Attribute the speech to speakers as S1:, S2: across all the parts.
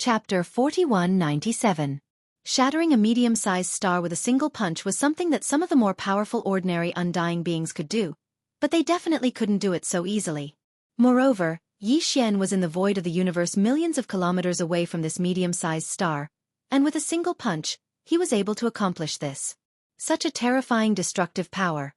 S1: Chapter 4197. Shattering a medium-sized star with a single punch was something that some of the more powerful ordinary undying beings could do, but they definitely couldn't do it so easily. Moreover, Yi Xian was in the void of the universe millions of kilometers away from this medium-sized star, and with a single punch, he was able to accomplish this. Such a terrifying destructive power.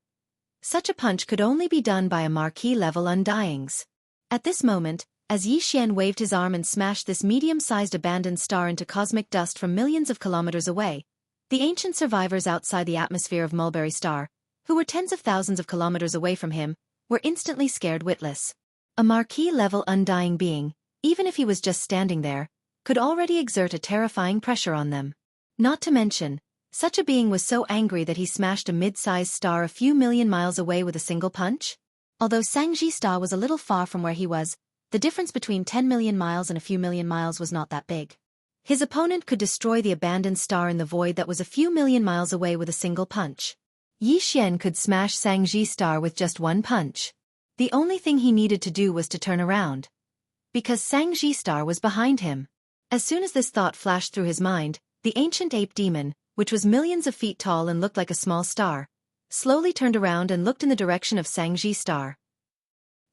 S1: Such a punch could only be done by a marquee-level undyings. At this moment, as Yi Xian waved his arm and smashed this medium-sized abandoned star into cosmic dust from millions of kilometers away, the ancient survivors outside the atmosphere of Mulberry Star, who were tens of thousands of kilometers away from him, were instantly scared witless. A marquee-level undying being, even if he was just standing there, could already exert a terrifying pressure on them. Not to mention, such a being was so angry that he smashed a mid-sized star a few million miles away with a single punch? Although Shangji Star was a little far from where he was, the difference between 10 million miles and a few million miles was not that big. His opponent could destroy the abandoned star in the void that was a few million miles away with a single punch. Yi Xian could smash Shangji Star with just one punch. The only thing he needed to do was to turn around. Because Shangji Star was behind him. As soon as this thought flashed through his mind, the ancient ape demon, which was millions of feet tall and looked like a small star, slowly turned around and looked in the direction of Shangji Star.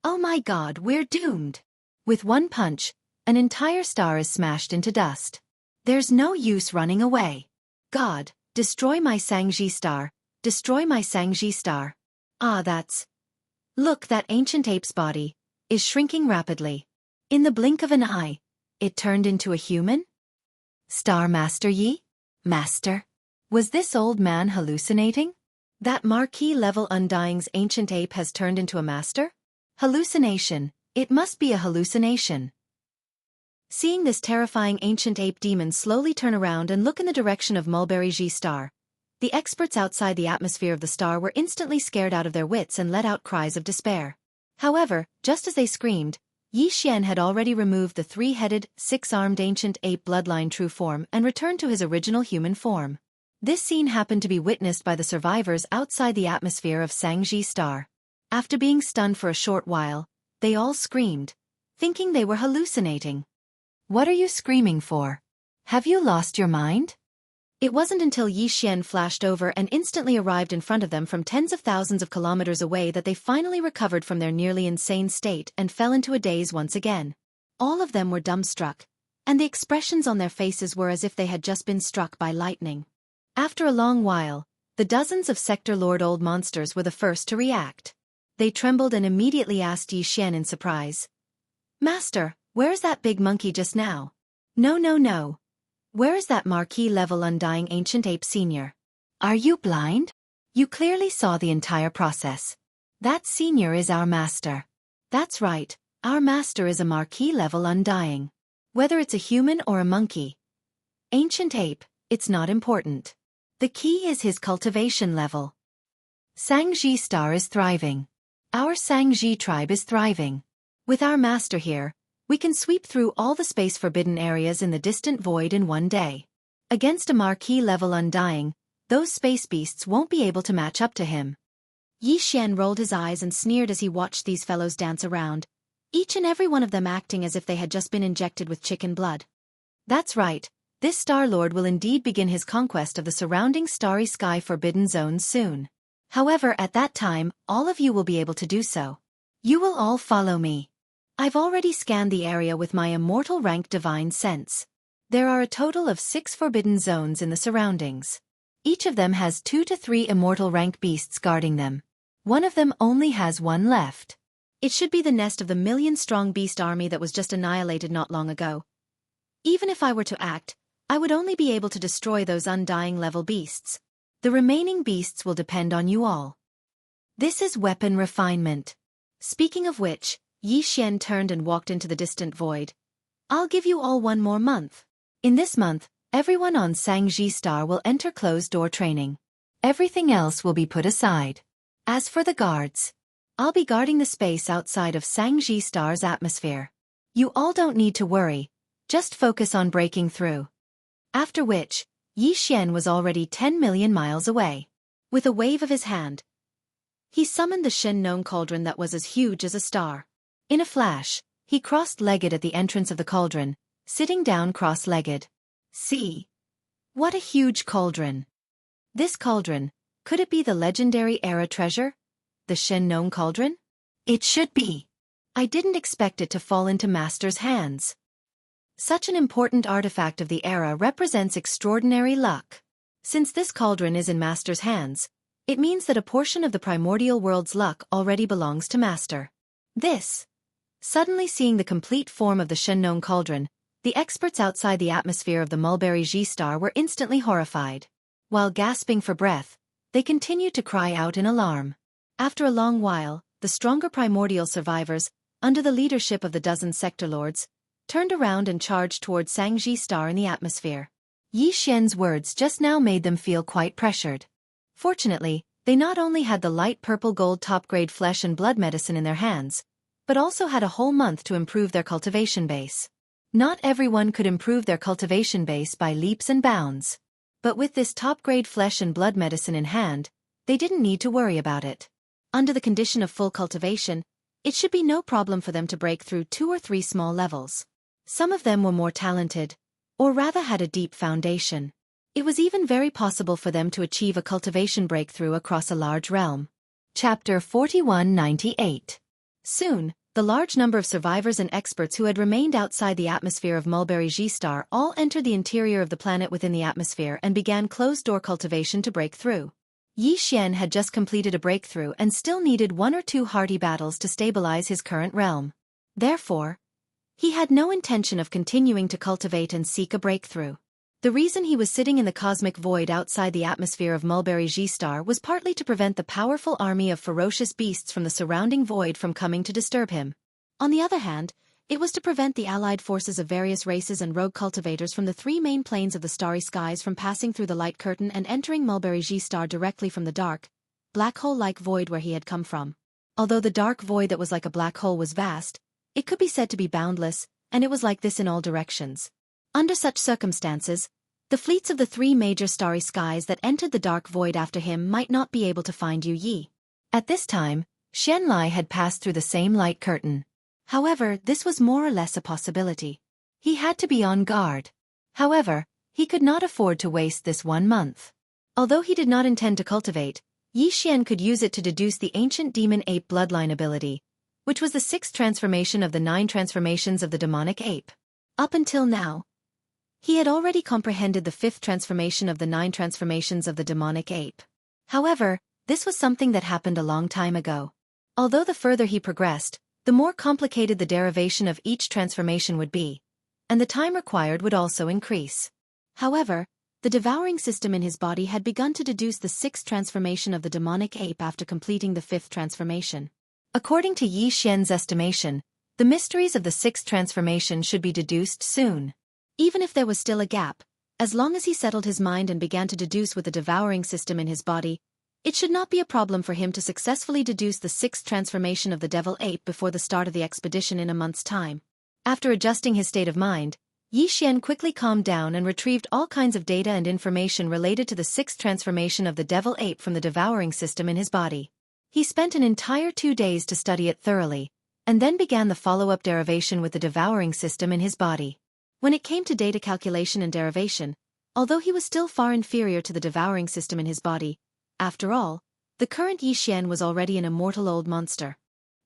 S1: Oh my god, we're doomed! With one punch, an entire star is smashed into dust. There's no use running away. God, destroy my Shangji Star, destroy my Shangji Star. Ah, that's... Look, that ancient ape's body is shrinking rapidly. In the blink of an eye, it turned into a human? Star Master Yi? Master? Was this old man hallucinating? That marquee-level undying's ancient ape has turned into a master? Hallucination. It must be a hallucination. Seeing this terrifying ancient ape demon slowly turn around and look in the direction of Mulberry G Star, the experts outside the atmosphere of the star were instantly scared out of their wits and let out cries of despair. However, just as they screamed, Yi Xian had already removed the three-headed, six-armed ancient ape bloodline true form and returned to his original human form. This scene happened to be witnessed by the survivors outside the atmosphere of Shangji Star. After being stunned for a short while, they all screamed, thinking they were hallucinating. What are you screaming for? Have you lost your mind? It wasn't until Yi Xian flashed over and instantly arrived in front of them from tens of thousands of kilometers away that they finally recovered from their nearly insane state and fell into a daze once again. All of them were dumbstruck, and the expressions on their faces were as if they had just been struck by lightning. After a long while, the dozens of Sector Lord Old Monsters were the first to react. They trembled and immediately asked Yi Xian in surprise. Master, where's that big monkey just now? No. Where is that marquee-level undying ancient ape senior? Are you blind? You clearly saw the entire process. That senior is our master. That's right, our master is a marquee-level undying. Whether it's a human or a monkey. Ancient ape, it's not important. The key is his cultivation level. Shangji Star is thriving. Our Shangji tribe is thriving. With our master here, we can sweep through all the space-forbidden areas in the distant void in one day. Against a marquee-level undying, those space beasts won't be able to match up to him. Yi Xian rolled his eyes and sneered as he watched these fellows dance around, each and every one of them acting as if they had just been injected with chicken blood. That's right, this Star Lord will indeed begin his conquest of the surrounding starry sky forbidden zones soon. However, at that time, all of you will be able to do so. You will all follow me. I've already scanned the area with my immortal rank divine sense. There are a total of 6 forbidden zones in the surroundings. Each of them has 2 to 3 immortal rank beasts guarding them. One of them only has one left. It should be the nest of the million-strong beast army that was just annihilated not long ago. Even if I were to act, I would only be able to destroy those undying level beasts. The remaining beasts will depend on you all. This is weapon refinement. Speaking of which, Yi Xian turned and walked into the distant void. I'll give you all 1 more month. In this month, everyone on Shangji Star will enter closed-door training. Everything else will be put aside. As for the guards, I'll be guarding the space outside of Shangji Star's atmosphere. You all don't need to worry, just focus on breaking through. After which, Yi Xian was already 10 million miles away. With a wave of his hand, he summoned the Shen Nong cauldron that was as huge as a star. In a flash, he crossed-legged at the entrance of the cauldron, sitting down cross-legged. See? What a huge cauldron. This cauldron, could it be the legendary era treasure? The Shen cauldron? It should be. I didn't expect it to fall into Master's hands. Such an important artifact of the era represents extraordinary luck. Since this cauldron is in Master's hands, it means that a portion of the primordial world's luck already belongs to Master. Suddenly seeing the complete form of the Shen cauldron, the experts outside the atmosphere of the Mulberry G-star were instantly horrified. While gasping for breath, they continued to cry out in alarm. After a long while, the stronger primordial survivors, under the leadership of the dozen sector lords, turned around and charged toward Sang-Ji star in the atmosphere. Yi Xian's words just now made them feel quite pressured. Fortunately, they not only had the light purple gold top-grade flesh and blood medicine in their hands, but also had a whole month to improve their cultivation base. Not everyone could improve their cultivation base by leaps and bounds. But with this top-grade flesh and blood medicine in hand, they didn't need to worry about it. Under the condition of full cultivation, it should be no problem for them to break through 2 or 3 small levels. Some of them were more talented, or rather had a deep foundation. It was even very possible for them to achieve a cultivation breakthrough across a large realm. Chapter 4198. Soon, the large number of survivors and experts who had remained outside the atmosphere of Mulberry G-star all entered the interior of the planet within the atmosphere and began closed-door cultivation to break through. Yi Xian had just completed a breakthrough and still needed 1 or 2 hearty battles to stabilize his current realm. Therefore, he had no intention of continuing to cultivate and seek a breakthrough. The reason he was sitting in the cosmic void outside the atmosphere of Mulberry G-star was partly to prevent the powerful army of ferocious beasts from the surrounding void from coming to disturb him. On the other hand, it was to prevent the allied forces of various races and rogue cultivators from the 3 main planes of the starry skies from passing through the light curtain and entering Mulberry G-star directly from the dark, black hole-like void where he had come from. Although the dark void that was like a black hole was vast, it could be said to be boundless, and it was like this in all directions. Under such circumstances, the fleets of the 3 major starry skies that entered the dark void after him might not be able to find Yu Yi. At this time, Xian Lai had passed through the same light curtain. However, this was more or less a possibility. He had to be on guard. However, he could not afford to waste this 1 month. Although he did not intend to cultivate, Yi Xian could use it to deduce the ancient demon ape bloodline ability, which was the 6th transformation of the 9 transformations of the demonic ape. Up until now, he had already comprehended the 5th transformation of the 9 transformations of the demonic ape. However, this was something that happened a long time ago. Although the further he progressed, the more complicated the derivation of each transformation would be, and the time required would also increase. However, the devouring system in his body had begun to deduce the 6th transformation of the demonic ape after completing the 5th transformation. According to Yi Xian's estimation, the mysteries of the 6th transformation should be deduced soon. Even if there was still a gap, as long as he settled his mind and began to deduce with the devouring system in his body, it should not be a problem for him to successfully deduce the 6th transformation of the devil ape before the start of the expedition in a month's time. After adjusting his state of mind, Yi Xian quickly calmed down and retrieved all kinds of data and information related to the 6th transformation of the devil ape from the devouring system in his body. He spent an entire 2 days to study it thoroughly, and then began the follow-up derivation with the devouring system in his body. When it came to data calculation and derivation, although he was still far inferior to the devouring system in his body, after all, the current Yi Xian was already an immortal old monster.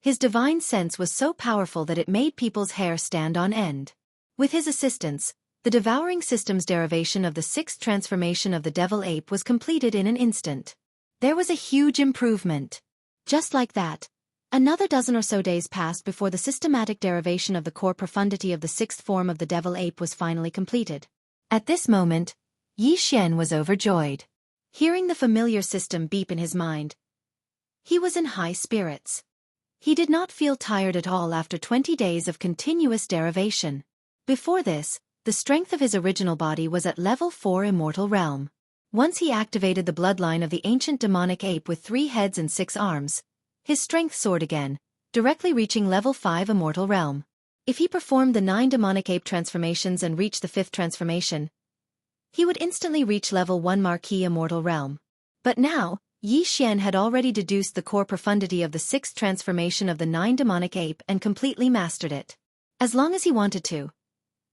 S1: His divine sense was so powerful that it made people's hair stand on end. With his assistance, the devouring system's derivation of the 6th transformation of the devil ape was completed in an instant. There was a huge improvement. Just like that, another dozen or so days passed before the systematic derivation of the core profundity of the 6th form of the devil ape was finally completed. At this moment, Yi Xian was overjoyed. Hearing the familiar system beep in his mind, he was in high spirits. He did not feel tired at all after 20 days of continuous derivation. Before this, the strength of his original body was at level 4 immortal realm. Once he activated the bloodline of the ancient demonic ape with 3 heads and 6 arms, his strength soared again, directly reaching level 5 immortal realm. If he performed the 9 demonic ape transformations and reached the 5th transformation, he would instantly reach level 1 marquee immortal realm. But now, Yi Xian had already deduced the core profundity of the 6th transformation of the 9 demonic ape and completely mastered it. As long as he wanted to,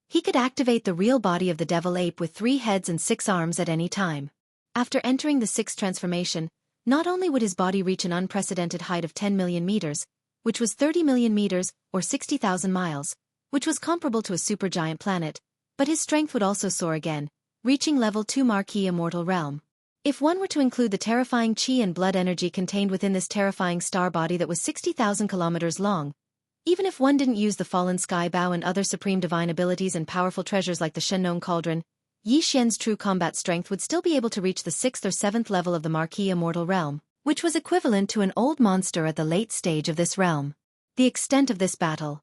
S1: He could activate the real body of the devil ape with 3 heads and 6 arms at any time. After entering the 6th transformation, not only would his body reach an unprecedented height of 10 million meters, which was 30 million meters, or 60,000 miles, which was comparable to a supergiant planet, but his strength would also soar again, reaching level 2 Marquee Immortal Realm. If one were to include the terrifying chi and blood energy contained within this terrifying star body that was 60,000 kilometers long, even if one didn't use the fallen sky bow and other supreme divine abilities and powerful treasures like the Shennon Cauldron, Yi Xian's true combat strength would still be able to reach the 6th or 7th level of the Marquee Immortal Realm, which was equivalent to an old monster at the late stage of this realm. The extent of this battle.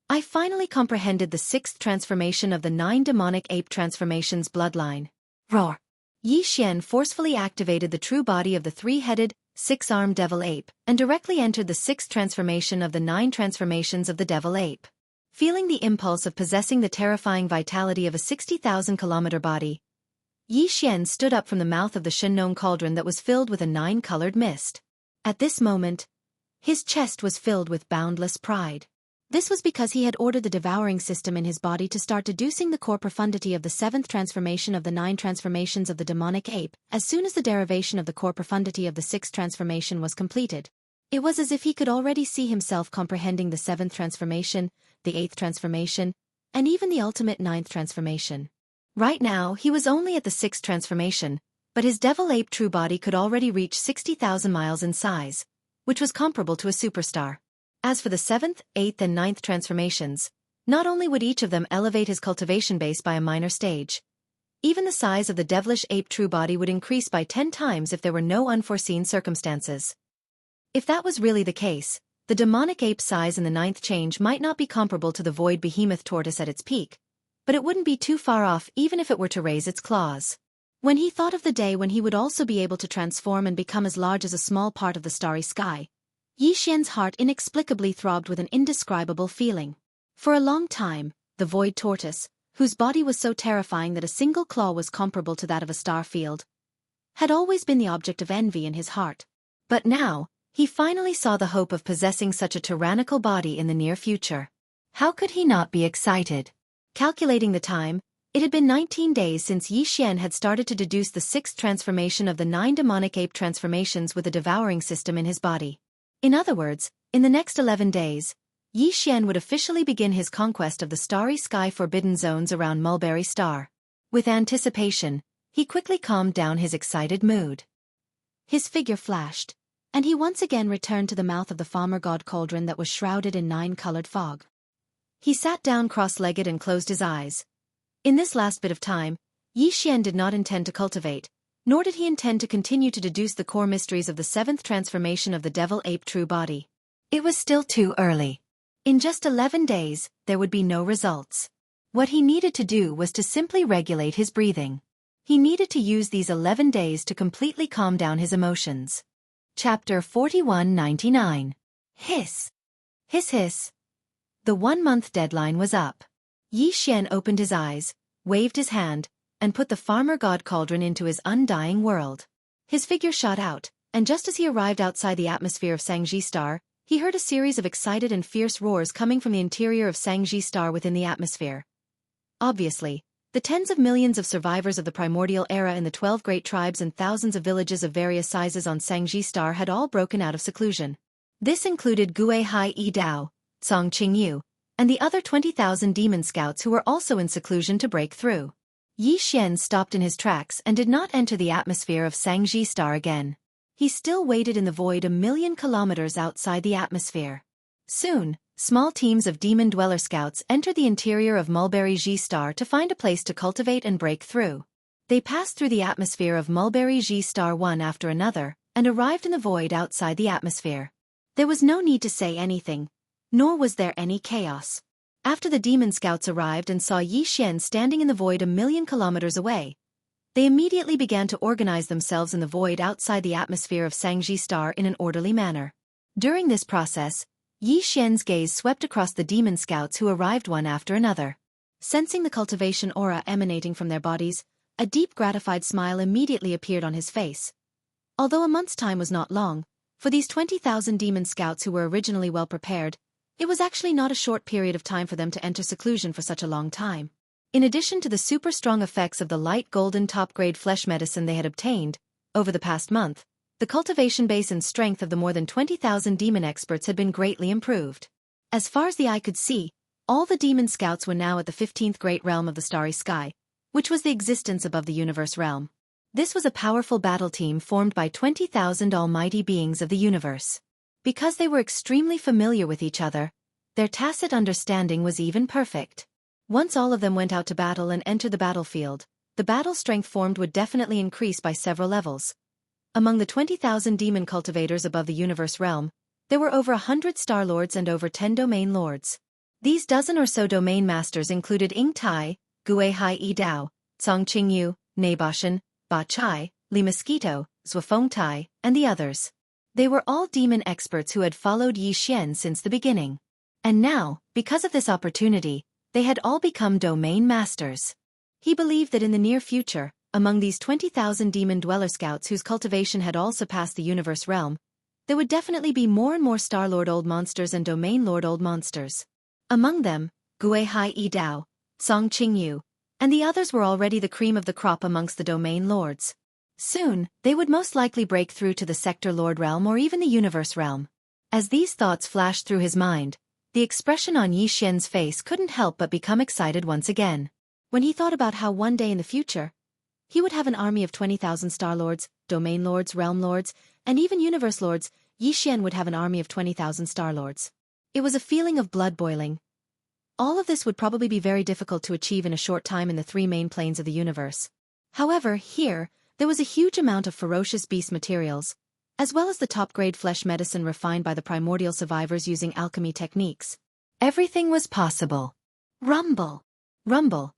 S1: I finally comprehended the 6th transformation of the 9 demonic ape transformations bloodline. Roar! Yi Xian forcefully activated the true body of the 3-headed, 6-armed devil ape, and directly entered the 6th transformation of the 9 transformations of the devil ape. Feeling the impulse of possessing the terrifying vitality of a 60,000-kilometer body, Yi Xian stood up from the mouth of the Shennon Cauldron that was filled with a 9-colored mist. At this moment, his chest was filled with boundless pride. This was because he had ordered the devouring system in his body to start deducing the core profundity of the 7th transformation of the 9 transformations of the demonic ape, as soon as the derivation of the core profundity of the 6th transformation was completed. It was as if he could already see himself comprehending the 7th transformation, the 8th transformation, and even the ultimate 9th transformation. Right now, he was only at the 6th transformation, but his devil ape true body could already reach 60,000 miles in size, which was comparable to a superstar. As for the 7th, 8th and 9th transformations, not only would each of them elevate his cultivation base by a minor stage, even the size of the devilish ape true body would increase by 10 times if there were no unforeseen circumstances. If that was really the case, the demonic ape size in the 9th change might not be comparable to the void behemoth tortoise at its peak, but it wouldn't be too far off even if it were to raise its claws. When he thought of the day when he would also be able to transform and become as large as a small part of the starry sky, Yi Xian's heart inexplicably throbbed with an indescribable feeling. For a long time, the void tortoise, whose body was so terrifying that a single claw was comparable to that of a star field, had always been the object of envy in his heart. But now, he finally saw the hope of possessing such a tyrannical body in the near future. How could he not be excited? Calculating the time, it had been 19 days since Yi Xian had started to deduce the 6th transformation of the 9 demonic ape transformations with a devouring system in his body. In other words, in the next 11 days, Yi Xian would officially begin his conquest of the starry sky forbidden zones around Mulberry Star. With anticipation, he quickly calmed down his excited mood. His figure flashed, and he once again returned to the mouth of the Farmer God Cauldron that was shrouded in 9-colored fog. He sat down cross-legged and closed his eyes. In this last bit of time, Yi Xian did not intend to cultivate, nor did he intend to continue to deduce the core mysteries of the 7th transformation of the devil ape true body. It was still too early. In just 11 days, there would be no results. What he needed to do was to simply regulate his breathing. He needed to use these 11 days to completely calm down his emotions. Chapter 4199. Hiss. Hiss hiss. The 1-month deadline was up. Yi Xian opened his eyes, waved his hand, and put the Farmer God Cauldron into his undying world. His figure shot out, and just as he arrived outside the atmosphere of Sangji Star, he heard a series of excited and fierce roars coming from the interior of Sangji Star within the atmosphere. Obviously, the tens of millions of survivors of the primordial era in the 12 great tribes and thousands of villages of various sizes on Sangji Star had all broken out of seclusion. This included Gue Hai Yi Dao, Song Qingyu, and the other 20,000 demon scouts who were also in seclusion to break through. Yi Xian stopped in his tracks and did not enter the atmosphere of Sangji Star again. He still waited in the void 1,000,000 kilometers outside the atmosphere. Soon, small teams of demon dweller scouts entered the interior of Mulberry Ji Star to find a place to cultivate and break through. They passed through the atmosphere of Mulberry Ji Star one after another, and arrived in the void outside the atmosphere. There was no need to say anything, nor was there any chaos. After the demon scouts arrived and saw Yi Xian standing in the void 1,000,000 kilometers away, they immediately began to organize themselves in the void outside the atmosphere of Sangji Star in an orderly manner. During this process, Yi Xian's gaze swept across the demon scouts who arrived one after another. Sensing the cultivation aura emanating from their bodies, a deep gratified smile immediately appeared on his face. Although a month's time was not long, for these 20,000 demon scouts who were originally well prepared, It was actually not a short period of time for them to enter seclusion for such a long time. In addition to the super strong effects of the light golden top-grade flesh medicine they had obtained, over the past month, the cultivation base and strength of the more than 20,000 demon experts had been greatly improved. As far as the eye could see, all the demon scouts were now at the 15th great realm of the starry sky, which was the existence above the universe realm. This was a powerful battle team formed by 20,000 almighty beings of the universe. Because they were extremely familiar with each other, their tacit understanding was even perfect. Once all of them went out to battle and entered the battlefield, the battle strength formed would definitely increase by several levels. Among the 20,000 demon cultivators above the universe realm, there were over 100 star lords and over 10 domain lords. These dozen or so domain masters included Ing Tai, Gue Hai Yi Dao, Cong Qingyu, Naboshan, Ba Chai, Li Mosquito, Zhuafeng Tai, and the others. They were all demon experts who had followed Yi Xian since the beginning. And now, because of this opportunity, they had all become domain masters. He believed that in the near future, among these 20,000 demon dweller scouts whose cultivation had all surpassed the universe realm, there would definitely be more and more Star Lord old monsters and Domain Lord old monsters. Among them, Gue Hai Yi Dao, Cong Qingyu, and the others were already the cream of the crop amongst the Domain Lords. Soon, they would most likely break through to the Sector Lord realm or even the universe realm. As these thoughts flashed through his mind, the expression on Yi Xian's face couldn't help but become excited once again. When he thought about how one day in the future, he would have an army of 20,000 Star Lords, Domain Lords, Realm Lords, and even Universe Lords, Yi Xian would have an army of 20,000 Star Lords. It was a feeling of blood boiling. All of this would probably be very difficult to achieve in a short time in the three main planes of the universe. However, here, there was a huge amount of ferocious beast materials, as well as the top-grade flesh medicine refined by the primordial survivors using alchemy techniques. Everything was possible. Rumble! Rumble!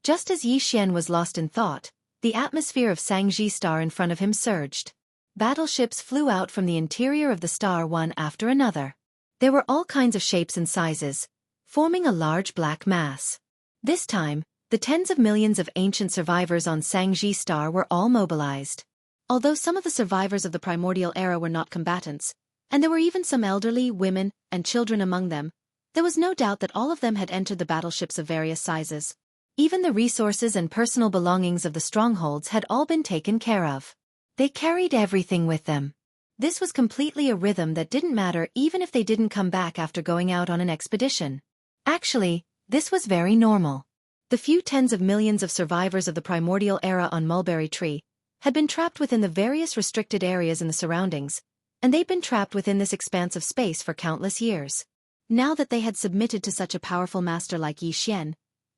S1: Just as Yi Xian was lost in thought, the atmosphere of Sangji Star in front of him surged. Battleships flew out from the interior of the star one after another. There were all kinds of shapes and sizes, forming a large black mass. This time, the tens of millions of ancient survivors on Sangji Star were all mobilized. Although some of the survivors of the primordial era were not combatants, and there were even some elderly, women, and children among them, there was no doubt that all of them had entered the battleships of various sizes. Even the resources and personal belongings of the strongholds had all been taken care of. They carried everything with them. This was completely a rhythm that didn't matter even if they didn't come back after going out on an expedition. Actually, this was very normal. The few tens of millions of survivors of the primordial era on Mulberry Tree had been trapped within the various restricted areas in the surroundings, and they'd been trapped within this expanse of space for countless years. Now that they had submitted to such a powerful master like Yi Xian,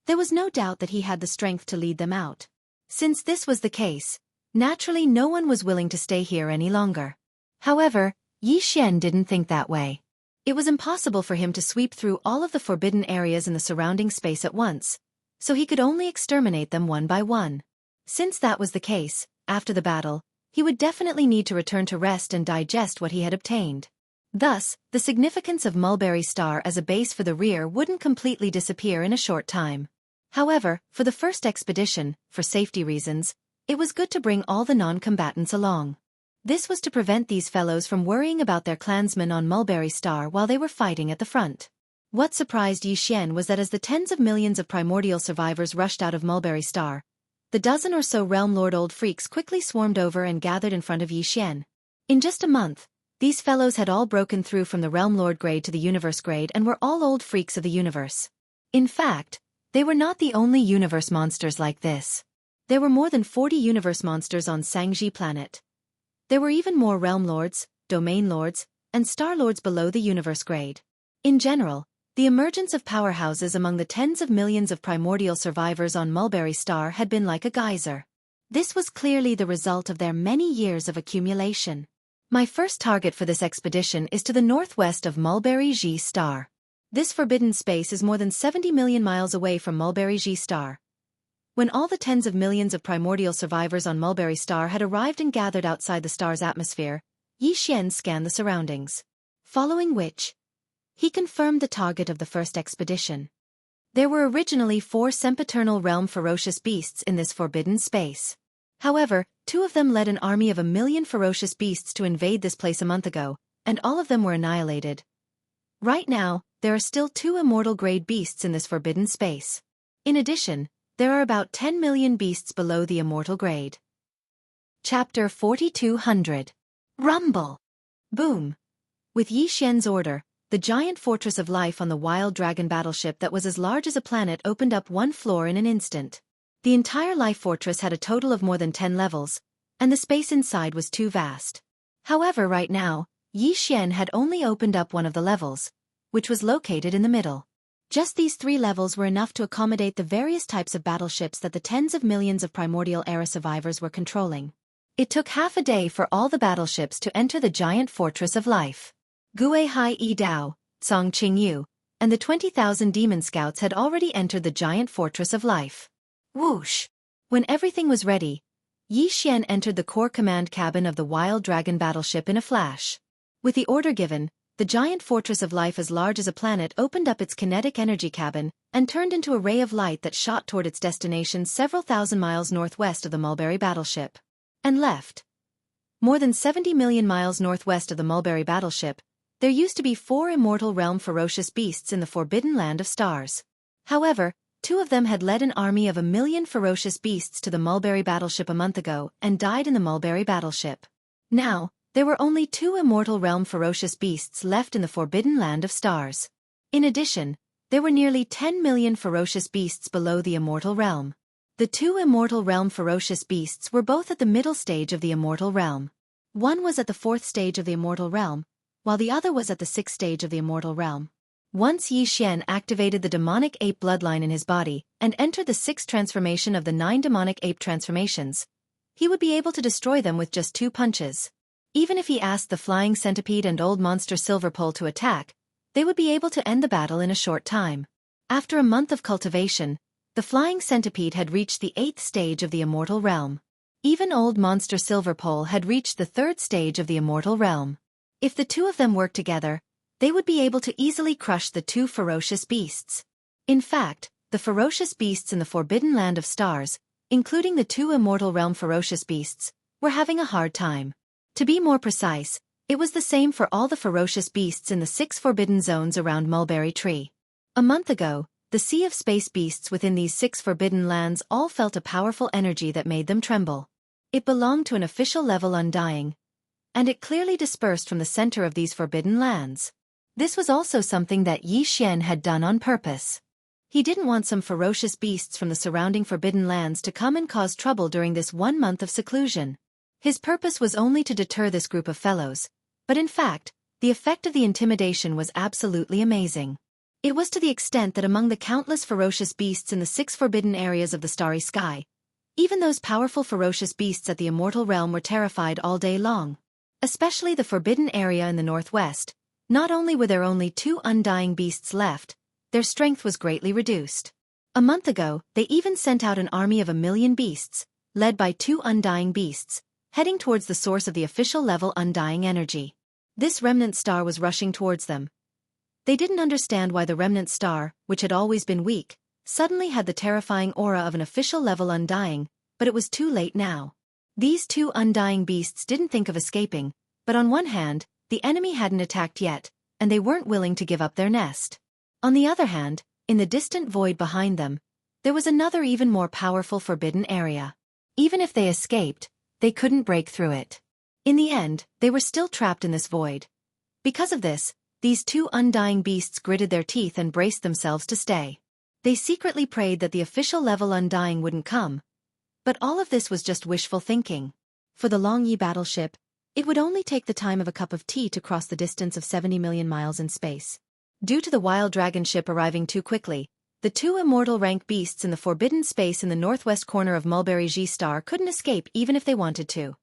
S1: there was no doubt that he had the strength to lead them out. Since this was the case, naturally no one was willing to stay here any longer. However, Yi Xian didn't think that way. It was impossible for him to sweep through all of the forbidden areas in the surrounding space at once, so he could only exterminate them one by one. Since that was the case, after the battle, he would definitely need to return to rest and digest what he had obtained. Thus, the significance of Mulberry Star as a base for the rear wouldn't completely disappear in a short time. However, for the first expedition, for safety reasons, it was good to bring all the non-combatants along. This was to prevent these fellows from worrying about their clansmen on Mulberry Star while they were fighting at the front. What surprised Yi Xian was that as the tens of millions of primordial survivors rushed out of Mulberry Star, the dozen or so Realm Lord old freaks quickly swarmed over and gathered in front of Yi Xian. In just a month, these fellows had all broken through from the Realm Lord grade to the Universe grade and were all old freaks of the universe. In fact, they were not the only universe monsters like this. There were more than 40 universe monsters on Sangji planet. There were even more Realm Lords, Domain Lords, and Star Lords below the universe grade. In general, the emergence of powerhouses among the tens of millions of primordial survivors on Mulberry Star had been like a geyser. This was clearly the result of their many years of accumulation. My first target for this expedition is to the northwest of Mulberry G Star. This forbidden space is more than 70 million miles away from Mulberry G Star. When all the tens of millions of primordial survivors on Mulberry Star had arrived and gathered outside the star's atmosphere, Yi Xian scanned the surroundings. Following which, he confirmed the target of the first expedition. There were originally 4 sempiternal realm ferocious beasts in this forbidden space. However, 2 of them led an army of 1,000,000 ferocious beasts to invade this place a month ago, and all of them were annihilated. Right now, there are still 2 immortal-grade beasts in this forbidden space. In addition, there are about 10 million beasts below the immortal grade. Chapter 4200. Rumble. Boom. With Yi Xian's order, the giant fortress of life on the Wild Dragon battleship that was as large as a planet opened up one floor in an instant. The entire life fortress had a total of more than 10 levels, and the space inside was too vast. However, right now, Yi Xian had only opened up one of the levels, which was located in the middle. Just these 3 levels were enough to accommodate the various types of battleships that the tens of millions of primordial era survivors were controlling. It took half a day for all the battleships to enter the giant fortress of life. Gue Hai Yi Dao, Song Qingyu, and the 20,000 demon scouts had already entered the giant fortress of life. Whoosh! When everything was ready, Yi Xian entered the core command cabin of the Wild Dragon battleship in a flash. With the order given, the giant fortress of life as large as a planet opened up its kinetic energy cabin and turned into a ray of light that shot toward its destination several thousand miles northwest of the Mulberry battleship. And left. More than 70 million miles northwest of the Mulberry battleship, there used to be 4 immortal realm ferocious beasts in the forbidden land of stars. However, 2 of them had led an army of 1 million ferocious beasts to the Mulberry battleship a month ago and died in the Mulberry battleship. Now, there were only 2 immortal realm ferocious beasts left in the forbidden land of stars. In addition, there were nearly 10 million ferocious beasts below the immortal realm. The 2 immortal realm ferocious beasts were both at the middle stage of the immortal realm. One was at the 4th stage of the immortal realm, while the other was at the 6th stage of the immortal realm. Once Yi Xian activated the demonic ape bloodline in his body and entered the 6th transformation of the 9 demonic ape transformations, he would be able to destroy them with just 2 punches. Even if he asked the flying centipede and old monster Silverpole to attack, they would be able to end the battle in a short time. After a month of cultivation, the flying centipede had reached the 8th stage of the immortal realm. Even old monster Silverpole had reached the 3rd stage of the immortal realm. If the 2 of them worked together, they would be able to easily crush the 2 ferocious beasts. In fact, the ferocious beasts in the forbidden land of stars, including the 2 immortal realm ferocious beasts, were having a hard time. To be more precise, it was the same for all the ferocious beasts in the 6 forbidden zones around Mulberry Tree. A month ago, the sea of space beasts within these 6 forbidden lands all felt a powerful energy that made them tremble. It belonged to an official level undying, and it clearly dispersed from the center of these forbidden lands. This was also something that Yi Xian had done on purpose. He didn't want some ferocious beasts from the surrounding forbidden lands to come and cause trouble during this 1 month of seclusion. His purpose was only to deter this group of fellows, but in fact, the effect of the intimidation was absolutely amazing. It was to the extent that among the countless ferocious beasts in the 6 forbidden areas of the starry sky, even those powerful ferocious beasts at the immortal realm were terrified all day long. Especially the forbidden area in the northwest. Not only were there only 2 undying beasts left, their strength was greatly reduced. A month ago, they even sent out an army of 1 million beasts, led by 2 undying beasts, heading towards the source of the official level undying energy. This remnant star was rushing towards them. They didn't understand why the remnant star, which had always been weak, suddenly had the terrifying aura of an official level undying, but it was too late now. These 2 undying beasts didn't think of escaping, but on one hand, the enemy hadn't attacked yet, and they weren't willing to give up their nest. On the other hand, in the distant void behind them, there was another even more powerful forbidden area. Even if they escaped, they couldn't break through it. In the end, they were still trapped in this void. Because of this, these 2 undying beasts gritted their teeth and braced themselves to stay. They secretly prayed that the official level undying wouldn't come. But all of this was just wishful thinking. For the Longyi battleship, it would only take the time of a cup of tea to cross the distance of 70 million miles in space. Due to the Wild Dragon ship arriving too quickly, the 2 immortal rank beasts in the forbidden space in the northwest corner of Mulberry G Star couldn't escape even if they wanted to.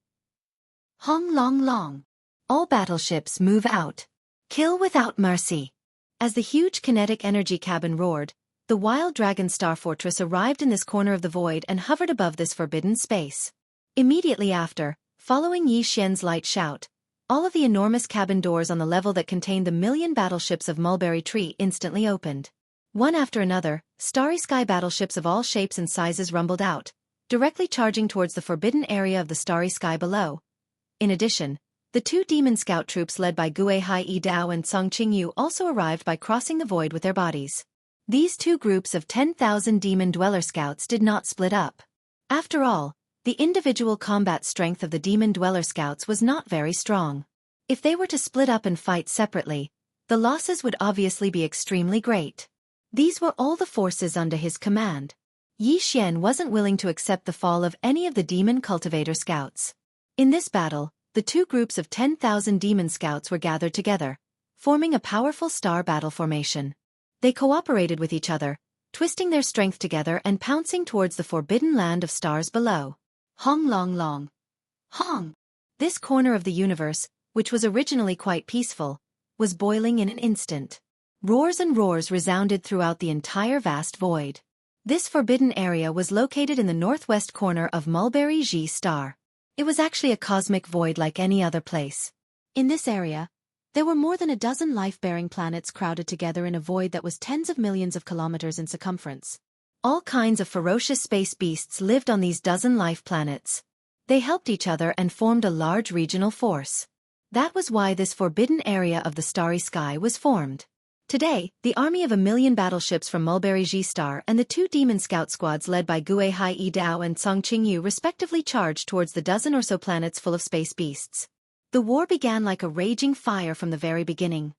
S1: Hong long long. All battleships move out. Kill without mercy. As the huge kinetic energy cabin roared, the Wild Dragon Star Fortress arrived in this corner of the void and hovered above this forbidden space. Immediately after, following Yi Xian's light shout, all of the enormous cabin doors on the level that contained the million battleships of Mulberry Tree instantly opened. One after another, starry sky battleships of all shapes and sizes rumbled out, directly charging towards the forbidden area of the starry sky below. In addition, The two demon scout troops led by Gue Hai Yi Dao and Song Qingyu also arrived by crossing the void with their bodies. These two groups of 10,000 demon dweller scouts did not split up. After all, the individual combat strength of the demon dweller scouts was not very strong. If they were to split up and fight separately, the losses would obviously be extremely great. These were all the forces under his command. Yi Xian wasn't willing to accept the fall of any of the demon cultivator scouts. In this battle, the two groups of 10,000 demon scouts were gathered together, forming a powerful star battle formation. They cooperated with each other, twisting their strength together and pouncing towards the forbidden land of stars below. Hong long long. Hong! This corner of the universe, which was originally quite peaceful, was boiling in an instant. Roars and roars resounded throughout the entire vast void. This forbidden area was located in the northwest corner of Mulberry Ji Star. It was actually a cosmic void like any other place. In this area, there were more than a dozen life-bearing planets crowded together in a void that was tens of millions of kilometers in circumference. All kinds of ferocious space beasts lived on these dozen life planets. They helped each other and formed a large regional force. That was why this forbidden area of the starry sky was formed. Today, the army of 1,000,000 battleships from Mulberry Ji Star and the two demon scout squads led by Gue Hai Yi Dao and Song Qingyu respectively charged towards the dozen or so planets full of space beasts. The war began like a raging fire from the very beginning.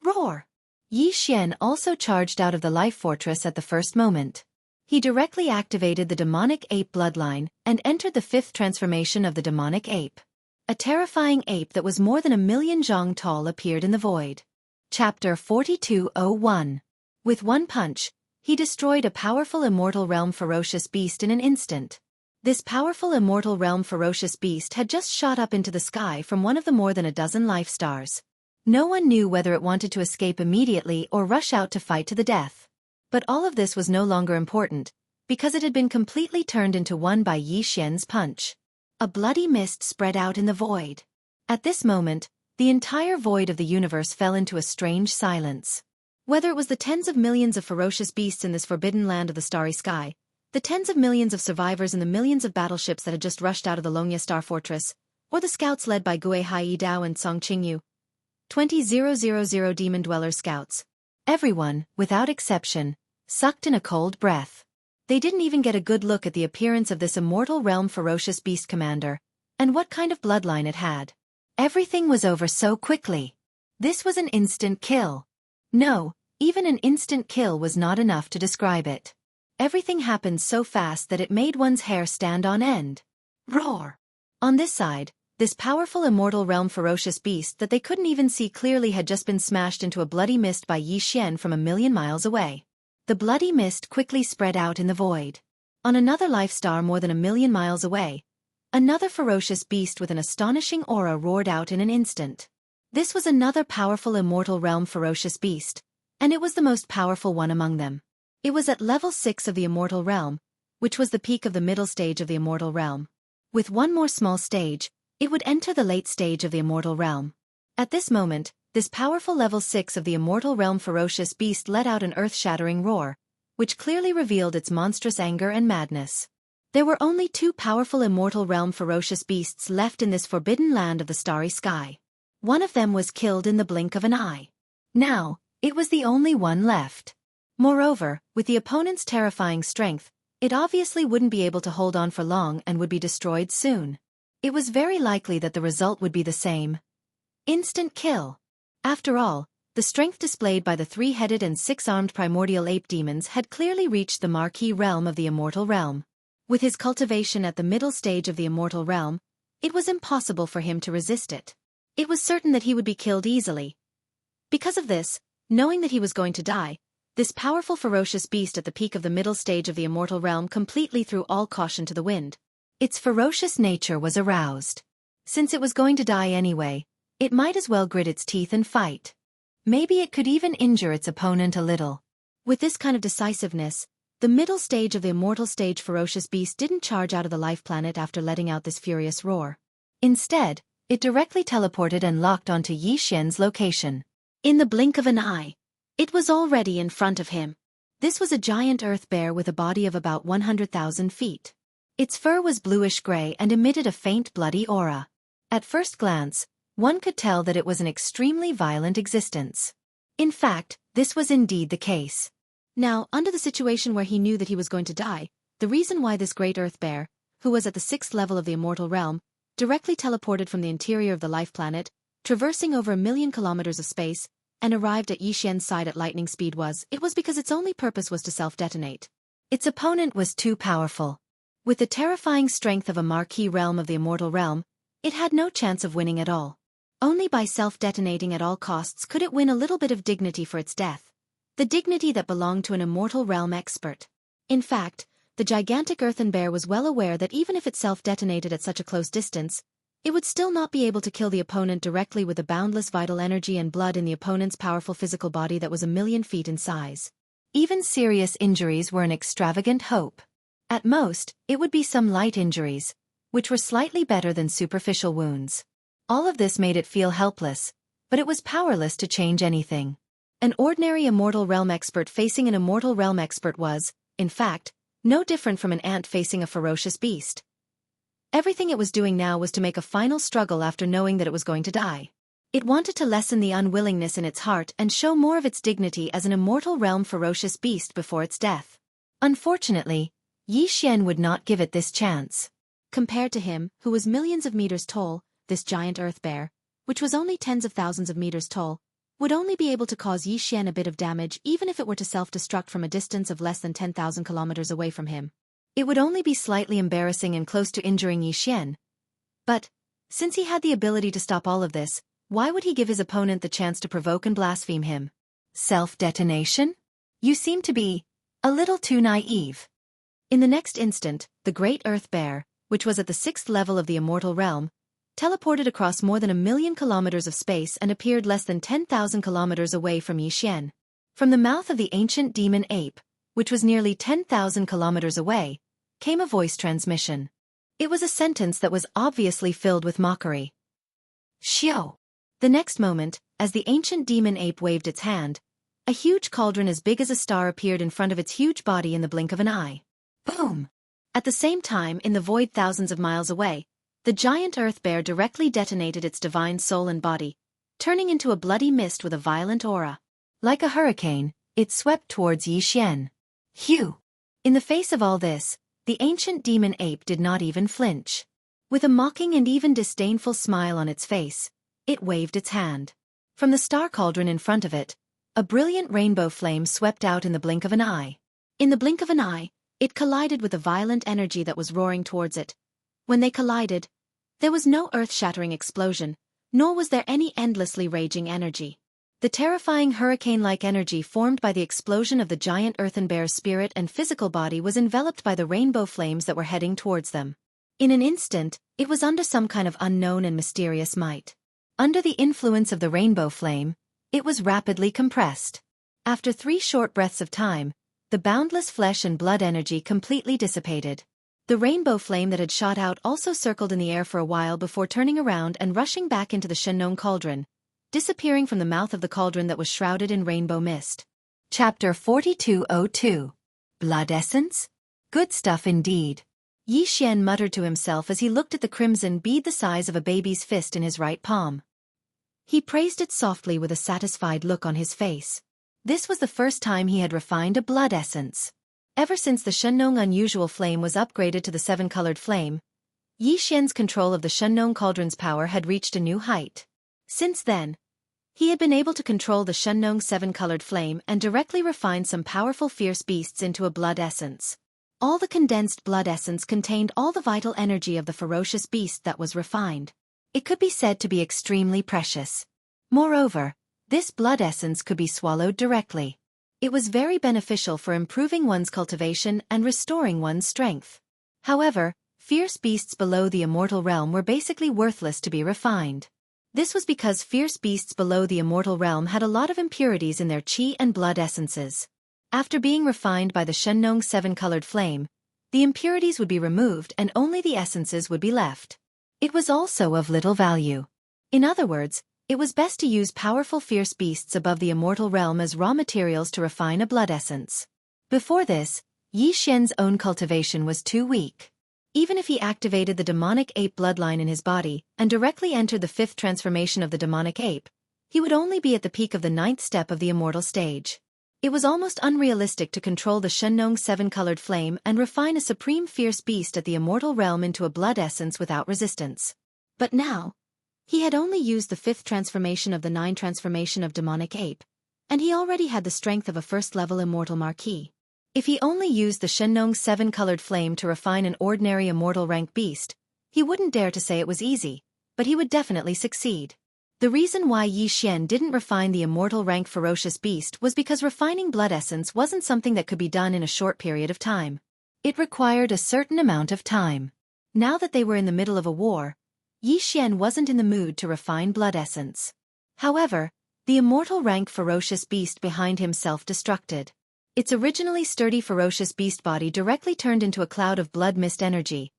S1: Roar! Yi Xian also charged out of the life fortress at the first moment. He directly activated the demonic ape bloodline and entered the fifth transformation of the demonic ape. A terrifying ape that was more than 1,000,000 zhang tall appeared in the void. Chapter 4201. With one punch, he destroyed a powerful immortal realm ferocious beast in an instant. This powerful immortal realm ferocious beast had just shot up into the sky from one of the more than a dozen life stars. No one knew whether it wanted to escape immediately or rush out to fight to the death. But all of this was no longer important, because it had been completely turned into one by Yi Xian's punch. A bloody mist spread out in the void. At this moment, the entire void of the universe fell into a strange silence. Whether it was the tens of millions of ferocious beasts in this forbidden land of the starry sky, the tens of millions of survivors and the millions of battleships that had just rushed out of the Longya Star Fortress, or the scouts led by Gue Hai Yi Dao and Song Qingyu. 20,000 demon dweller scouts. Everyone, without exception, sucked in a cold breath. They didn't even get a good look at the appearance of this immortal realm ferocious beast commander, and what kind of bloodline it had. Everything was over so quickly. This was an instant kill. No, even an instant kill was not enough to describe it. Everything happened so fast that it made one's hair stand on end. Roar! On this side, this powerful immortal realm ferocious beast that they couldn't even see clearly had just been smashed into a bloody mist by Yi Xian from 1,000,000 miles away. The bloody mist quickly spread out in the void. On another life star more than 1,000,000 miles away, another ferocious beast with an astonishing aura roared out in an instant. This was another powerful immortal realm ferocious beast, and it was the most powerful one among them. It was at level 6 of the immortal realm, which was the peak of the middle stage of the immortal realm. With one more small stage, it would enter the late stage of the immortal realm. At this moment, this powerful level 6 of the immortal realm ferocious beast let out an earth-shattering roar, which clearly revealed its monstrous anger and madness. There were only two powerful immortal realm ferocious beasts left in this forbidden land of the starry sky. One of them was killed in the blink of an eye. Now, it was the only one left. Moreover, with the opponent's terrifying strength, it obviously wouldn't be able to hold on for long and would be destroyed soon. It was very likely that the result would be the same. Instant kill. After all, the strength displayed by the three-headed and six-armed primordial ape demons had clearly reached the marquee realm of the immortal realm. With his cultivation at the middle stage of the immortal realm, it was impossible for him to resist it. It was certain that he would be killed easily. Because of this, knowing that he was going to die, this powerful ferocious beast at the peak of the middle stage of the immortal realm completely threw all caution to the wind. Its ferocious nature was aroused. Since it was going to die anyway, it might as well grit its teeth and fight. Maybe it could even injure its opponent a little. With this kind of decisiveness, the middle stage of the immortal stage ferocious beast didn't charge out of the life planet after letting out this furious roar. Instead, it directly teleported and locked onto Yi Xian's location. In the blink of an eye, it was already in front of him. This was a giant earth bear with a body of about 100,000 feet. Its fur was bluish-gray and emitted a faint bloody aura. At first glance, one could tell that it was an extremely violent existence. In fact, this was indeed the case. Now, under the situation where he knew that he was going to die, the reason why this great Earth bear, who was at the 6th level of the immortal realm, directly teleported from the interior of the life planet, traversing over 1,000,000 kilometers of space, and arrived at Yixian's side at lightning speed it was because its only purpose was to self-detonate. Its opponent was too powerful. With the terrifying strength of a marquee realm of the immortal realm, it had no chance of winning at all. Only by self-detonating at all costs could it win a little bit of dignity for its death, the dignity that belonged to an immortal realm expert. In fact, the gigantic earthen bear was well aware that even if it self-detonated at such a close distance, it would still not be able to kill the opponent directly with the boundless vital energy and blood in the opponent's powerful physical body that was 1,000,000 feet in size. Even serious injuries were an extravagant hope. At most, it would be some light injuries, which were slightly better than superficial wounds. All of this made it feel helpless, but it was powerless to change anything. An ordinary immortal realm expert facing an immortal realm expert was, in fact, no different from an ant facing a ferocious beast. Everything it was doing now was to make a final struggle after knowing that it was going to die. It wanted to lessen the unwillingness in its heart and show more of its dignity as an immortal realm ferocious beast before its death. Unfortunately, Yixian would not give it this chance. Compared to him, who was millions of meters tall, this giant earth bear, which was only tens of thousands of meters tall, would only be able to cause Yixian a bit of damage even if it were to self-destruct from a distance of less than 10,000 kilometers away from him. It would only be slightly embarrassing and close to injuring Yixian. But, since he had the ability to stop all of this, why would he give his opponent the chance to provoke and blaspheme him? Self-detonation? You seem to be a little too naive. In the next instant, the great earth bear, which was at the 6th level of the immortal realm, teleported across more than 1,000,000 kilometers of space and appeared less than 10,000 kilometers away from Yixian. From the mouth of the ancient demon ape, which was nearly 10,000 kilometers away, came a voice transmission. It was a sentence that was obviously filled with mockery. Xiao. The next moment, as the ancient demon ape waved its hand, a huge cauldron as big as a star appeared in front of its huge body in the blink of an eye. Boom! At the same time, in the void thousands of miles away, the giant earth bear directly detonated its divine soul and body, turning into a bloody mist with a violent aura. Like a hurricane, it swept towards Yixian. Phew! In the face of all this, the ancient demon ape did not even flinch. With a mocking and even disdainful smile on its face, it waved its hand. From the star cauldron in front of it, a brilliant rainbow flame swept out in the blink of an eye. In the blink of an eye, it collided with the violent energy that was roaring towards it. When they collided, there was no earth-shattering explosion, nor was there any endlessly raging energy. The terrifying hurricane-like energy formed by the explosion of the giant earthen bear's spirit and physical body was enveloped by the rainbow flames that were heading towards them. In an instant, it was under some kind of unknown and mysterious might. Under the influence of the rainbow flame, it was rapidly compressed. After 3 short breaths of time, the boundless flesh and blood energy completely dissipated. The rainbow flame that had shot out also circled in the air for a while before turning around and rushing back into the Shenong cauldron, disappearing from the mouth of the cauldron that was shrouded in rainbow mist. Chapter 4202. Blood Essence? Good stuff indeed. Yixian muttered to himself as he looked at the crimson bead the size of a baby's fist in his right palm. He praised it softly with a satisfied look on his face. This was the first time he had refined a blood essence. Ever since the Shenong unusual flame was upgraded to the 7-colored flame, Yixian's control of the Shenong cauldron's power had reached a new height. Since then, he had been able to control the Shenong 7-colored flame and directly refine some powerful fierce beasts into a blood essence. All the condensed blood essence contained all the vital energy of the ferocious beast that was refined. It could be said to be extremely precious. Moreover, this blood essence could be swallowed directly. It was very beneficial for improving one's cultivation and restoring one's strength. However, fierce beasts below the immortal realm were basically worthless to be refined. This was because fierce beasts below the immortal realm had a lot of impurities in their qi and blood essences. After being refined by the Shenong 7-colored flame, the impurities would be removed and only the essences would be left. It was also of little value. In other words, it was best to use powerful fierce beasts above the immortal realm as raw materials to refine a blood essence. Before this, Yixian's own cultivation was too weak. Even if he activated the demonic ape bloodline in his body and directly entered the 5th transformation of the demonic ape, he would only be at the peak of the 9th step of the immortal stage. It was almost unrealistic to control the Shenong 7-colored flame and refine a supreme fierce beast at the immortal realm into a blood essence without resistance. But now, he had only used the 5th transformation of the 9 transformation of demonic ape, and he already had the strength of a first-level immortal marquis. If he only used the Shenong 7-colored flame to refine an ordinary immortal rank beast, he wouldn't dare to say it was easy, but he would definitely succeed. The reason why Yi Xian didn't refine the immortal rank ferocious beast was because refining blood essence wasn't something that could be done in a short period of time. It required a certain amount of time. Now that they were in the middle of a war, Yi Xian wasn't in the mood to refine blood essence. However, the immortal rank ferocious beast behind him self-destructed. Its originally sturdy ferocious beast body directly turned into a cloud of blood mist energy,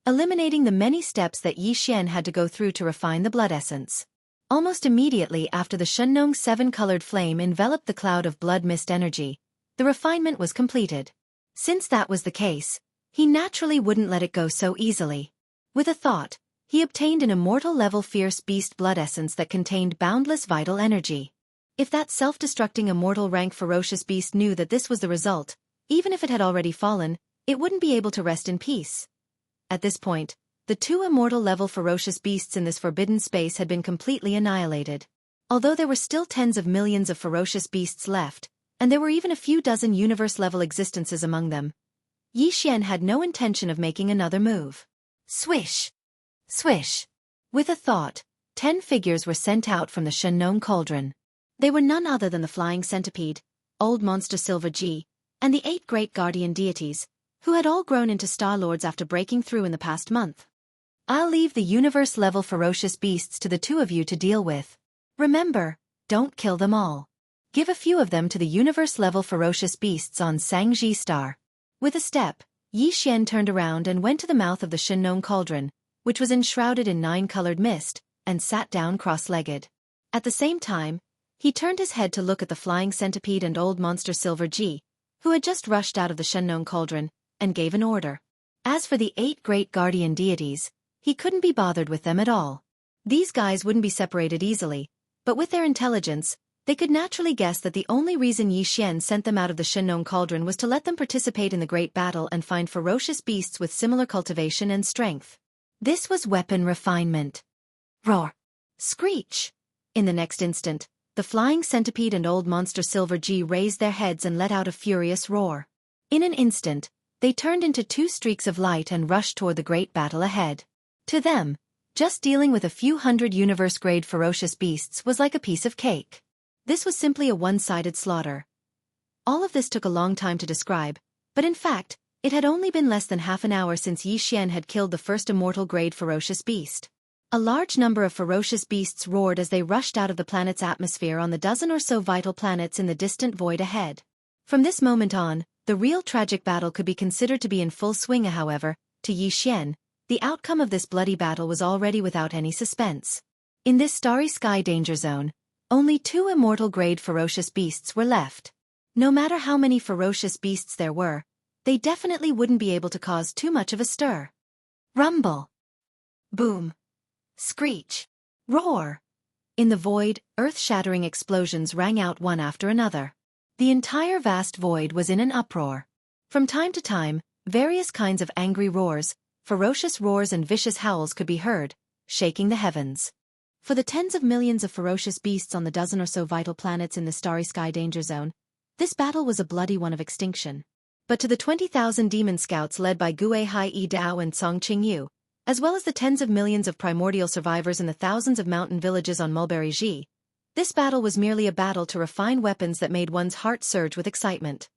S1: eliminating the many steps that Yi Xian had to go through to refine the blood essence. Almost immediately after the Shenong 7-colored flame enveloped the cloud of blood mist energy, the refinement was completed. Since that was the case, he naturally wouldn't let it go so easily. With a thought, he obtained an immortal-level fierce beast blood essence that contained boundless vital energy. If that self-destructing immortal rank ferocious beast knew that this was the result, even if it had already fallen, it wouldn't be able to rest in peace. At this point, the 2 immortal-level ferocious beasts in this forbidden space had been completely annihilated. Although there were still tens of millions of ferocious beasts left, and there were even a few dozen universe-level existences among them, Yi Xian had no intention of making another move. Swish! Swish! With a thought, 10 figures were sent out from the Shenong cauldron. They were none other than the flying centipede, old monster Silver G, and the 8 great guardian deities, who had all grown into Star Lords after breaking through in the past month. I'll leave the universe-level ferocious beasts to the 2 of you to deal with. Remember, don't kill them all. Give a few of them to the universe-level ferocious beasts on Sangji Star. With a step, Yi Xian turned around and went to the mouth of the Shenong cauldron, which was enshrouded in 9-colored mist, and sat down cross-legged. At the same time, he turned his head to look at the flying centipede and old monster Silver G, who had just rushed out of the Shenong cauldron, and gave an order. As for the 8 great guardian deities, he couldn't be bothered with them at all. These guys wouldn't be separated easily, but with their intelligence, they could naturally guess that the only reason Yi Xian sent them out of the Shenong cauldron was to let them participate in the great battle and find ferocious beasts with similar cultivation and strength. This was weapon refinement. Roar! Screech! In the next instant, the flying centipede and old monster Silver G raised their heads and let out a furious roar. In an instant, they turned into 2 streaks of light and rushed toward the great battle ahead. To them, just dealing with a few hundred universe-grade ferocious beasts was like a piece of cake. This was simply a one-sided slaughter. All of this took a long time to describe, but in fact, it had only been less than half an hour since Yi Xian had killed the first immortal-grade ferocious beast. A large number of ferocious beasts roared as they rushed out of the planet's atmosphere on the dozen or so vital planets in the distant void ahead. From this moment on, the real tragic battle could be considered to be in full swing. However, to Yi Xian, the outcome of this bloody battle was already without any suspense. In this starry sky danger zone, only 2 immortal-grade ferocious beasts were left. No matter how many ferocious beasts there were, they definitely wouldn't be able to cause too much of a stir. Rumble! Boom! Screech! Roar! In the void, earth-shattering explosions rang out one after another. The entire vast void was in an uproar. From time to time, various kinds of angry roars, ferocious roars and vicious howls could be heard, shaking the heavens. For the tens of millions of ferocious beasts on the dozen or so vital planets in the starry sky danger zone, this battle was a bloody one of extinction. But to the 20,000 demon scouts led by Gue Hai Yi Dao and Song Qingyu, as well as the tens of millions of primordial survivors in the thousands of mountain villages on Mulberry Ji, this battle was merely a battle to refine weapons that made one's heart surge with excitement.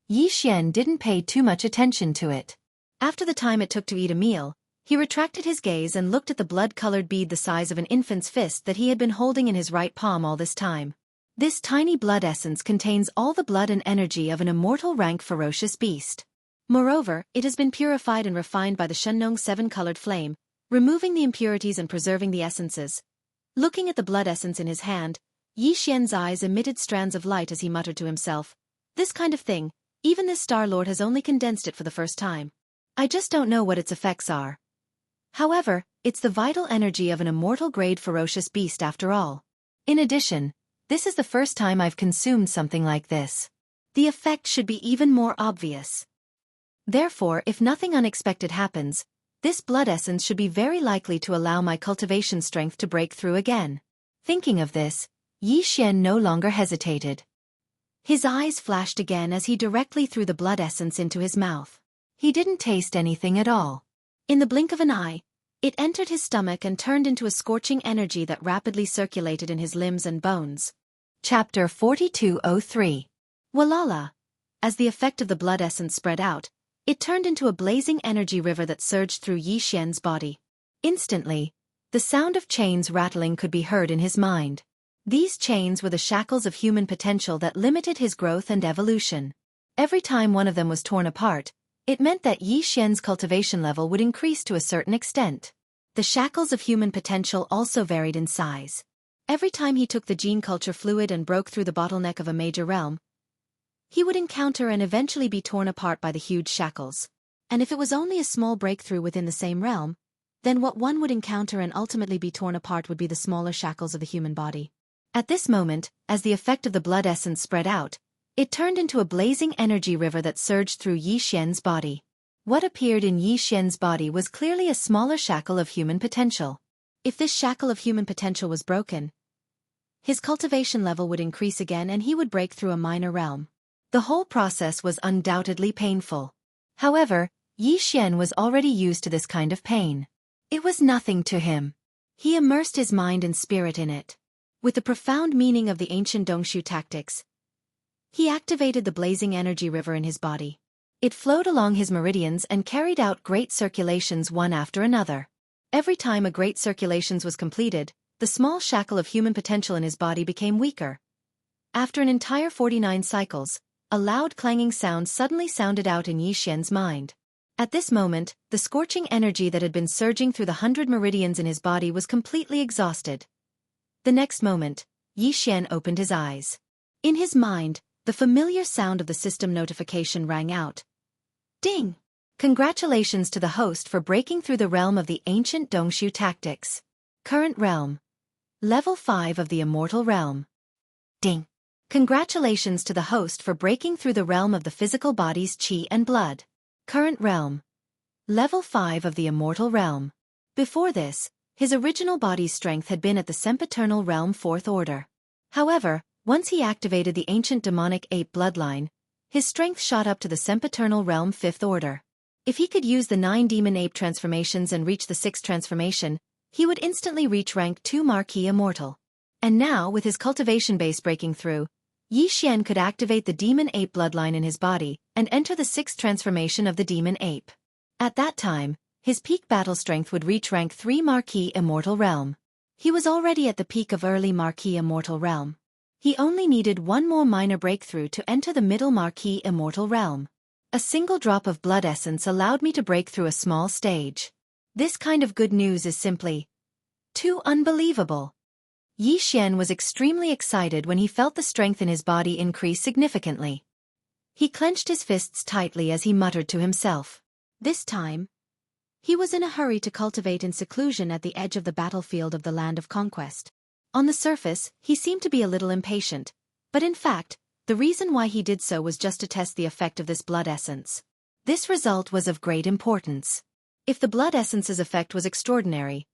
S1: Yi Xian didn't pay too much attention to it. After the time it took to eat a meal, he retracted his gaze and looked at the blood-colored bead the size of an infant's fist that he had been holding in his right palm all this time. This tiny blood essence contains all the blood and energy of an immortal-rank ferocious beast. Moreover, it has been purified and refined by the Shenong 7-colored flame, removing the impurities and preserving the essences. Looking at the blood essence in his hand, Yi Xian's eyes emitted strands of light as he muttered to himself, "This kind of thing, even this Star Lord has only condensed it for the first time." I just don't know what its effects are. However, it's the vital energy of an immortal-grade ferocious beast after all. In addition, this is the first time I've consumed something like this. The effect should be even more obvious. Therefore, if nothing unexpected happens, this blood essence should be very likely to allow my cultivation strength to break through again. Thinking of this, Yi Xian no longer hesitated. His eyes flashed again as he directly threw the blood essence into his mouth. He didn't taste anything at all. In the blink of an eye, it entered his stomach and turned into a scorching energy that rapidly circulated in his limbs and bones. Chapter 4203. Walala. As the effect of the blood essence spread out, it turned into a blazing energy river that surged through Yi Xian's body. Instantly, the sound of chains rattling could be heard in his mind. These chains were the shackles of human potential that limited his growth and evolution. Every time one of them was torn apart, it meant that Yi Xian's cultivation level would increase to a certain extent. The shackles of human potential also varied in size. Every time he took the gene culture fluid and broke through the bottleneck of a major realm, he would encounter and eventually be torn apart by the huge shackles. And if it was only a small breakthrough within the same realm, then what one would encounter and ultimately be torn apart would be the smaller shackles of the human body. At this moment, as the effect of the blood essence spread out, it turned into a blazing energy river that surged through Yi Xian's body. What appeared in Yi Xian's body was clearly a smaller shackle of human potential. If this shackle of human potential was broken, his cultivation level would increase again and he would break through a minor realm. The whole process was undoubtedly painful. However, Yi Xian was already used to this kind of pain. It was nothing to him. He immersed his mind and spirit in it. With the profound meaning of the ancient Dongshu tactics, he activated the blazing energy river in his body. It flowed along his meridians and carried out great circulations one after another. Every time a great circulations was completed, the small shackle of human potential in his body became weaker. After an entire 49 cycles, a loud clanging sound suddenly sounded out in Yi Xian's mind. At this moment, the scorching energy that had been surging through the 100 meridians in his body was completely exhausted. The next moment, Yi Xian opened his eyes. In his mind, the familiar sound of the system notification rang out. Ding! Congratulations to the host for breaking through the realm of the ancient Dongshu tactics. Current realm. Level 5 of the immortal realm. Ding! Congratulations to the host for breaking through the realm of the physical body's qi and blood. Current realm. Level 5 of the immortal realm. Before this, his original body's strength had been at the sempiternal realm 4th order. However, once he activated the ancient demonic ape bloodline, his strength shot up to the sempiternal realm 5th order. If he could use the 9 demon ape transformations and reach the 6th transformation, he would instantly reach rank 2 Marquis Immortal. And now, with his cultivation base breaking through, Yi Xian could activate the demon ape bloodline in his body and enter the 6th transformation of the demon ape. At that time, his peak battle strength would reach rank 3 Marquis Immortal Realm. He was already at the peak of early Marquis Immortal Realm. He only needed one more minor breakthrough to enter the middle Marquis Immortal Realm. A single drop of blood essence allowed me to break through a small stage. This kind of good news is simply too unbelievable. Yi Xian was extremely excited when he felt the strength in his body increase significantly. He clenched his fists tightly as he muttered to himself. This time, he was in a hurry to cultivate in seclusion at the edge of the battlefield of the land of conquest. On the surface, he seemed to be a little impatient, but in fact, the reason why he did so was just to test the effect of this blood essence. This result was of great importance. If the blood essence's effect was extraordinary,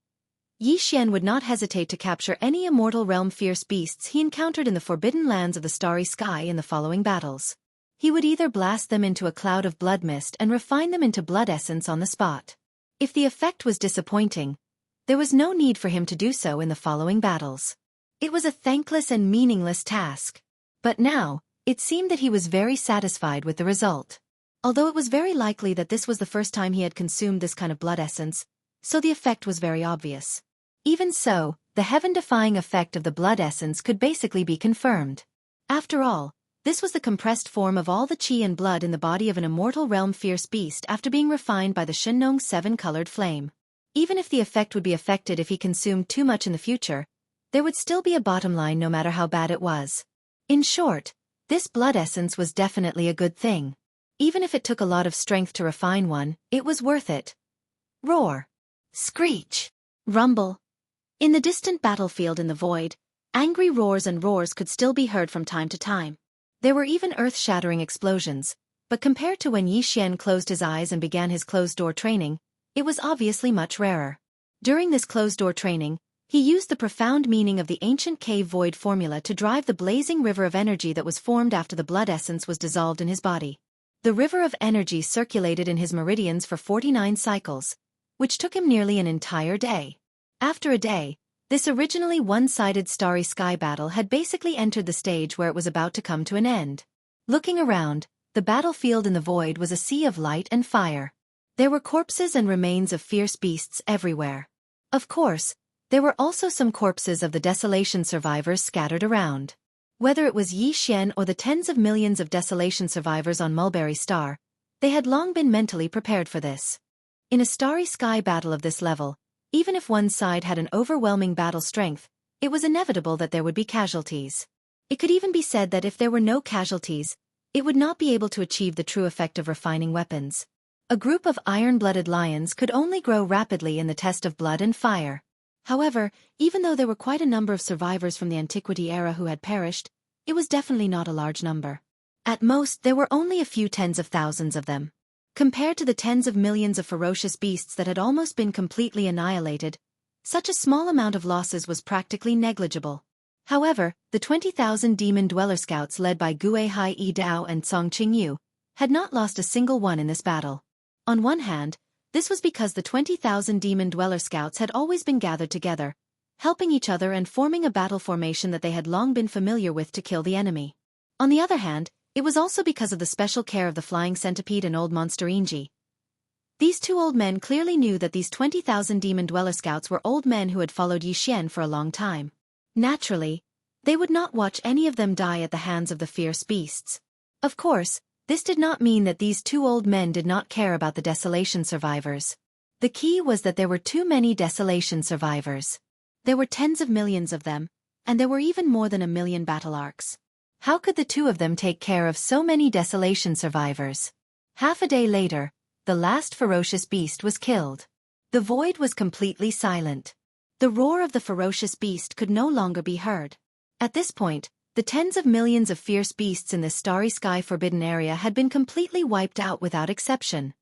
S1: Yi Xian would not hesitate to capture any immortal realm fierce beasts he encountered in the forbidden lands of the starry sky in the following battles. He would either blast them into a cloud of blood mist and refine them into blood essence on the spot. If the effect was disappointing, there was no need for him to do so in the following battles. It was a thankless and meaningless task. But now, it seemed that he was very satisfied with the result. Although it was very likely that this was the first time he had consumed this kind of blood essence, so the effect was very obvious. Even so, the heaven-defying effect of the blood essence could basically be confirmed. After all, this was the compressed form of all the qi and blood in the body of an immortal realm fierce beast after being refined by the Shenong 7-colored flame. Even if the effect would be affected if he consumed too much in the future, there would still be a bottom line no matter how bad it was. In short, this blood essence was definitely a good thing. Even if it took a lot of strength to refine one, it was worth it. Roar. Screech. Rumble. In the distant battlefield in the void, angry roars and roars could still be heard from time to time. There were even earth-shattering explosions, but compared to when Yi Xian closed his eyes and began his closed-door training, it was obviously much rarer. During this closed-door training, he used the profound meaning of the ancient cave void formula to drive the blazing river of energy that was formed after the blood essence was dissolved in his body. The river of energy circulated in his meridians for 49 cycles, which took him nearly an entire day. After a day, this originally one-sided starry sky battle had basically entered the stage where it was about to come to an end. Looking around, the battlefield in the void was a sea of light and fire. There were corpses and remains of fierce beasts everywhere. Of course, there were also some corpses of the Desolation survivors scattered around. Whether it was Yi Xian or the tens of millions of Desolation survivors on Mulberry Star, they had long been mentally prepared for this. In a starry sky battle of this level, even if one side had an overwhelming battle strength, it was inevitable that there would be casualties. It could even be said that if there were no casualties, it would not be able to achieve the true effect of refining weapons. A group of iron-blooded lions could only grow rapidly in the test of blood and fire. However, even though there were quite a number of survivors from the Antiquity era who had perished, it was definitely not a large number. At most, there were only a few tens of thousands of them. Compared to the tens of millions of ferocious beasts that had almost been completely annihilated, such a small amount of losses was practically negligible. However, the 20,000 demon dweller scouts led by Gue Hai Yi Dao and Song Qingyu had not lost a single one in this battle. On one hand, this was because the 20,000 demon dweller scouts had always been gathered together, helping each other and forming a battle formation that they had long been familiar with to kill the enemy. On the other hand, it was also because of the special care of the flying centipede and old monster Inji. These two old men clearly knew that these 20,000 demon dweller scouts were old men who had followed Yi Xian for a long time. Naturally, they would not watch any of them die at the hands of the fierce beasts. Of course, this did not mean that these two old men did not care about the Desolation survivors. The key was that there were too many Desolation survivors. There were tens of millions of them, and there were even more than 1 million battle arcs. How could the two of them take care of so many Desolation survivors? Half a day later, the last ferocious beast was killed. The void was completely silent. The roar of the ferocious beast could no longer be heard. At this point, the tens of millions of fierce beasts in this starry sky forbidden area had been completely wiped out without exception.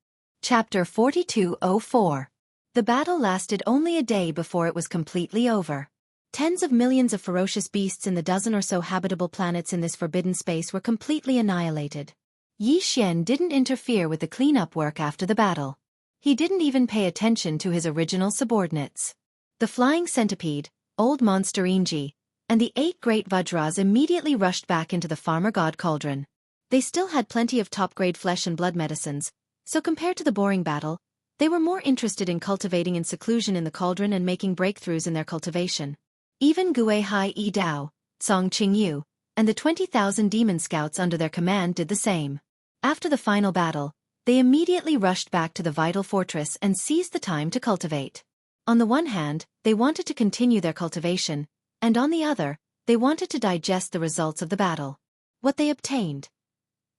S1: Chapter 4204. The battle lasted only a day before it was completely over. Tens of millions of ferocious beasts in the dozen or so habitable planets in this forbidden space were completely annihilated. Yi Xian didn't interfere with the cleanup work after the battle. He didn't even pay attention to his original subordinates. The flying centipede, old monster Inji, and the 8 great Vajras immediately rushed back into the farmer god cauldron. They still had plenty of top-grade flesh and blood medicines, so compared to the boring battle, they were more interested in cultivating in seclusion in the cauldron and making breakthroughs in their cultivation. Even Gue Hai Yi Dao, Song Qingyu, and the 20,000 demon scouts under their command did the same. After the final battle, they immediately rushed back to the vital fortress and seized the time to cultivate. On the one hand, they wanted to continue their cultivation, and on the other, they wanted to digest the results of the battle. What they obtained.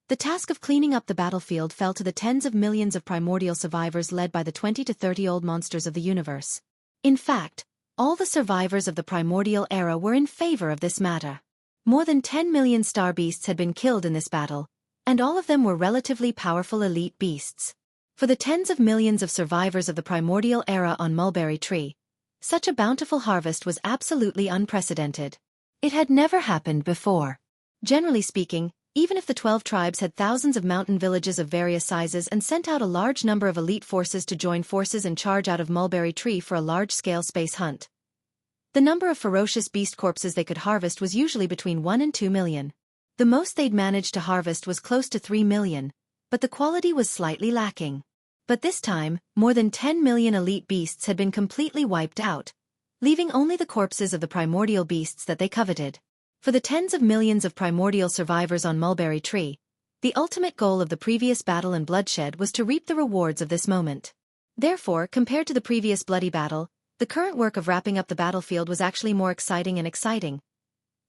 S1: The task of cleaning up the battlefield fell to the tens of millions of primordial survivors led by the 20 to 30 old monsters of the universe. In fact, all the survivors of the primordial era were in favor of this matter. More than 10 million star beasts had been killed in this battle, and all of them were relatively powerful elite beasts. For the tens of millions of survivors of the primordial era on Mulberry Tree, such a bountiful harvest was absolutely unprecedented. It had never happened before. Generally speaking, even if the 12 tribes had thousands of mountain villages of various sizes and sent out a large number of elite forces to join forces and charge out of Mulberry Tree for a large-scale space hunt, the number of ferocious beast corpses they could harvest was usually between 1 and 2 million. The most they'd managed to harvest was close to 3 million, but the quality was slightly lacking. But this time, more than 10 million elite beasts had been completely wiped out, leaving only the corpses of the primordial beasts that they coveted. For the tens of millions of primordial survivors on Mulberry Tree, the ultimate goal of the previous battle and bloodshed was to reap the rewards of this moment. Therefore, compared to the previous bloody battle, the current work of wrapping up the battlefield was actually more exciting and exciting.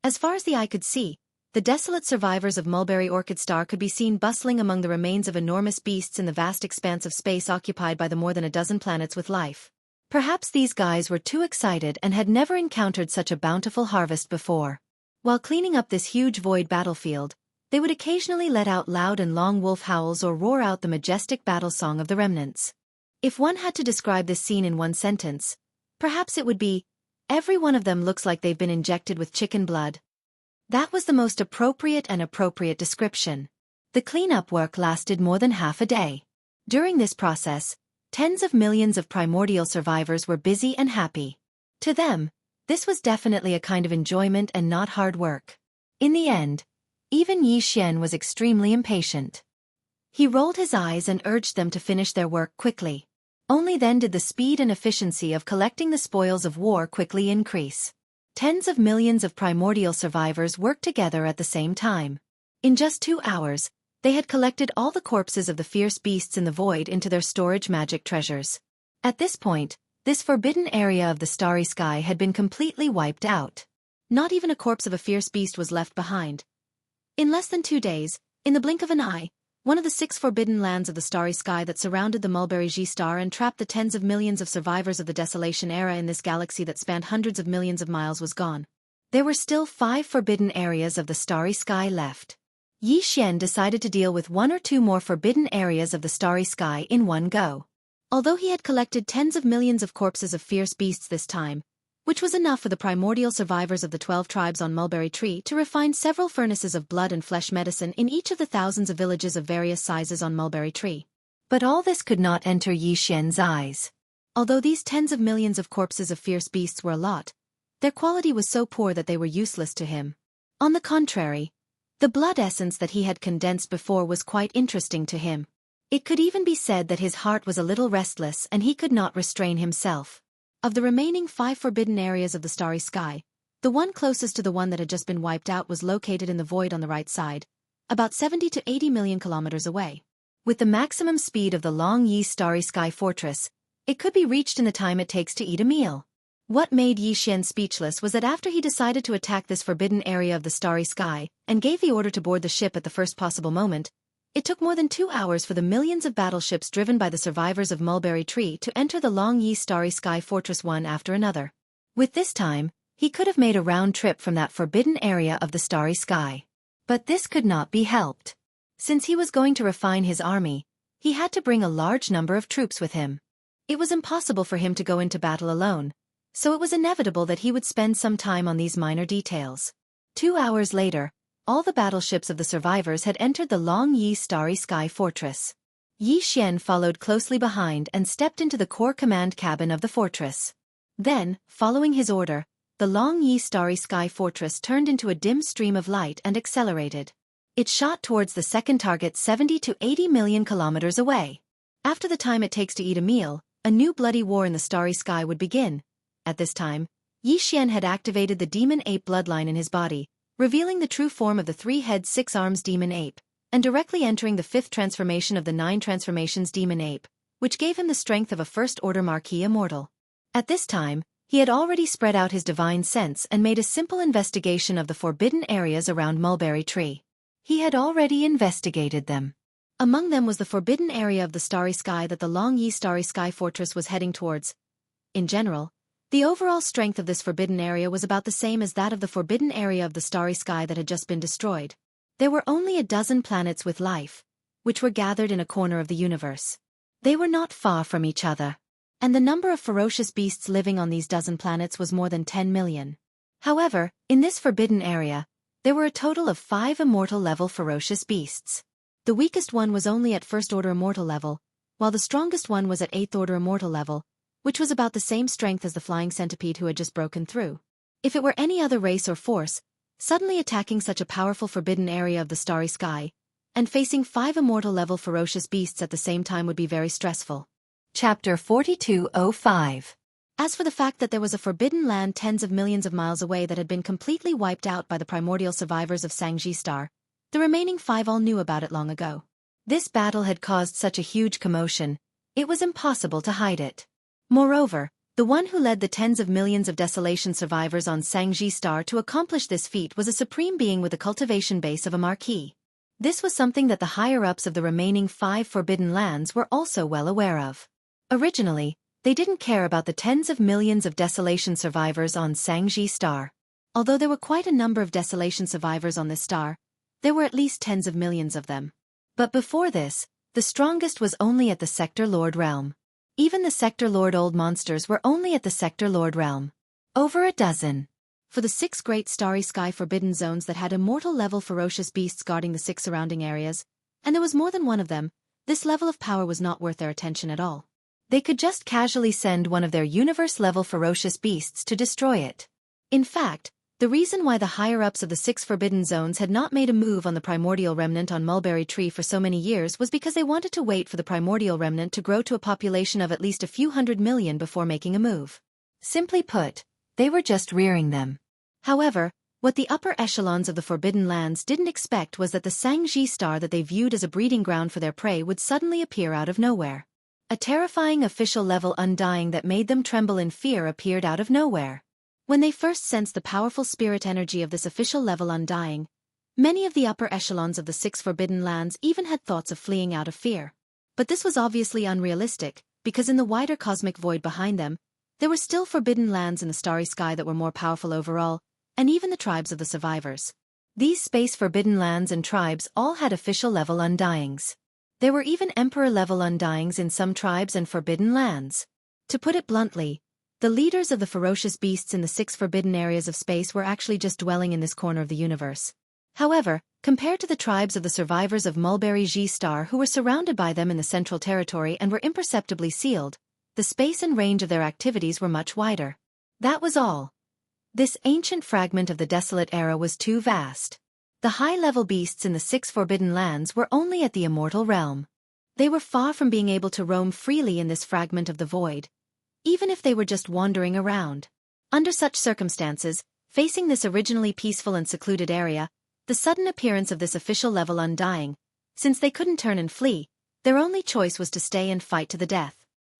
S1: As far as the eye could see, the desolate survivors of Mulberry Orchid Star could be seen bustling among the remains of enormous beasts in the vast expanse of space occupied by the more than a dozen planets with life. Perhaps these guys were too excited and had never encountered such a bountiful harvest before. While cleaning up this huge void battlefield, they would occasionally let out loud and long wolf howls or roar out the majestic battle song of the remnants. If one had to describe this scene in one sentence, perhaps it would be, every one of them looks like they've been injected with chicken blood. That was the most appropriate description. The cleanup work lasted more than half a day. During this process, tens of millions of primordial survivors were busy and happy. To them, this was definitely a kind of enjoyment and not hard work. In the end, even Yi Xian was extremely impatient. He rolled his eyes and urged them to finish their work quickly. Only then did the speed and efficiency of collecting the spoils of war quickly increase. Tens of millions of primordial survivors worked together at the same time. In just 2 hours, they had collected all the corpses of the fierce beasts in the void into their storage magic treasures. At this point, this forbidden area of the starry sky had been completely wiped out. Not even a corpse of a fierce beast was left behind. In less than 2 days, in the blink of an eye, one of the 6 forbidden lands of the starry sky that surrounded the Mulberry G star and trapped the tens of millions of survivors of the desolation era in this galaxy that spanned hundreds of millions of miles was gone. There were still 5 forbidden areas of the starry sky left. Yi Xian decided to deal with 1 or 2 more forbidden areas of the starry sky in one go. Although he had collected tens of millions of corpses of fierce beasts this time, which was enough for the primordial survivors of the 12 tribes on Mulberry Tree to refine several furnaces of blood and flesh medicine in each of the thousands of villages of various sizes on Mulberry Tree. But all this could not enter Yi Xian's eyes. Although these tens of millions of corpses of fierce beasts were a lot, their quality was so poor that they were useless to him. On the contrary, the blood essence that he had condensed before was quite interesting to him. It could even be said that his heart was a little restless and he could not restrain himself. Of the remaining 5 forbidden areas of the starry sky, the one closest to the one that had just been wiped out was located in the void on the right side, about 70 to 80 million kilometers away. With the maximum speed of the Long Yi Starry Sky Fortress, it could be reached in the time it takes to eat a meal. What made Yi Xian speechless was that after he decided to attack this forbidden area of the starry sky and gave the order to board the ship at the first possible moment, it took more than 2 hours for the millions of battleships driven by the survivors of Mulberry Tree to enter the Long Yi Starry Sky Fortress one after another. With this time, he could have made a round trip from that forbidden area of the starry sky. But this could not be helped. Since he was going to refine his army, he had to bring a large number of troops with him. It was impossible for him to go into battle alone, so it was inevitable that he would spend some time on these minor details. 2 hours later, all the battleships of the survivors had entered the Long Yi Starry Sky Fortress. Yi Xian followed closely behind and stepped into the core command cabin of the fortress. Then, following his order, the Long Yi Starry Sky Fortress turned into a dim stream of light and accelerated. It shot towards the second target 70 to 80 million kilometers away. After the time it takes to eat a meal, a new bloody war in the starry sky would begin. At this time, Yi Xian had activated the demon ape bloodline in his body, revealing the true form of the 3-head 6-arms demon ape, and directly entering the 5th transformation of the 9 transformations demon ape, which gave him the strength of a first-order marquis immortal. At this time, he had already spread out his divine sense and made a simple investigation of the forbidden areas around Mulberry Tree. He had already investigated them. Among them was the forbidden area of the starry sky that the Long Yi Starry Sky Fortress was heading towards. In general, the overall strength of this forbidden area was about the same as that of the forbidden area of the starry sky that had just been destroyed. There were only a dozen planets with life, which were gathered in a corner of the universe. They were not far from each other, and the number of ferocious beasts living on these dozen planets was more than 10 million. However, in this forbidden area, there were a total of 5 immortal-level ferocious beasts. The weakest one was only at first-order immortal level, while the strongest one was at 8th-order immortal level, which was about the same strength as the flying centipede who had just broken through. If it were any other race or force, suddenly attacking such a powerful forbidden area of the starry sky, and facing 5 immortal-level ferocious beasts at the same time would be very stressful. Chapter 4205. As for the fact that there was a forbidden land tens of millions of miles away that had been completely wiped out by the primordial survivors of Sangji Star, the remaining 5 all knew about it long ago. This battle had caused such a huge commotion, it was impossible to hide it. Moreover, The one who led the tens of millions of Desolation survivors on Sangji Star to accomplish this feat was a supreme being with a cultivation base of a marquis. This was something that the higher-ups of the remaining 5 Forbidden Lands were also well aware of. Originally, they didn't care about the tens of millions of Desolation survivors on Sangji Star. Although there were quite a number of Desolation survivors on this star, there were at least tens of millions of them. But before this, the strongest was only at the Sector Lord realm. Even the Sector Lord old monsters were only at the Sector Lord realm. Over a dozen. For the 6 great starry sky forbidden zones that had immortal-level ferocious beasts guarding the 6 surrounding areas, and there was more than one of them, this level of power was not worth their attention at all. They could just casually send one of their universe-level ferocious beasts to destroy it. In fact, the reason why the higher-ups of the 6 forbidden zones had not made a move on the primordial remnant on Mulberry Tree for so many years was because they wanted to wait for the primordial remnant to grow to a population of at least a few hundred million before making a move. Simply put, they were just rearing them. However, what the upper echelons of the Forbidden Lands didn't expect was that the Sangji Star that they viewed as a breeding ground for their prey would suddenly appear out of nowhere. A terrifying official-level undying that made them tremble in fear appeared out of nowhere. When they first sensed the powerful spirit energy of this official-level undying, many of the upper echelons of the 6 Forbidden Lands even had thoughts of fleeing out of fear. But this was obviously unrealistic, because in the wider cosmic void behind them, there were still Forbidden Lands in the starry sky that were more powerful overall, and even the tribes of the survivors. These space Forbidden Lands and tribes all had official-level undyings. There were even Emperor-level undyings in some tribes and Forbidden Lands. To put it bluntly, the leaders of the ferocious beasts in the 6 forbidden areas of space were actually just dwelling in this corner of the universe. However, compared to the tribes of the survivors of Mulberry G Star who were surrounded by them in the Central Territory and were imperceptibly sealed, the space and range of their activities were much wider. That was all. This ancient fragment of the desolate era was too vast. The high-level beasts in the 6 forbidden lands were only at the immortal realm. They were far from being able to roam freely in this fragment of the void, even if they were just wandering around. Under such circumstances, facing this originally peaceful and secluded area, the sudden appearance of this official-level undying, since they couldn't turn and flee, their only choice was to stay and fight to the death.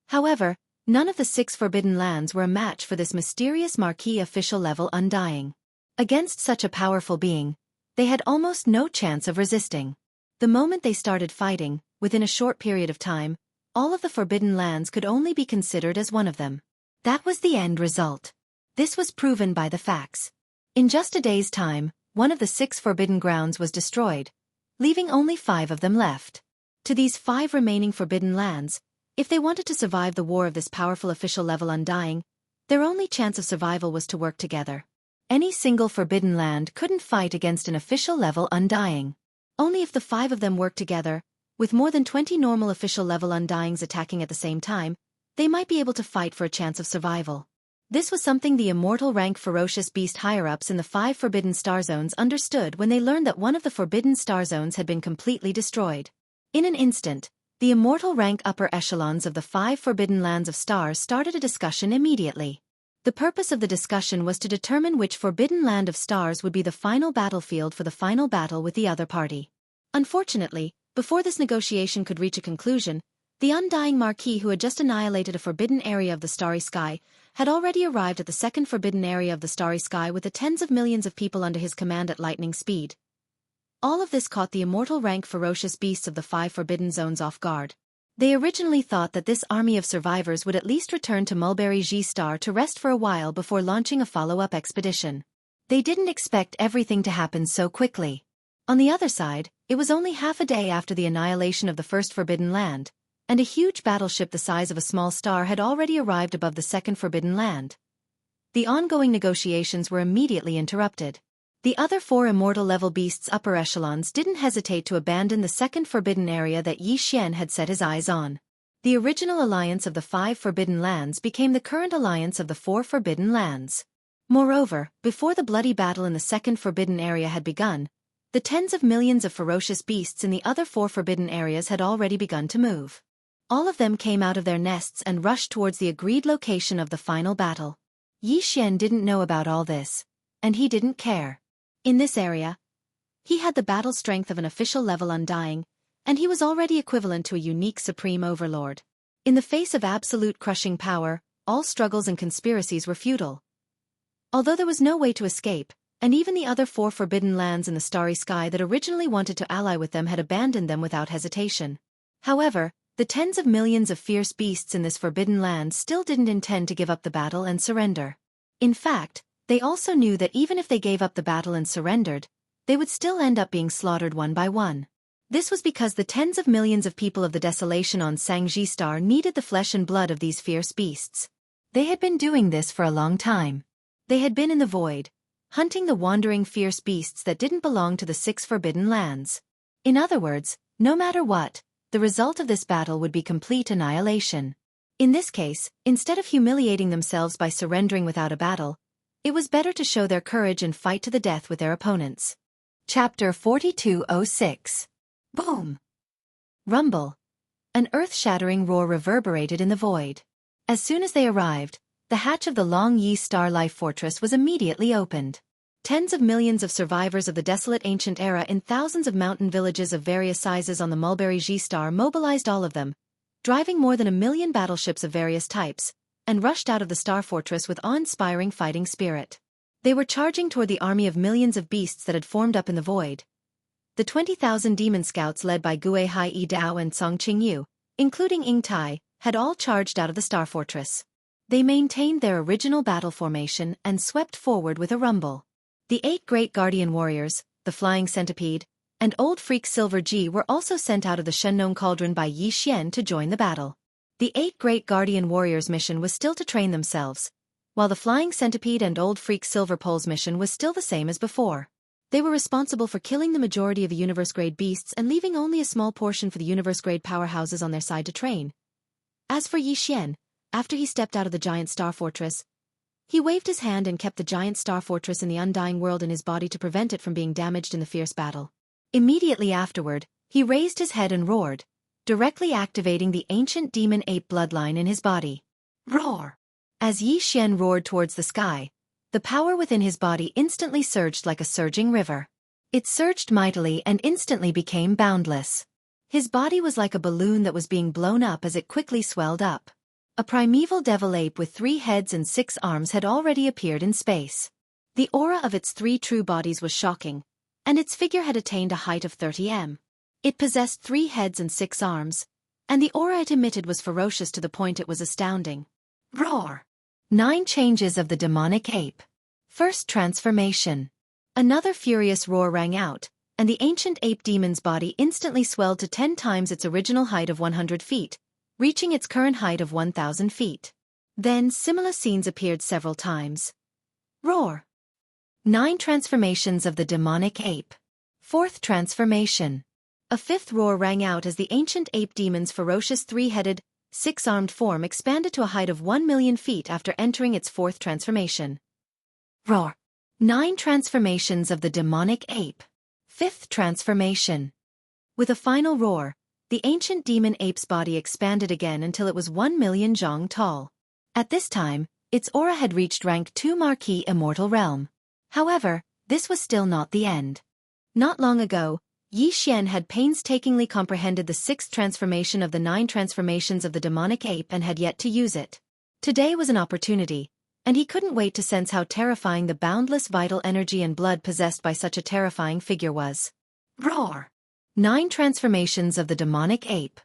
S1: However, none of the 6 forbidden lands were a match for this mysterious marquee official-level undying. Against such a powerful being, they had almost no chance of resisting. The moment they started fighting, within a short period of time, all of the Forbidden Lands could only be considered as one of them. That was the end result. This was proven by the facts. In just a day's time, one of the 6 Forbidden Grounds was destroyed, leaving only 5 of them left. To these 5 remaining Forbidden Lands, if they wanted to survive the war of this powerful official-level undying, their only chance of survival was to work together. Any single Forbidden Land couldn't fight against an official-level undying. Only if the 5 of them worked together, with more than 20 normal official-level undyings attacking at the same time, they might be able to fight for a chance of survival. This was something the immortal rank ferocious beast higher-ups in the 5 Forbidden Star Zones understood when they learned that one of the Forbidden Star Zones had been completely destroyed. In an instant, the immortal rank upper echelons of the 5 Forbidden Lands of Stars started a discussion immediately. The purpose of the discussion was to determine which Forbidden Land of Stars would be the final battlefield for the final battle with the other party. Unfortunately, before this negotiation could reach a conclusion, the undying Marquis who had just annihilated a forbidden area of the starry sky had already arrived at the second forbidden area of the starry sky with the tens of millions of people under his command at lightning speed. All of this caught the immortal rank ferocious beasts of the 5 forbidden zones off guard. They originally thought that this army of survivors would at least return to Mulberry G Star to rest for a while before launching a follow-up expedition. They didn't expect everything to happen so quickly. On the other side, it was only half a day after the annihilation of the first Forbidden Land, and a huge battleship the size of a small star had already arrived above the second Forbidden Land. The ongoing negotiations were immediately interrupted. The other 4 immortal-level beasts' upper echelons didn't hesitate to abandon the second forbidden area that Yi Xian had set his eyes on. The original alliance of the 5 Forbidden Lands became the current alliance of the 4 Forbidden Lands. Moreover, before the bloody battle in the second forbidden area had begun, the tens of millions of ferocious beasts in the other 4 forbidden areas had already begun to move. All of them came out of their nests and rushed towards the agreed location of the final battle. Yi Xian didn't know about all this, and he didn't care. In this area, he had the battle strength of an official-level undying, and he was already equivalent to a unique supreme overlord. In the face of absolute crushing power, all struggles and conspiracies were futile. Although there was no way to escape, and even the other 4 forbidden lands in the starry sky that originally wanted to ally with them had abandoned them without hesitation. However, the tens of millions of fierce beasts in this forbidden land still didn't intend to give up the battle and surrender. In fact, they also knew that even if they gave up the battle and surrendered, they would still end up being slaughtered one by one. This was because the tens of millions of people of the desolation on Sangji Star needed the flesh and blood of these fierce beasts. They had been doing this for a long time. They had been in the void, hunting the wandering fierce beasts that didn't belong to the 6 forbidden lands. In other words, no matter what, the result of this battle would be complete annihilation. In this case, instead of humiliating themselves by surrendering without a battle, it was better to show their courage and fight to the death with their opponents. Chapter 4206. Boom! Rumble. An earth-shattering roar reverberated in the void. As soon as they arrived, the hatch of the Long Yi Star Life Fortress was immediately opened. Tens of millions of survivors of the desolate ancient era in thousands of mountain villages of various sizes on the Mulberry Ji Star mobilized all of them, driving more than 1 million battleships of various types, and rushed out of the Star Fortress with awe-inspiring fighting spirit. They were charging toward the army of millions of beasts that had formed up in the void. The 20,000 demon scouts led by Gue Hai Yi Dao and Song Qingyu, including Ying Tai, had all charged out of the Star Fortress. They maintained their original battle formation and swept forward with a rumble. The 8 great guardian warriors, the Flying Centipede, and Old Freak Silver Ji were also sent out of the Shennon Cauldron by Yi Xian to join the battle. The 8 great guardian warriors' mission was still to train themselves, while the Flying Centipede and Old Freak Silver Pole's mission was still the same as before. They were responsible for killing the majority of the universe-grade beasts and leaving only a small portion for the universe-grade powerhouses on their side to train. As for Yi Xian, after he stepped out of the giant star fortress, he waved his hand and kept the giant star fortress in the undying world in his body to prevent it from being damaged in the fierce battle. Immediately afterward, he raised his head and roared, directly activating the ancient demon ape bloodline in his body. Roar! As Yi Xian roared towards the sky, the power within his body instantly surged like a surging river. It surged mightily and instantly became boundless. His body was like a balloon that was being blown up as it quickly swelled up. A primeval devil ape with 3 heads and 6 arms had already appeared in space. The aura of its 3 true bodies was shocking, and its figure had attained a height of 30 m. It possessed 3 heads and 6 arms, and the aura it emitted was ferocious to the point it was astounding. Roar! 9 changes of the demonic ape. First transformation. Another furious roar rang out, and the ancient ape demon's body instantly swelled to 10 times its original height of 100 feet, reaching its current height of 1,000 feet. Then similar scenes appeared several times. Roar. 9 transformations of the demonic ape. Fourth transformation. A 5th roar rang out as the ancient ape demon's ferocious 3-headed, 6-armed form expanded to a height of 1 million feet after entering its 4th transformation. Roar. 9 transformations of the demonic ape. 5th transformation. With a final roar, the ancient demon ape's body expanded again until it was 1 million zhang tall. At this time, its aura had reached rank 2 Marquis Immortal Realm. However, this was still not the end. Not long ago, Yi Xian had painstakingly comprehended the 6th transformation of the 9 transformations of the demonic ape and had yet to use it. Today was an opportunity, and he couldn't wait to sense how terrifying the boundless vital energy and blood possessed by such a terrifying figure was. Roar! 9 transformations of the demonic ape.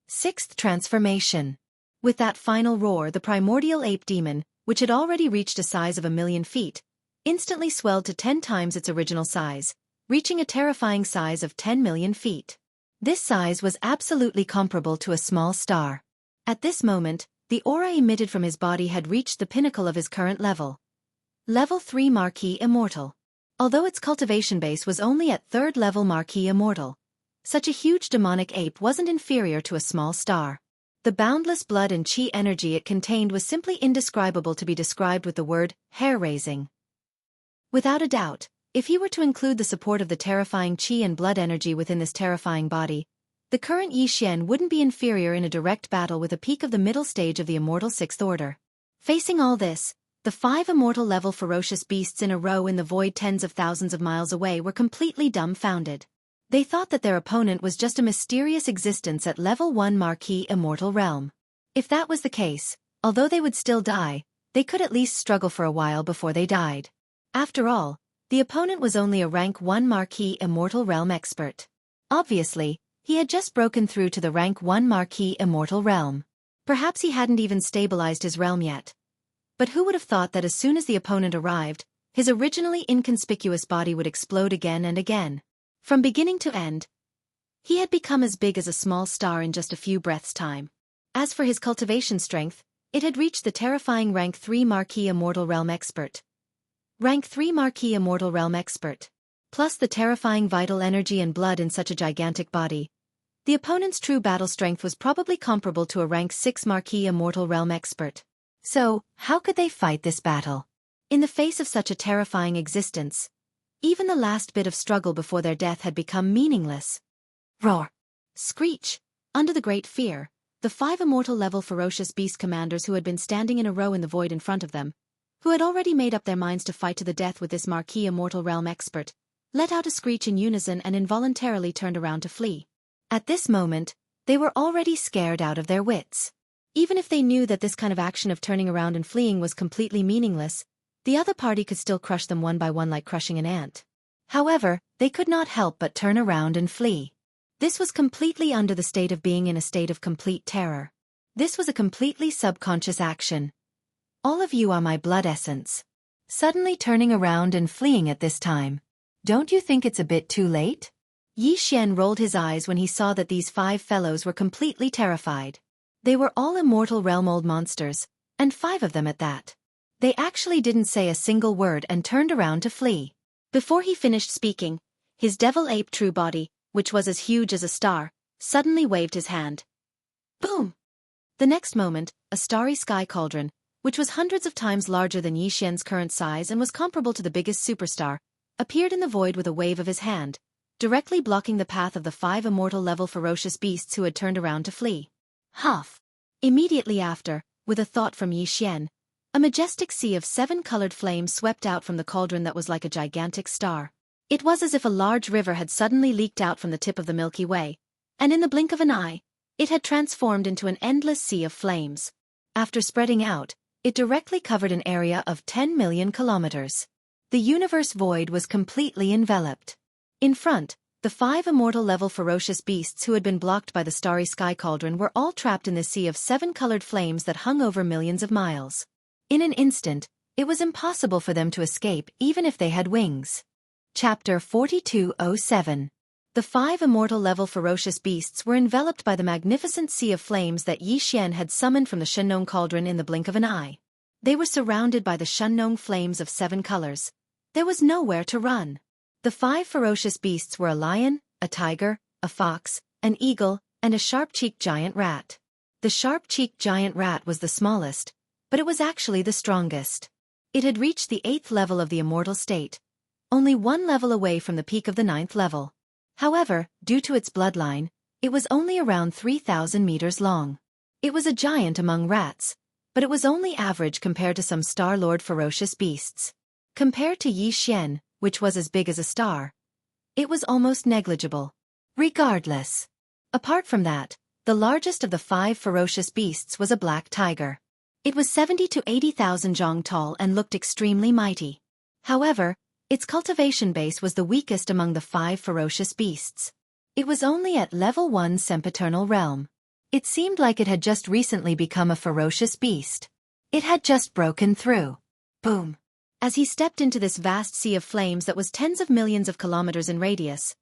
S1: 6th transformation. With that final roar, the primordial ape demon, which had already reached a size of 1 million feet, instantly swelled to 10 times its original size, reaching a terrifying size of 10 million feet. This size was absolutely comparable to a small star. At this moment, the aura emitted from his body had reached the pinnacle of his current level. Level 3 Marquis Immortal. Although its cultivation base was only at 3rd level Marquis Immortal, such a huge demonic ape wasn't inferior to a small star. The boundless blood and chi energy it contained was simply indescribable to be described with the word hair-raising. Without a doubt, if he were to include the support of the terrifying chi and blood energy within this terrifying body, the current Yi Xian wouldn't be inferior in a direct battle with a peak of the middle stage of the immortal 6th order. Facing all this, the 5 immortal-level ferocious beasts in a row in the void tens of thousands of miles away were completely dumbfounded. They thought that their opponent was just a mysterious existence at level 1 Marquis Immortal Realm. If that was the case, Although they would still die, they could at least struggle for a while before they died. After all, the opponent was only a rank 1 Marquis Immortal Realm expert. Obviously, he had just broken through to the rank 1 Marquis Immortal Realm. Perhaps he hadn't even stabilized his realm yet. But who would have thought that as soon as the opponent arrived, his originally inconspicuous body would explode again and again. From beginning to end, he had become as big as a small star in just a few breaths' time. As for his cultivation strength, it had reached the terrifying rank 3 Marquis Immortal Realm expert. Rank 3 Marquis Immortal Realm expert. Plus the terrifying vital energy and blood in such a gigantic body. The opponent's true battle strength was probably comparable to a rank 6 Marquis Immortal Realm expert. So, how could they fight this battle? In the face of such a terrifying existence, even the last bit of struggle before their death had become meaningless. Roar! Screech! Under the great fear, the 5 immortal-level ferocious beast commanders who had been standing in a row in the void in front of them, who had already made up their minds to fight to the death with this Marquis Immortal Realm expert, let out a screech in unison and involuntarily turned around to flee. At this moment, they were already scared out of their wits. Even if they knew that this kind of action of turning around and fleeing was completely meaningless, the other party could still crush them one by one like crushing an ant. However, they could not help but turn around and flee. This was completely under the state of being in a state of complete terror. This was a completely subconscious action. All of you are my blood essence. Suddenly turning around and fleeing at this time. Don't you think it's a bit too late? Yi Xian rolled his eyes when he saw that these 5 fellows were completely terrified. They were all immortal realm old monsters, and 5 of them at that. They actually didn't say a single word and turned around to flee. Before he finished speaking, his devil ape true body, which was as huge as a star, suddenly waved his hand. Boom! The next moment, a starry sky cauldron, which was hundreds of times larger than Yi Xian's current size and was comparable to the biggest superstar, appeared in the void with a wave of his hand, directly blocking the path of the 5 immortal-level ferocious beasts who had turned around to flee. Huff! Immediately after, with a thought from Yi Xian, a majestic sea of 7 colored flames swept out from the cauldron that was like a gigantic star. It was as if a large river had suddenly leaked out from the tip of the Milky Way, and in the blink of an eye, it had transformed into an endless sea of flames. After spreading out, it directly covered an area of 10 million kilometers. The universe void was completely enveloped. In front, the 5 immortal-level ferocious beasts who had been blocked by the starry sky cauldron were all trapped in the sea of 7 colored flames that hung over millions of miles. In an instant, it was impossible for them to escape even if they had wings. Chapter 4207. The 5 immortal-level ferocious beasts were enveloped by the magnificent sea of flames that Yi Xian had summoned from the Shenong cauldron in the blink of an eye. They were surrounded by the Shenong flames of 7 colors. There was nowhere to run. The 5 ferocious beasts were a lion, a tiger, a fox, an eagle, and a sharp-cheeked giant rat. The sharp-cheeked giant rat was the smallest, but it was actually the strongest. It had reached the 8th level of the immortal state, only 1 level away from the peak of the 9th level. However, due to its bloodline, it was only around 3,000 meters long. It was a giant among rats, but it was only average compared to some Star-Lord ferocious beasts. Compared to Yi Xian, which was as big as a star, it was almost negligible. Regardless. Apart from that, the largest of the 5 ferocious beasts was a black tiger. It was 70 to 80,000 zhong tall and looked extremely mighty. However, its cultivation base was the weakest among the 5 ferocious beasts. It was only at level 1 sempiternal realm. It seemed like it had just recently become a ferocious beast. It had just broken through. Boom! As he stepped into this vast sea of flames that was tens of millions of kilometers in radius,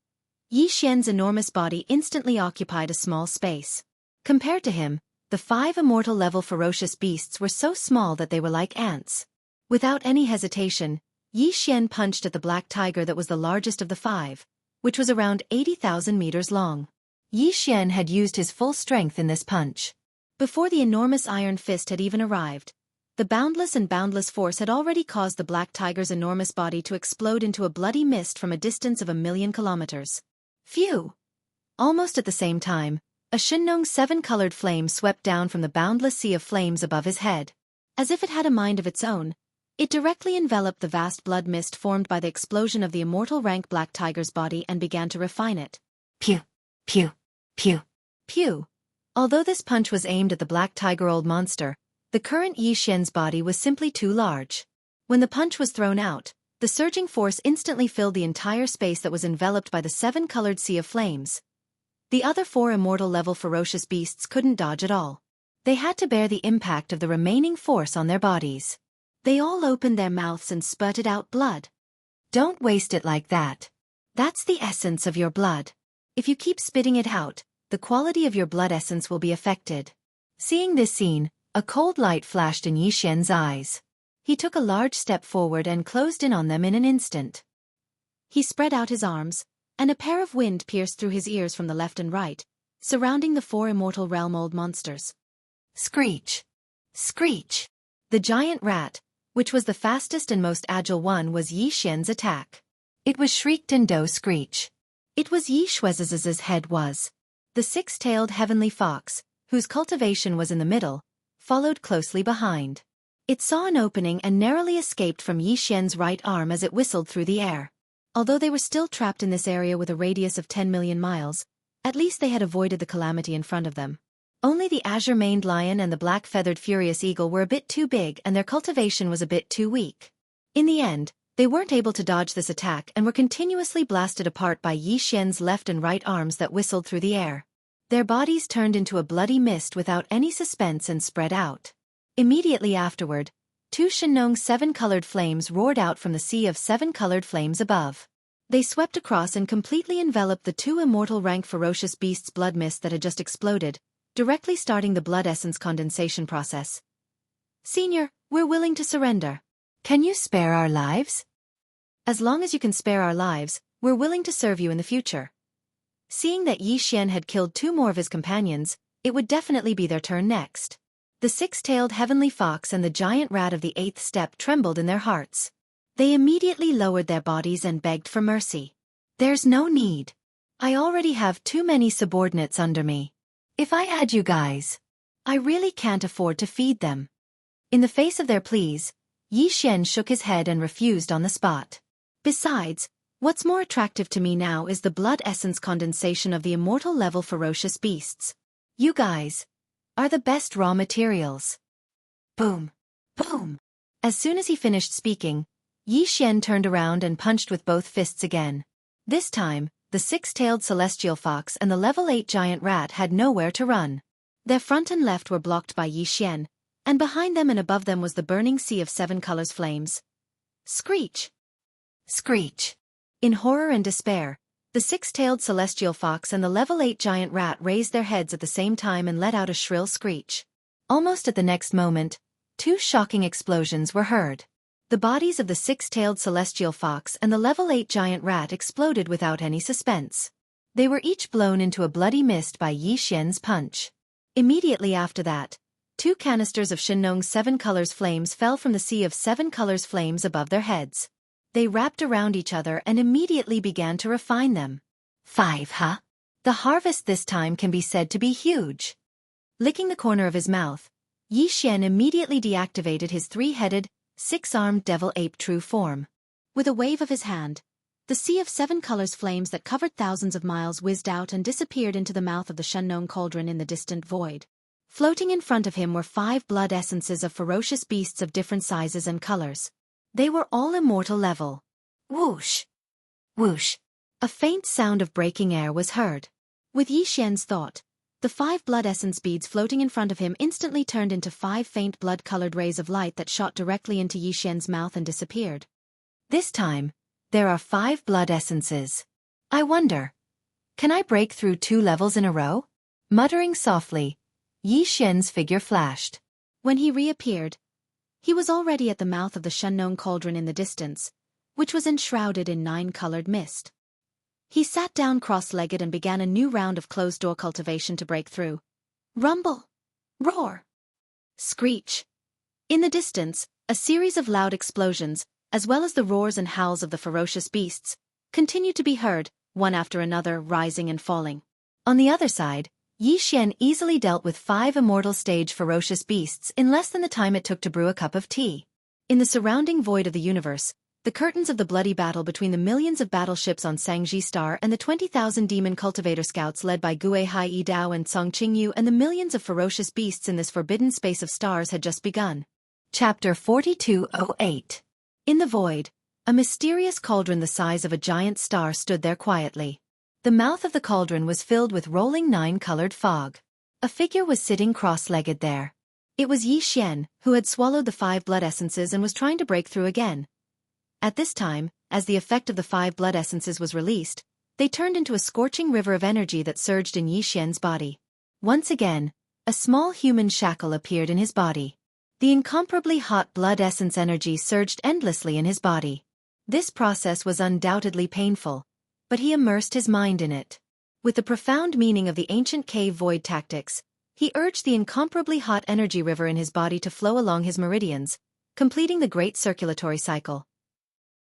S1: Yi Xian's enormous body instantly occupied a small space. Compared to him, the 5 immortal-level ferocious beasts were so small that they were like ants. Without any hesitation, Yi Xian punched at the black tiger that was the largest of the 5, which was around 80,000 meters long. Yi Xian had used his full strength in this punch. Before the enormous iron fist had even arrived, the boundless force had already caused the black tiger's enormous body to explode into a bloody mist from a distance of 1,000,000 kilometers. Phew! Almost at the same time, a Shenong 7-colored flame swept down from the boundless sea of flames above his head. As if it had a mind of its own, it directly enveloped the vast blood mist formed by the explosion of the immortal rank black tiger's body and began to refine it. Pew! Pew! Pew! Pew! Although this punch was aimed at the black tiger old monster, The current Yi Xian's body was simply too large. When the punch was thrown out, the surging force instantly filled the entire space that was enveloped by the seven-colored sea of flames. The other four immortal-level ferocious beasts couldn't dodge at all. They had to bear the impact of the remaining force on their bodies. They all opened their mouths and spurted out blood. Don't waste it like that. That's the essence of your blood. If you keep spitting it out, the quality of your blood essence will be affected. Seeing this scene, a cold light flashed in Yi Xian's eyes. He took a large step forward and closed in on them in an instant. He spread out his arms, and a pair of wind pierced through his ears from the left and right, surrounding the four immortal realm-old monsters. Screech! Screech! The giant rat, which was the fastest and most agile one, was Yi Xian's attack. It was shrieked in doe screech. It was Yi Xuez's head was. The six-tailed heavenly fox, whose cultivation was in the middle, followed closely behind. It saw an opening and narrowly escaped from Yi Xian's right arm as it whistled through the air. Although they were still trapped in this area with a radius of 10 million miles, at least they had avoided the calamity in front of them. Only the azure-maned lion and the black-feathered furious eagle were a bit too big and their cultivation was a bit too weak. In the end, they weren't able to dodge this attack and were continuously blasted apart by Yi Xian's left and right arms that whistled through the air. Their bodies turned into a bloody mist without any suspense and spread out. Immediately afterward, two Shenlong's seven-colored flames roared out from the sea of seven-colored flames above. They swept across and completely enveloped the two immortal rank ferocious beasts' blood mist that had just exploded, directly starting the blood essence condensation process. Senior, we're willing to surrender. Can you spare our lives? As long as you can spare our lives, we're willing to serve you in the future. Seeing that Yi Xian had killed two more of his companions, it would definitely be their turn next. The six-tailed heavenly fox and the giant rat of the eighth step trembled in their hearts. They immediately lowered their bodies and begged for mercy. There's no need. I already have too many subordinates under me. If I add you guys, I really can't afford to feed them. In the face of their pleas, Yi Xian shook his head and refused on the spot. Besides, what's more attractive to me now is the blood essence condensation of the immortal-level ferocious beasts. You guys are the best raw materials. Boom! Boom! As soon as he finished speaking, Yi Xian turned around and punched with both fists again. This time, the six-tailed celestial fox and the level 8 giant rat had nowhere to run. Their front and left were blocked by Yi Xian, and behind them and above them was the burning sea of seven colors flames. Screech! Screech! In horror and despair, the six-tailed celestial fox and the level 8 giant rat raised their heads at the same time and let out a shrill screech. Almost at the next moment, two shocking explosions were heard. The bodies of the six-tailed celestial fox and the level 8 giant rat exploded without any suspense. They were each blown into a bloody mist by Yi Xian's punch. Immediately after that, two canisters of Shenlong's seven colors flames fell from the sea of seven colors flames above their heads. They wrapped around each other and immediately began to refine them. 5, huh? The harvest this time can be said to be huge. Licking the corner of his mouth, Yi Xian immediately deactivated his three-headed, six-armed devil ape true form. With a wave of his hand, the sea of seven colors flames that covered thousands of miles whizzed out and disappeared into the mouth of the Shenlong cauldron in the distant void. Floating in front of him were 5 blood essences of ferocious beasts of different sizes and colors. They were all immortal level. Whoosh! Whoosh! A faint sound of breaking air was heard. With Yi Xian's thought, the 5 blood essence beads floating in front of him instantly turned into 5 faint blood-colored rays of light that shot directly into Yi Xian's mouth and disappeared. This time, there are 5 blood essences. I wonder, can I break through 2 levels in a row? Muttering softly, Yi Xian's figure flashed. When he reappeared, he was already at the mouth of the Shenlong cauldron in the distance, which was enshrouded in 9-colored mist. He sat down cross-legged and began a new round of closed-door cultivation to break through. Rumble! Roar! Screech! In the distance, a series of loud explosions, as well as the roars and howls of the ferocious beasts, continued to be heard, one after another, rising and falling. On the other side, Yi Xian easily dealt with 5 immortal stage ferocious beasts in less than the time it took to brew a cup of tea. In the surrounding void of the universe, The curtains of the bloody battle between the millions of battleships on Sangji Star and the 20,000 demon cultivator scouts led by Gue Hai Yi Dao and Song Qingyu and the millions of ferocious beasts in this forbidden space of stars had just begun. Chapter 4208. In the void, a mysterious cauldron the size of a giant star stood there quietly. The mouth of the cauldron was filled with rolling nine-colored fog. A figure was sitting cross-legged there. It was Yi Xian, who had swallowed the 5 blood essences and was trying to break through again. At this time, as the effect of the 5 blood essences was released, they turned into a scorching river of energy that surged in Yi Xian's body. Once again, a small human shackle appeared in his body. The incomparably hot blood essence energy surged endlessly in his body. This process was undoubtedly painful, but he immersed his mind in it. With the profound meaning of the ancient cave void tactics, he urged the incomparably hot energy river in his body to flow along his meridians, completing the great circulatory cycle.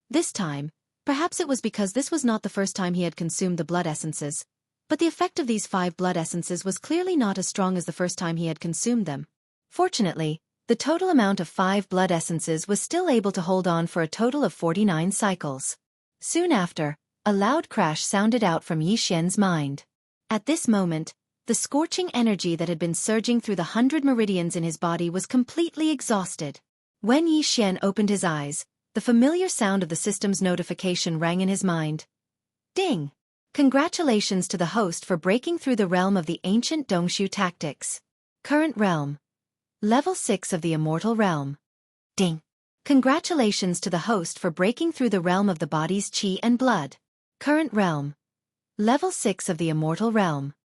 S1: This time, perhaps it was because this was not the first time he had consumed the blood essences, but the effect of these 5 blood essences was clearly not as strong as the first time he had consumed them. Fortunately, the total amount of 5 blood essences was still able to hold on for a total of 49 cycles. Soon after, a loud crash sounded out from Yi Xian's mind. At this moment, the scorching energy that had been surging through the 100 meridians in his body was completely exhausted. When Yi Xian opened his eyes, the familiar sound of the system's notification rang in his mind. Ding! Congratulations to the host for breaking through the realm of the ancient Dongshu tactics. Current realm. Level 6 of the immortal realm. Ding! Congratulations to the host for breaking through the realm of the body's qi and blood. Current realm. Level 6 of the immortal realm.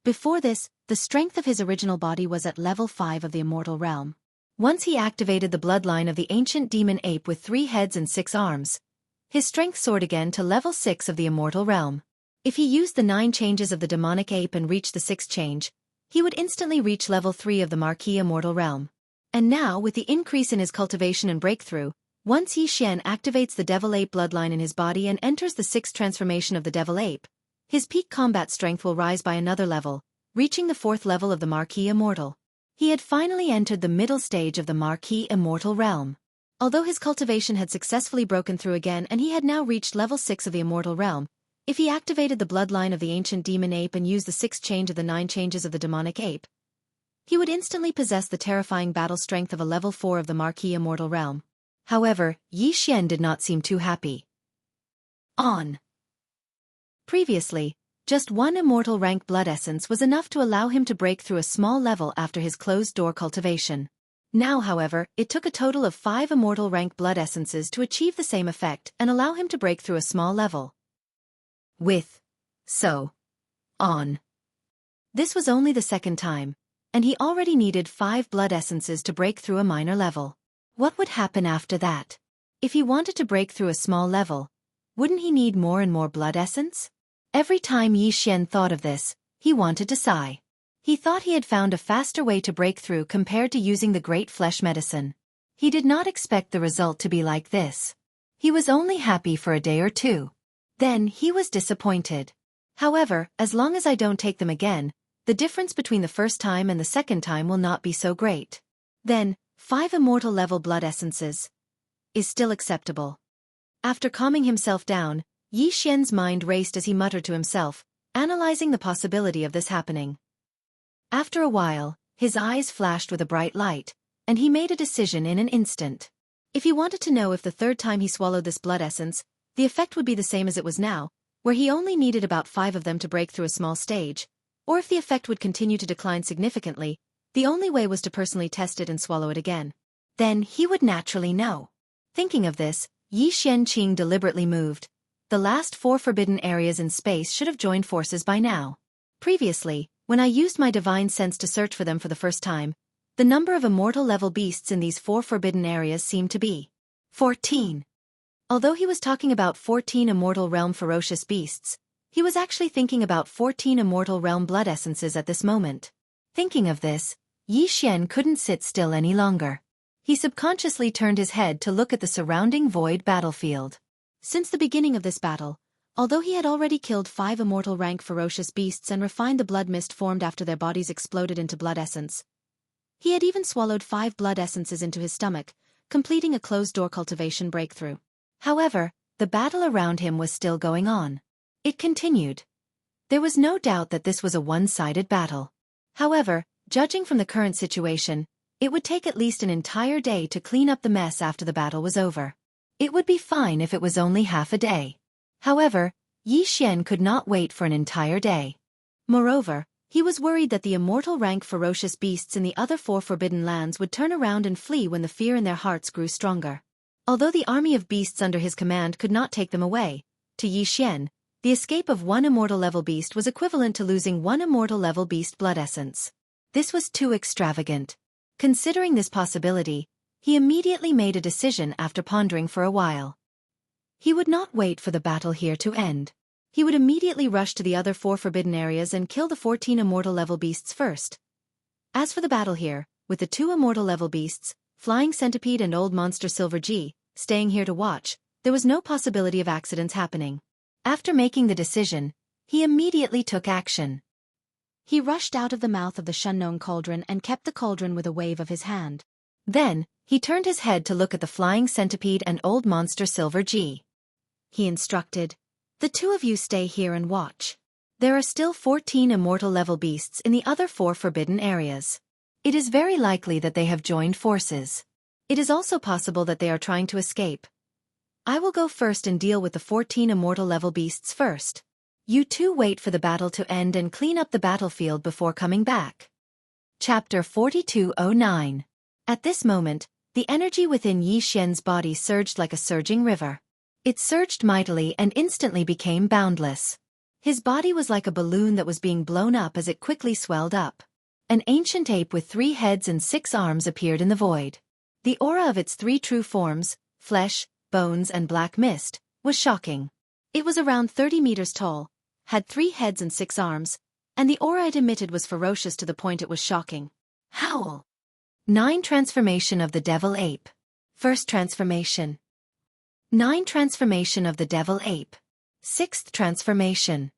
S1: Before this, the strength of his original body was at level 5 of the immortal realm. Once he activated the bloodline of the ancient demon ape with 3 heads and 6 arms, his strength soared again to level 6 of the immortal realm. If he used the 9 changes of the demonic ape and reached the 6th change, he would instantly reach level 3 of the Marquis immortal realm. And now, with the increase in his cultivation and breakthrough, once Yi Xian activates the devil ape bloodline in his body and enters the 6th transformation of the devil ape, his peak combat strength will rise by another level, reaching the 4th level of the Marquis immortal. He had finally entered the middle stage of the Marquis immortal realm. Although his cultivation had successfully broken through again and he had now reached level 6 of the immortal realm, if he activated the bloodline of the ancient demon ape and used the 6th change of the 9 changes of the demonic ape, he would instantly possess the terrifying battle strength of a level 4 of the Marquis immortal realm. However, Yi Xian did not seem too happy. Previously, just 1 immortal rank blood essence was enough to allow him to break through a small level after his closed-door cultivation. Now, however, it took a total of 5 immortal rank blood essences to achieve the same effect and allow him to break through a small level. This was only the 2nd time, and he already needed 5 blood essences to break through a minor level. What would happen after that? If he wanted to break through a small level, wouldn't he need more and more blood essence? Every time Yi Xian thought of this, he wanted to sigh. He thought he had found a faster way to break through compared to using the great flesh medicine. He did not expect the result to be like this. He was only happy for a day or 2. Then he was disappointed. However, as long as I don't take them again, the difference between the first time and the 2nd time will not be so great. Then, 5 immortal level blood essences is still acceptable. After calming himself down, Yi Xian's mind raced as he muttered to himself, analyzing the possibility of this happening. After a while, his eyes flashed with a bright light, and he made a decision in an instant. If he wanted to know if the 3rd time he swallowed this blood essence, the effect would be the same as it was now, where he only needed about 5 of them to break through a small stage, or if the effect would continue to decline significantly, the only way was to personally test it and swallow it again. Then he would naturally know. Thinking of this, Yi Xianqing deliberately moved. The last 4 forbidden areas in space should have joined forces by now. Previously, when I used my divine sense to search for them for the first time, the number of immortal level beasts in these 4 forbidden areas seemed to be 14. Although he was talking about 14 immortal realm ferocious beasts, he was actually thinking about 14 immortal realm blood essences at this moment. Thinking of this, Yi Xian couldn't sit still any longer. He subconsciously turned his head to look at the surrounding void battlefield. Since the beginning of this battle, although he had already killed 5 immortal rank ferocious beasts and refined the blood mist formed after their bodies exploded into blood essence, he had even swallowed 5 blood essences into his stomach, completing a closed-door cultivation breakthrough. However, the battle around him was still going on. It continued. There was no doubt that this was a one-sided battle. However, judging from the current situation, it would take at least an entire day to clean up the mess after the battle was over. It would be fine if it was only half a day. However, Yi Xian could not wait for an entire day. Moreover, he was worried that the immortal rank ferocious beasts in the other 4 forbidden lands would turn around and flee when the fear in their hearts grew stronger. Although the army of beasts under his command could not take them away, to Yi Xian, the escape of one immortal level beast was equivalent to losing one immortal level beast blood essence. This was too extravagant. Considering this possibility, he immediately made a decision after pondering for a while. He would not wait for the battle here to end. He would immediately rush to the other 4 forbidden areas and kill the 14 immortal level beasts first. As for the battle here, with the 2 immortal level beasts, Flying Centipede and Old Monster Silver G, staying here to watch, there was no possibility of accidents happening. After making the decision, he immediately took action. He rushed out of the mouth of the Shunnong cauldron and kept the cauldron with a wave of his hand. Then, he turned his head to look at the Flying Centipede and Old Monster Silver G. He instructed, "The 2 of you stay here and watch. There are still 14 immortal level beasts in the other 4 forbidden areas. It is very likely that they have joined forces. It is also possible that they are trying to escape. I will go first and deal with the 14 immortal level beasts first. You 2 wait for the battle to end and clean up the battlefield before coming back." Chapter 4209. At this moment, the energy within Yi Xian's body surged like a surging river. It surged mightily and instantly became boundless. His body was like a balloon that was being blown up as it quickly swelled up. An ancient ape with 3 heads and 6 arms appeared in the void. The aura of its 3 true forms, flesh, bones and black mist, was shocking. It was around 30 meters tall, had 3 heads and 6 arms, and the aura it emitted was ferocious to the point it was shocking. Howl! 9 Transformation of the Devil Ape. First Transformation. 9 Transformation of the Devil Ape. 6th Transformation.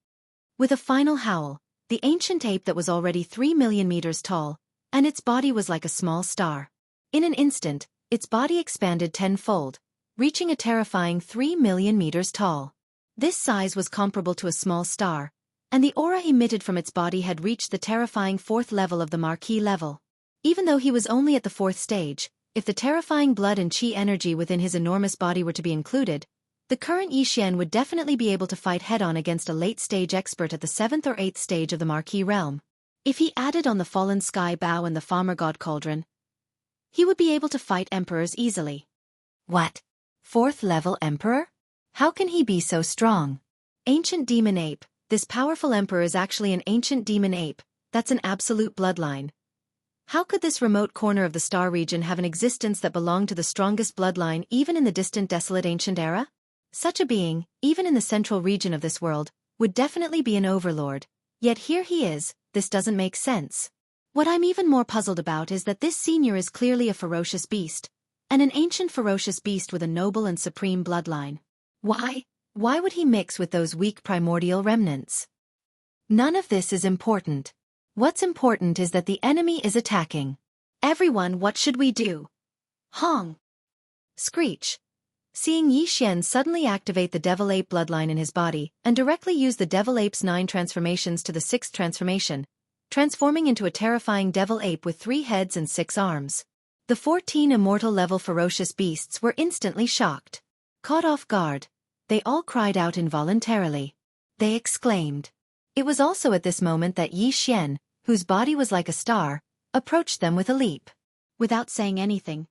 S1: With a final howl, the ancient ape that was already 3 million meters tall, and its body was like a small star. In an instant, its body expanded tenfold, reaching a terrifying 3 million meters tall. This size was comparable to a small star, and the aura emitted from its body had reached the terrifying 4th level of the Marquis level. Even though he was only at the 4th stage, if the terrifying blood and chi energy within his enormous body were to be included, the current Yi Xian would definitely be able to fight head-on against a late-stage expert at the 7th or 8th stage of the Marquis realm. If he added on the Fallen Sky Bow and the Farmer God Cauldron, he would be able to fight emperors easily. What? 4th level emperor? How can he be so strong? Ancient demon ape. This powerful emperor is actually an ancient demon ape. That's an absolute bloodline. How could this remote corner of the star region have an existence that belonged to the strongest bloodline even in the distant desolate ancient era? Such a being, even in the central region of this world, would definitely be an overlord. Yet here he is. This doesn't make sense. What I'm even more puzzled about is that this senior is clearly a ferocious beast, and an ancient ferocious beast with a noble and supreme bloodline. Why? Why would he mix with those weak primordial remnants? None of this is important. What's important is that the enemy is attacking. Everyone, what should we do? Hong! Screech. Seeing Yi Xian suddenly activate the Devil Ape bloodline in his body and directly use the Devil Ape's 9 transformations to the 6th transformation, transforming into a terrifying Devil Ape with 3 heads and 6 arms. The 14 immortal level ferocious beasts were instantly shocked. Caught off guard, they all cried out involuntarily. They exclaimed. It was also at this moment that Yi Xian, whose body was like a star, approached them with a leap. Without saying anything,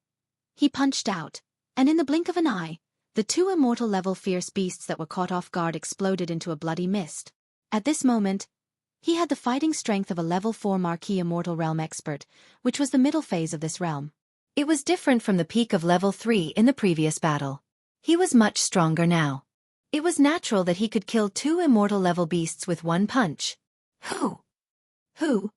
S1: he punched out, and in the blink of an eye, the 2 immortal level fierce beasts that were caught off guard exploded into a bloody mist. At this moment, he had the fighting strength of a level 4 Marquis Immortal Realm expert, which was the middle phase of this realm. It was different from the peak of level 3 in the previous battle. He was much stronger now. It was natural that he could kill 2 immortal level beasts with one punch. Who?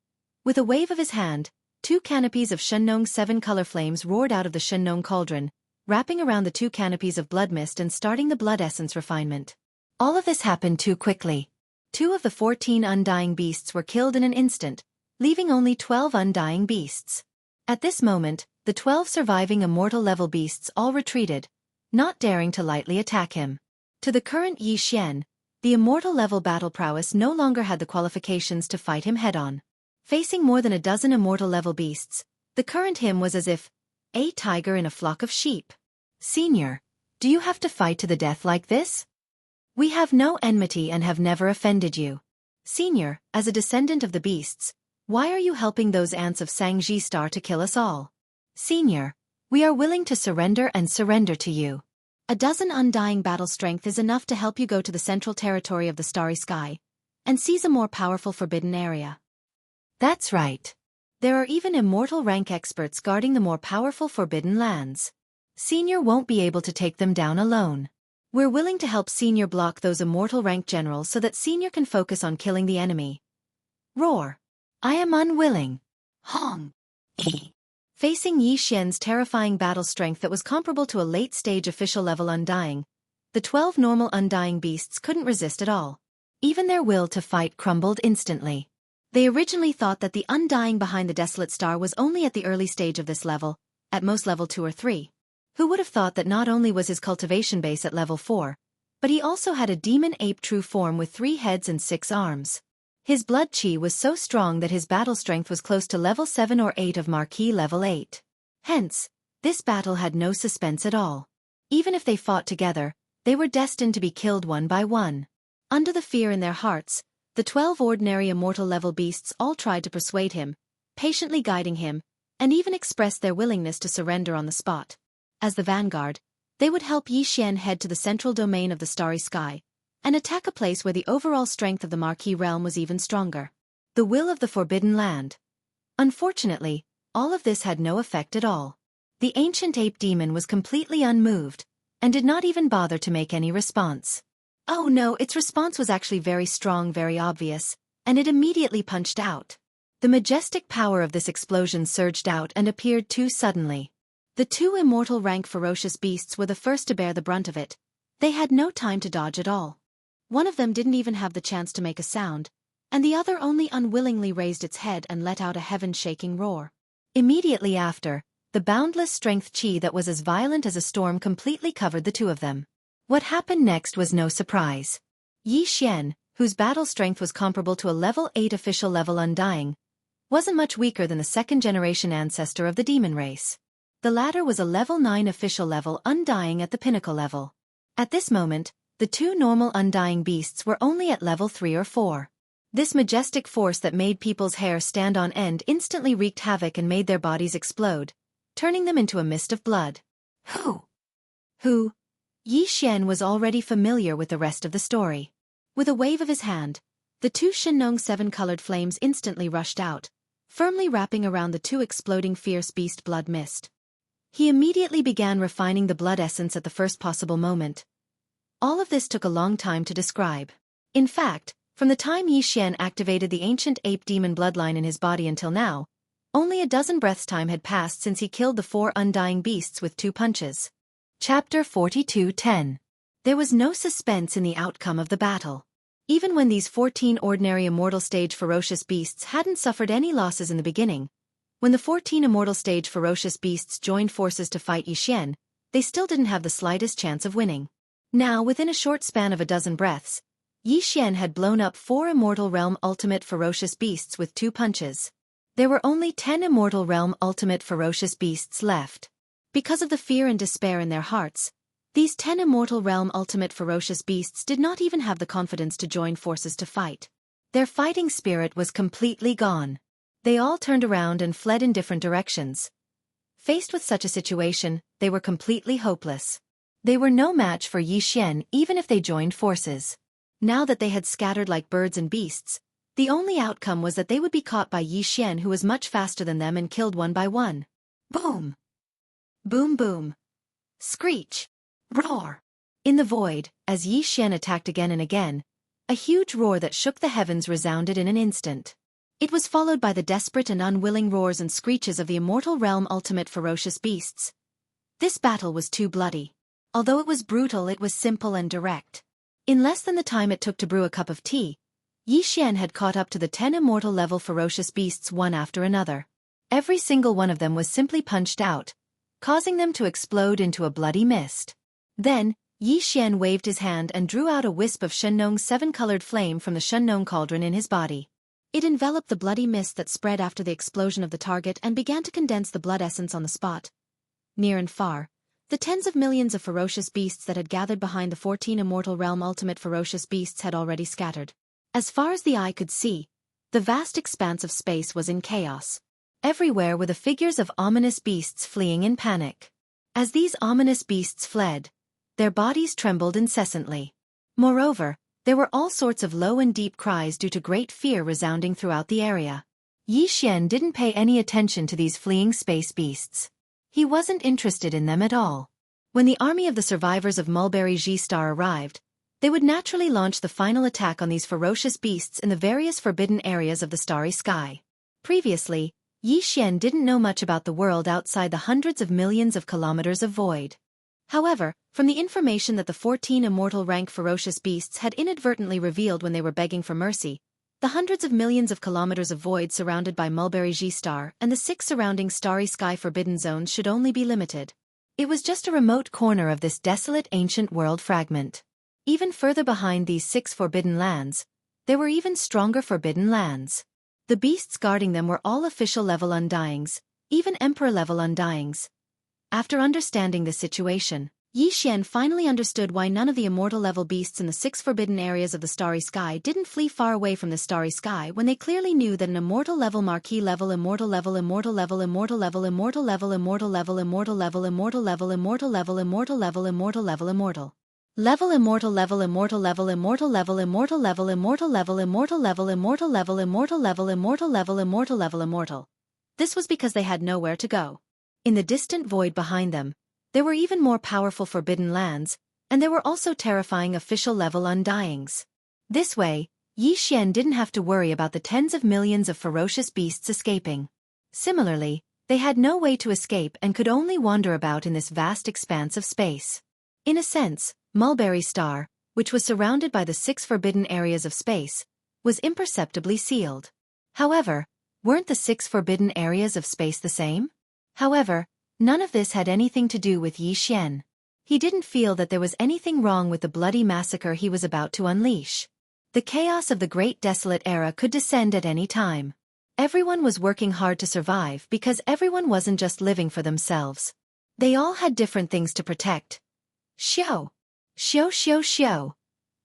S1: With a wave of his hand, 2 canopies of Shunnong's 7 color flames roared out of the Shunnong cauldron, wrapping around the 2 canopies of blood mist and starting the blood essence refinement. All of this happened too quickly. 2 of the 14 undying beasts were killed in an instant, leaving only 12 undying beasts. At this moment, the 12 surviving immortal level beasts all retreated, not daring to lightly attack him. To the current Yi Xian, the immortal-level battle prowess no longer had the qualifications to fight him head-on. Facing more than a dozen immortal-level beasts, the current him was as if a tiger in a flock of sheep. "Senior, do you have to fight to the death like this? We have no enmity and have never offended you. Senior, as a descendant of the beasts, why are you helping those ants of Sangji Star to kill us all? Senior, we are willing to surrender and surrender to you. A dozen undying battle strength is enough to help you go to the central territory of the Starry Sky and seize a more powerful forbidden area." That's right. There are even immortal rank experts guarding the more powerful forbidden lands. Senior won't be able to take them down alone. We're willing to help Senior block those immortal rank generals so that Senior can focus on killing the enemy. Roar. I am unwilling. Hong. Facing Yi Xian's terrifying battle strength that was comparable to a late-stage official-level Undying, the 12 normal Undying beasts couldn't resist at all. Even their will to fight crumbled instantly. They originally thought that the Undying behind the Desolate Star was only at the early stage of this level, at most level 2 or 3. Who would have thought that not only was his cultivation base at level 4, but he also had a demon ape true form with 3 heads and 6 arms. His blood chi was so strong that his battle strength was close to level 7 or 8 of Marquis level 8. Hence, this battle had no suspense at all. Even if they fought together, they were destined to be killed one by one. Under the fear in their hearts, the 12 ordinary immortal level beasts all tried to persuade him, patiently guiding him, and even expressed their willingness to surrender on the spot. As the vanguard, they would help Yi Xian head to the central domain of the Starry Sky and attack a place where the overall strength of the Marquis realm was even stronger. The will of the Forbidden Land. Unfortunately, all of this had no effect at all. The ancient ape demon was completely unmoved and did not even bother to make any response. Oh no, its response was actually very strong, very obvious, and it immediately punched out. The majestic power of this explosion surged out and appeared too suddenly. The 2 immortal rank ferocious beasts were the first to bear the brunt of it. They had no time to dodge at all. One of them didn't even have the chance to make a sound, and the other only unwillingly raised its head and let out a heaven-shaking roar. Immediately after, the boundless strength chi that was as violent as a storm completely covered the 2 of them. What happened next was no surprise. Yi Xian, whose battle strength was comparable to a level 8 official level Undying, wasn't much weaker than the second-generation ancestor of the demon race. The latter was a level 9 official level Undying at the pinnacle level. At this moment, the 2 normal Undying beasts were only at level 3 or 4. This majestic force that made people's hair stand on end instantly wreaked havoc and made their bodies explode, turning them into a mist of blood. Who? Yi Xian was already familiar with the rest of the story. With a wave of his hand, the 2 Shinong 7-colored flames instantly rushed out, firmly wrapping around the 2 exploding fierce beast blood mist. He immediately began refining the blood essence at the first possible moment. All of this took a long time to describe. In fact, from the time Yi Xian activated the ancient ape demon bloodline in his body until now, only a dozen breaths' time had passed since he killed the 4 undying beasts with 2 punches. Chapter 42:10. There was no suspense in the outcome of the battle. Even when these 14 ordinary immortal stage ferocious beasts hadn't suffered any losses in the beginning, when the 14 immortal stage ferocious beasts joined forces to fight Yi Xian, they still didn't have the slightest chance of winning. Now, within a short span of a dozen breaths, Yi Xian had blown up 4 Immortal Realm Ultimate Ferocious Beasts with 2 punches. There were only 10 Immortal Realm Ultimate Ferocious Beasts left. Because of the fear and despair in their hearts, these 10 Immortal Realm Ultimate Ferocious Beasts did not even have the confidence to join forces to fight. Their fighting spirit was completely gone. They all turned around and fled in different directions. Faced with such a situation, they were completely hopeless. They were no match for Yi Xian even if they joined forces. Now that they had scattered like birds and beasts, the only outcome was that they would be caught by Yi Xian, who was much faster than them, and killed one by one. Boom! Boom boom! Screech! Roar! In the void, as Yi Xian attacked again and again, a huge roar that shook the heavens resounded in an instant. It was followed by the desperate and unwilling roars and screeches of the Immortal Realm Ultimate Ferocious Beasts. This battle was too bloody. Although it was brutal, it was simple and direct. In less than the time it took to brew a cup of tea, Yi Xian had caught up to the 10 immortal level ferocious beasts one after another. Every single one of them was simply punched out, causing them to explode into a bloody mist. Then, Yi Xian waved his hand and drew out a wisp of Shenong's seven-colored flame from the Shenong cauldron in his body. It enveloped the bloody mist that spread after the explosion of the target and began to condense the blood essence on the spot. Near and far, the tens of millions of ferocious beasts that had gathered behind the 14 immortal realm ultimate ferocious beasts had already scattered. As far as the eye could see, the vast expanse of space was in chaos. Everywhere were the figures of ominous beasts fleeing in panic. As these ominous beasts fled, their bodies trembled incessantly. Moreover, there were all sorts of low and deep cries due to great fear resounding throughout the area. Yi Xian didn't pay any attention to these fleeing space beasts. He wasn't interested in them at all. When the army of the survivors of Mulberry G-Star arrived, they would naturally launch the final attack on these ferocious beasts in the various forbidden areas of the starry sky. Previously, Yi Xian didn't know much about the world outside the hundreds of millions of kilometers of void. However, from the information that the 14 immortal rank ferocious beasts had inadvertently revealed when they were begging for mercy, the hundreds of millions of kilometers of void surrounded by Mulberry G-Star and the 6 surrounding starry sky forbidden zones should only be limited. It was just a remote corner of this desolate ancient world fragment. Even further behind these 6 forbidden lands, there were even stronger forbidden lands. The beasts guarding them were all official-level undyings, even emperor-level undyings. After understanding the situation, Yi Xian finally understood why none of the immortal-level beasts in the 6 forbidden areas of the starry sky didn't flee far away from the starry sky when they clearly knew that an immortal-level marquee-level immortal-level immortal-level immortal-level immortal-level immortal-level immortal-level immortal-level immortal-level immortal-level immortal-level immortal level immortal level immortal level immortal level immortal level immortal level immortal level immortal level immortal level immortal level immortal level immortal. This was because they had nowhere to go. In the distant void behind them, there were even more powerful forbidden lands, and there were also terrifying official-level undyings. This way, Yi Xian didn't have to worry about the tens of millions of ferocious beasts escaping. Similarly, they had no way to escape and could only wander about in this vast expanse of space. In a sense, Mulberry Star, which was surrounded by the 6 forbidden areas of space, was imperceptibly sealed. However, weren't the 6 forbidden areas of space the same? However, none of this had anything to do with Yi Xian. He didn't feel that there was anything wrong with the bloody massacre he was about to unleash. The chaos of the Great Desolate Era could descend at any time. Everyone was working hard to survive because everyone wasn't just living for themselves. They all had different things to protect. Xiao! Xiao xiao xiao!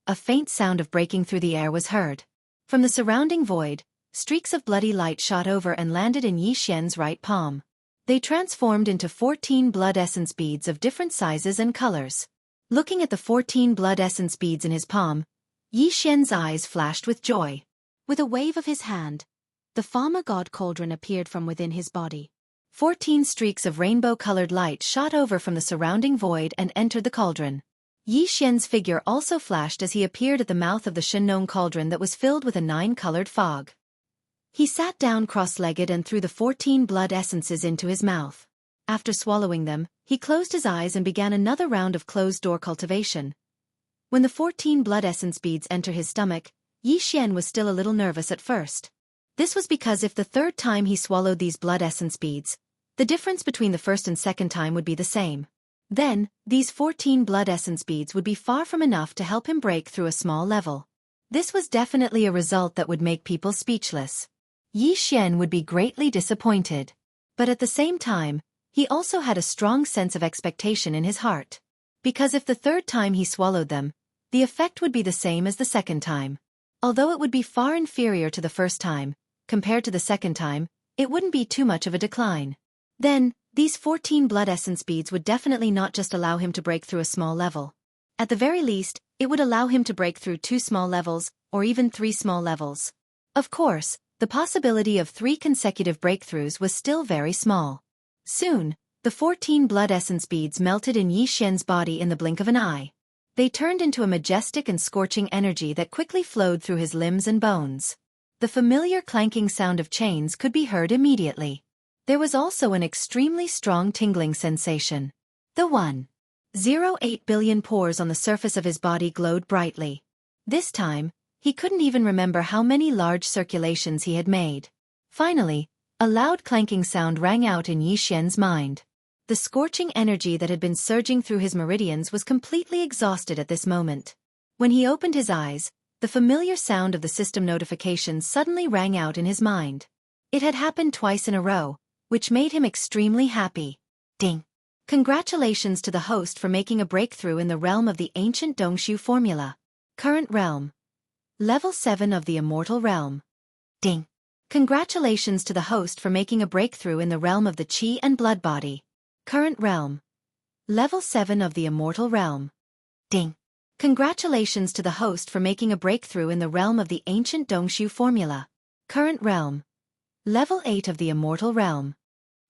S1: A faint sound of breaking through the air was heard. From the surrounding void, streaks of bloody light shot over and landed in Yi Xian's right palm. They transformed into 14 blood essence beads of different sizes and colors. Looking at the 14 blood essence beads in his palm, Yi Xian's eyes flashed with joy. With a wave of his hand, the Fama God Cauldron appeared from within his body. 14 streaks of rainbow-colored light shot over from the surrounding void and entered the cauldron. Yi Xian's figure also flashed as he appeared at the mouth of the Shenong cauldron that was filled with a 9-colored fog. He sat down cross-legged and threw the 14 blood essences into his mouth. After swallowing them, he closed his eyes and began another round of closed-door cultivation. When the 14 blood essence beads entered his stomach, Yi Xian was still a little nervous at first. This was because if the third time he swallowed these blood essence beads, the difference between the first and second time would be the same. Then, these 14 blood essence beads would be far from enough to help him break through a small level. This was definitely a result that would make people speechless. Yi Xian would be greatly disappointed. But at the same time, he also had a strong sense of expectation in his heart. Because if the third time he swallowed them, the effect would be the same as the second time. Although it would be far inferior to the first time, compared to the second time, it wouldn't be too much of a decline. Then, these 14 blood essence beads would definitely not just allow him to break through a small level. At the very least, it would allow him to break through 2 small levels, or even 3 small levels. Of course, the possibility of 3 consecutive breakthroughs was still very small. Soon, the 14 blood essence beads melted in Yi Xian's body in the blink of an eye. They turned into a majestic and scorching energy that quickly flowed through his limbs and bones. The familiar clanking sound of chains could be heard immediately. There was also an extremely strong tingling sensation. The 1.08 billion pores on the surface of his body glowed brightly. This time, he couldn't even remember how many large circulations he had made. Finally, a loud clanking sound rang out in Yi Xian's mind. The The scorching energy that had been surging through his meridians was completely exhausted at this moment. When he opened his eyes, the familiar sound of the system notifications suddenly rang out in his mind. It had happened twice in a row, which made him extremely happy. Ding! Congratulations to the host for making a breakthrough in the realm of the ancient Dongshu formula. Current realm. Level 7 of the immortal realm. Ding! Congratulations to the host for making a breakthrough in the realm of the Qi and blood body. Current realm. Level 7 of the immortal realm. Ding! Congratulations to the host for making a breakthrough in the realm of the ancient Dongshu formula. Current realm. Level 8 of the immortal realm.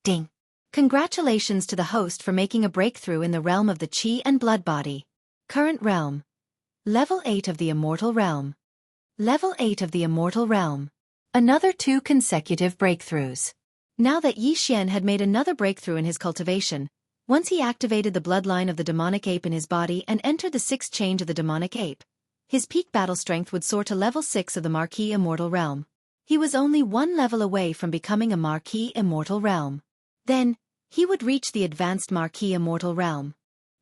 S1: Ding! Congratulations to the host for making a breakthrough in the realm of the Qi and blood body. Current realm. Level 8 of the immortal realm. Level 8 of the immortal realm. Another 2 consecutive breakthroughs. Now that Yi Xian had made another breakthrough in his cultivation, once he activated the bloodline of the demonic ape in his body and entered the 6th change of the demonic ape, his peak battle strength would soar to level 6 of the Marquis Immortal Realm. He was only 1 level away from becoming a Marquis Immortal Realm. Then, he would reach the advanced Marquis Immortal Realm.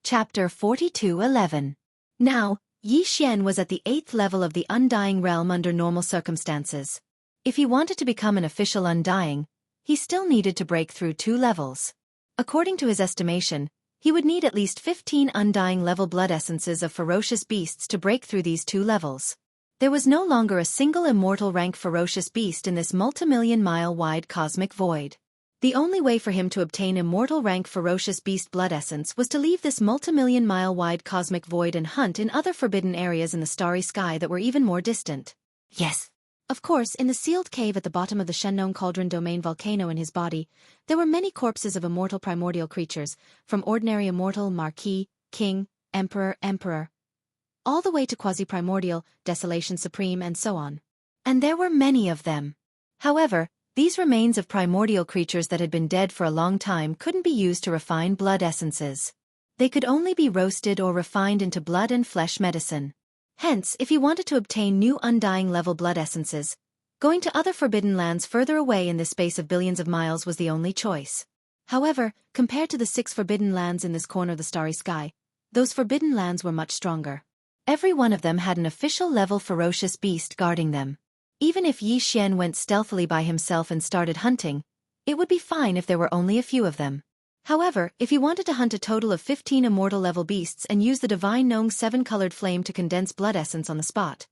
S1: Chapter 42:11. Now, Yi Xian was at the 8th level of the Undying Realm under normal circumstances. If he wanted to become an official Undying, he still needed to break through 2 levels. According to his estimation, he would need at least 15 Undying level blood essences of ferocious beasts to break through these 2 levels. There was no longer a single immortal rank ferocious beast in this multi-million-mile-wide cosmic void. The only way for him to obtain immortal rank ferocious beast blood essence was to leave this multi-million-mile-wide cosmic void and hunt in other forbidden areas in the starry sky that were even more distant. Yes. Of course, in the sealed cave at the bottom of the Shennon Cauldron Domain volcano in his body, there were many corpses of immortal primordial creatures, from ordinary immortal, Marquis, King, Emperor, all the way to quasi-primordial, Desolation Supreme and so on. And there were many of them. However, these remains of primordial creatures that had been dead for a long time couldn't be used to refine blood essences. They could only be roasted or refined into blood and flesh medicine. Hence, if he wanted to obtain new Undying level blood essences, going to other forbidden lands further away in this space of billions of miles was the only choice. However, compared to the 6 forbidden lands in this corner of the starry sky, those forbidden lands were much stronger. Every one of them had an official level ferocious beast guarding them. Even if Yi Xian went stealthily by himself and started hunting, it would be fine if there were only a few of them. However, if he wanted to hunt a total of 15 immortal level beasts and use the Divine Nong 7-colored flame to condense blood essence on the spot.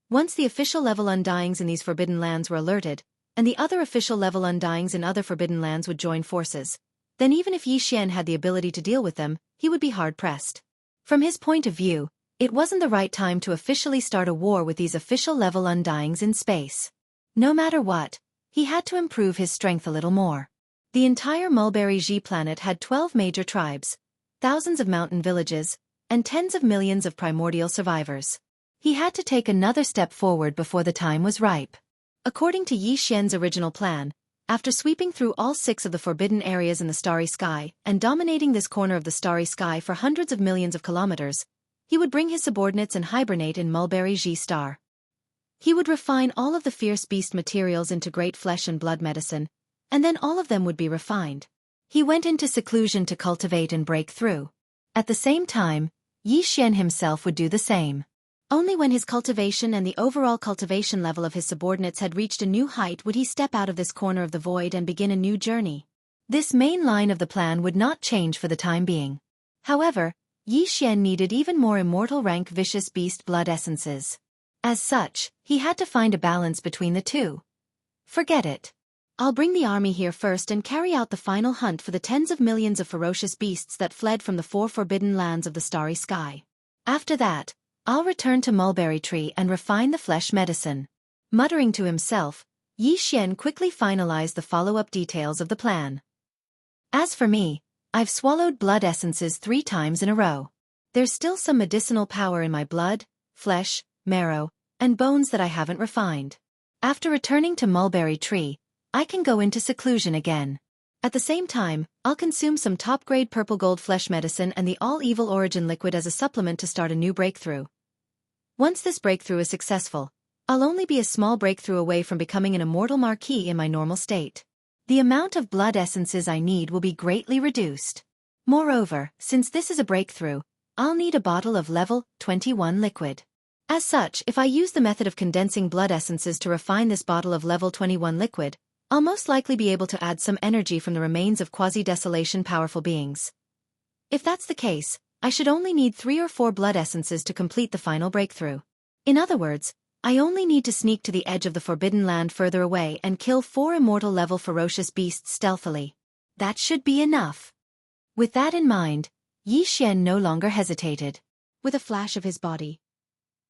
S1: Once the official level Undyings in these forbidden lands were alerted, and the other official level Undyings in other forbidden lands would join forces, then even if Yi Xian had the ability to deal with them, he would be hard-pressed. From his point of view, it wasn't the right time to officially start a war with these official level Undyings in space. No matter what, he had to improve his strength a little more. The entire Mulberry Ji planet had 12 major tribes, thousands of mountain villages, and tens of millions of primordial survivors. He had to take another step forward before the time was ripe. According to Yi Xian's original plan, after sweeping through all 6 of the forbidden areas in the starry sky and dominating this corner of the starry sky for hundreds of millions of kilometers, he would bring his subordinates and hibernate in Mulberry Ji Star. He would refine all of the fierce beast materials into great flesh and blood medicine, and then all of them would be refined. He went into seclusion to cultivate and break through. At the same time, Yi Xian himself would do the same. Only when his cultivation and the overall cultivation level of his subordinates had reached a new height would he step out of this corner of the void and begin a new journey. This main line of the plan would not change for the time being. However, Yi Xian needed even more immortal rank vicious beast blood essences. As such, he had to find a balance between the two. Forget it. I'll bring the army here first and carry out the final hunt for the tens of millions of ferocious beasts that fled from the 4 forbidden lands of the starry sky. After that, I'll return to Mulberry Tree and refine the flesh medicine. Muttering to himself, Yi Xian quickly finalized the follow-up details of the plan. As for me, I've swallowed blood essences 3 times in a row. There's still some medicinal power in my blood, flesh, marrow, and bones that I haven't refined. After returning to Mulberry Tree, I can go into seclusion again. At the same time, I'll consume some top-grade purple gold flesh medicine and the all-evil origin liquid as a supplement to start a new breakthrough. Once this breakthrough is successful, I'll only be a small breakthrough away from becoming an immortal marquis in my normal state. The amount of blood essences I need will be greatly reduced. Moreover, since this is a breakthrough, I'll need a bottle of level 21 liquid. As such, if I use the method of condensing blood essences to refine this bottle of level 21 liquid, I'll most likely be able to add some energy from the remains of quasi-desolation powerful beings. If that's the case, I should only need 3 or 4 blood essences to complete the final breakthrough. In other words, I only need to sneak to the edge of the Forbidden Land further away and kill 4 immortal-level ferocious beasts stealthily. That should be enough. With that in mind, Yi Xian no longer hesitated. With a flash of his body,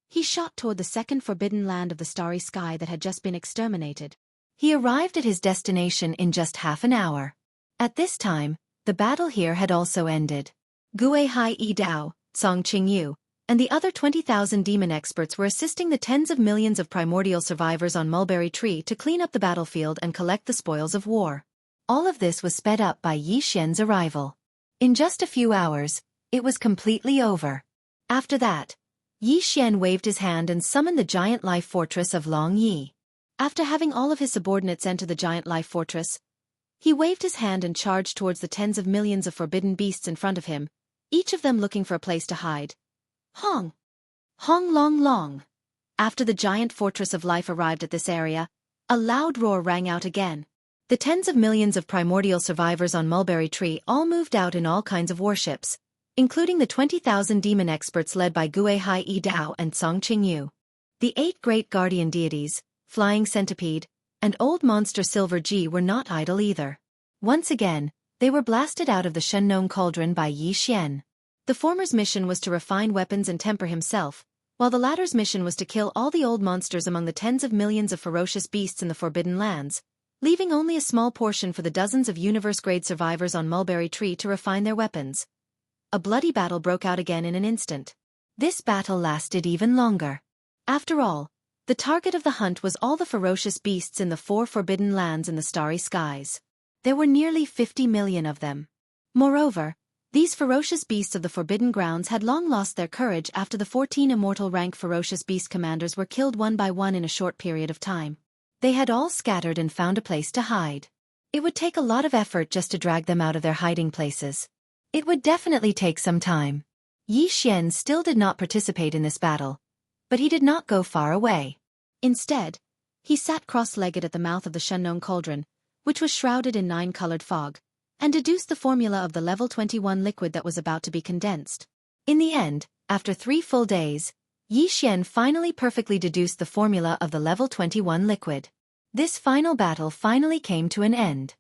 S1: he shot toward the second Forbidden Land of the starry sky that had just been exterminated. He arrived at his destination in just half an hour. At this time, the battle here had also ended. Gui Hai Yi Dao, Song Qingyu, and the other 20,000 demon experts were assisting the tens of millions of primordial survivors on Mulberry Tree to clean up the battlefield and collect the spoils of war. All of this was sped up by Yi Xian's arrival. In just a few hours, it was completely over. After that, Yi Xian waved his hand and summoned the giant life fortress of Long Yi. After having all of his subordinates enter the giant life fortress, he waved his hand and charged towards the tens of millions of forbidden beasts in front of him, each of them looking for a place to hide. Hong! Hong long long! After the giant fortress of life arrived at this area, a loud roar rang out again. The tens of millions of primordial survivors on Mulberry Tree all moved out in all kinds of warships, including the 20,000 demon experts led by Gui Hai Yi Dao and Song Qingyu. The 8 great guardian deities, Flying Centipede, and Old Monster Silver Ji were not idle either. Once again, they were blasted out of the Shengnong Cauldron by Yi Xian. The former's mission was to refine weapons and temper himself, while the latter's mission was to kill all the old monsters among the tens of millions of ferocious beasts in the Forbidden Lands, leaving only a small portion for the dozens of universe-grade survivors on Mulberry Tree to refine their weapons. A bloody battle broke out again in an instant. This battle lasted even longer. After all, the target of the hunt was all the ferocious beasts in the 4 Forbidden Lands in the starry skies. There were nearly 50 million of them. Moreover, these ferocious beasts of the Forbidden Grounds had long lost their courage after the 14 immortal-rank ferocious beast commanders were killed one by one in a short period of time. They had all scattered and found a place to hide. It would take a lot of effort just to drag them out of their hiding places. It would definitely take some time. Yi Xian still did not participate in this battle, but he did not go far away. Instead, he sat cross-legged at the mouth of the Shengnong Cauldron, which was shrouded in 9-colored fog, and deduced the formula of the level 21 liquid that was about to be condensed. In the end, after 3 full days, Yi Xian finally perfectly deduced the formula of the level 21 liquid. This final battle finally came to an end.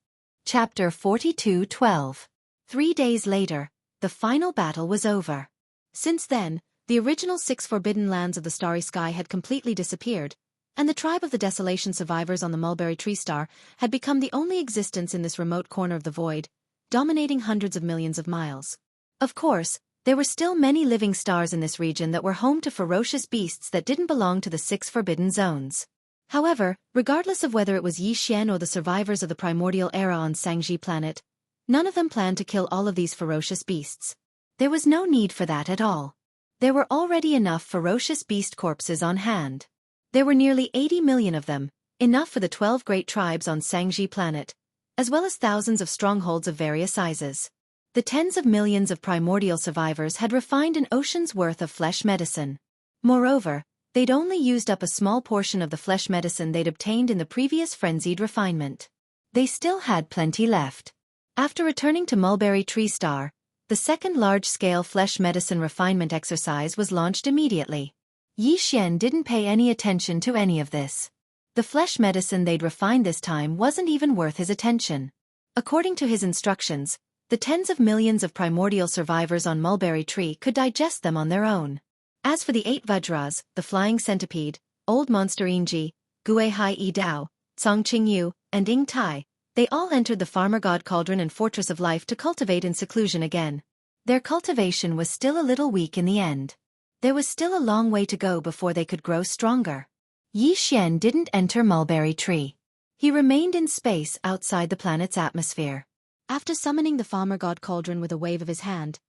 S1: Chapter 42:12. 3 days later, the final battle was over. Since then, the original 6 Forbidden Lands of the Starry Sky had completely disappeared, and the tribe of the Desolation survivors on the Mulberry Tree Star had become the only existence in this remote corner of the void, dominating hundreds of millions of miles. Of course, there were still many living stars in this region that were home to ferocious beasts that didn't belong to the 6 Forbidden Zones. However, regardless of whether it was Yi Xian or the survivors of the primordial era on Sangji planet, none of them planned to kill all of these ferocious beasts. There was no need for that at all. There were already enough ferocious beast corpses on hand. There were nearly 80 million of them, enough for the 12 great tribes on Sangji planet, as well as thousands of strongholds of various sizes. The tens of millions of primordial survivors had refined an ocean's worth of flesh medicine. Moreover, they'd only used up a small portion of the flesh medicine they'd obtained in the previous frenzied refinement. They still had plenty left. After returning to Mulberry Tree Star, the second large-scale flesh medicine refinement exercise was launched immediately. Yi Xian didn't pay any attention to any of this. The flesh medicine they'd refined this time wasn't even worth his attention. According to his instructions, the tens of millions of primordial survivors on Mulberry Tree could digest them on their own. As for the 8 Vajras, the Flying Centipede, Old Monster Inji, Gui Hai Yi Dao, Song Qingyu, and Ying Tai, they all entered the Farmer God Cauldron and Fortress of Life to cultivate in seclusion again. Their cultivation was still a little weak in the end. There was still a long way to go before they could grow stronger. Yi Xian didn't enter Mulberry Tree. He remained in space outside the planet's atmosphere. After summoning the Farmer God Cauldron with a wave of his hand,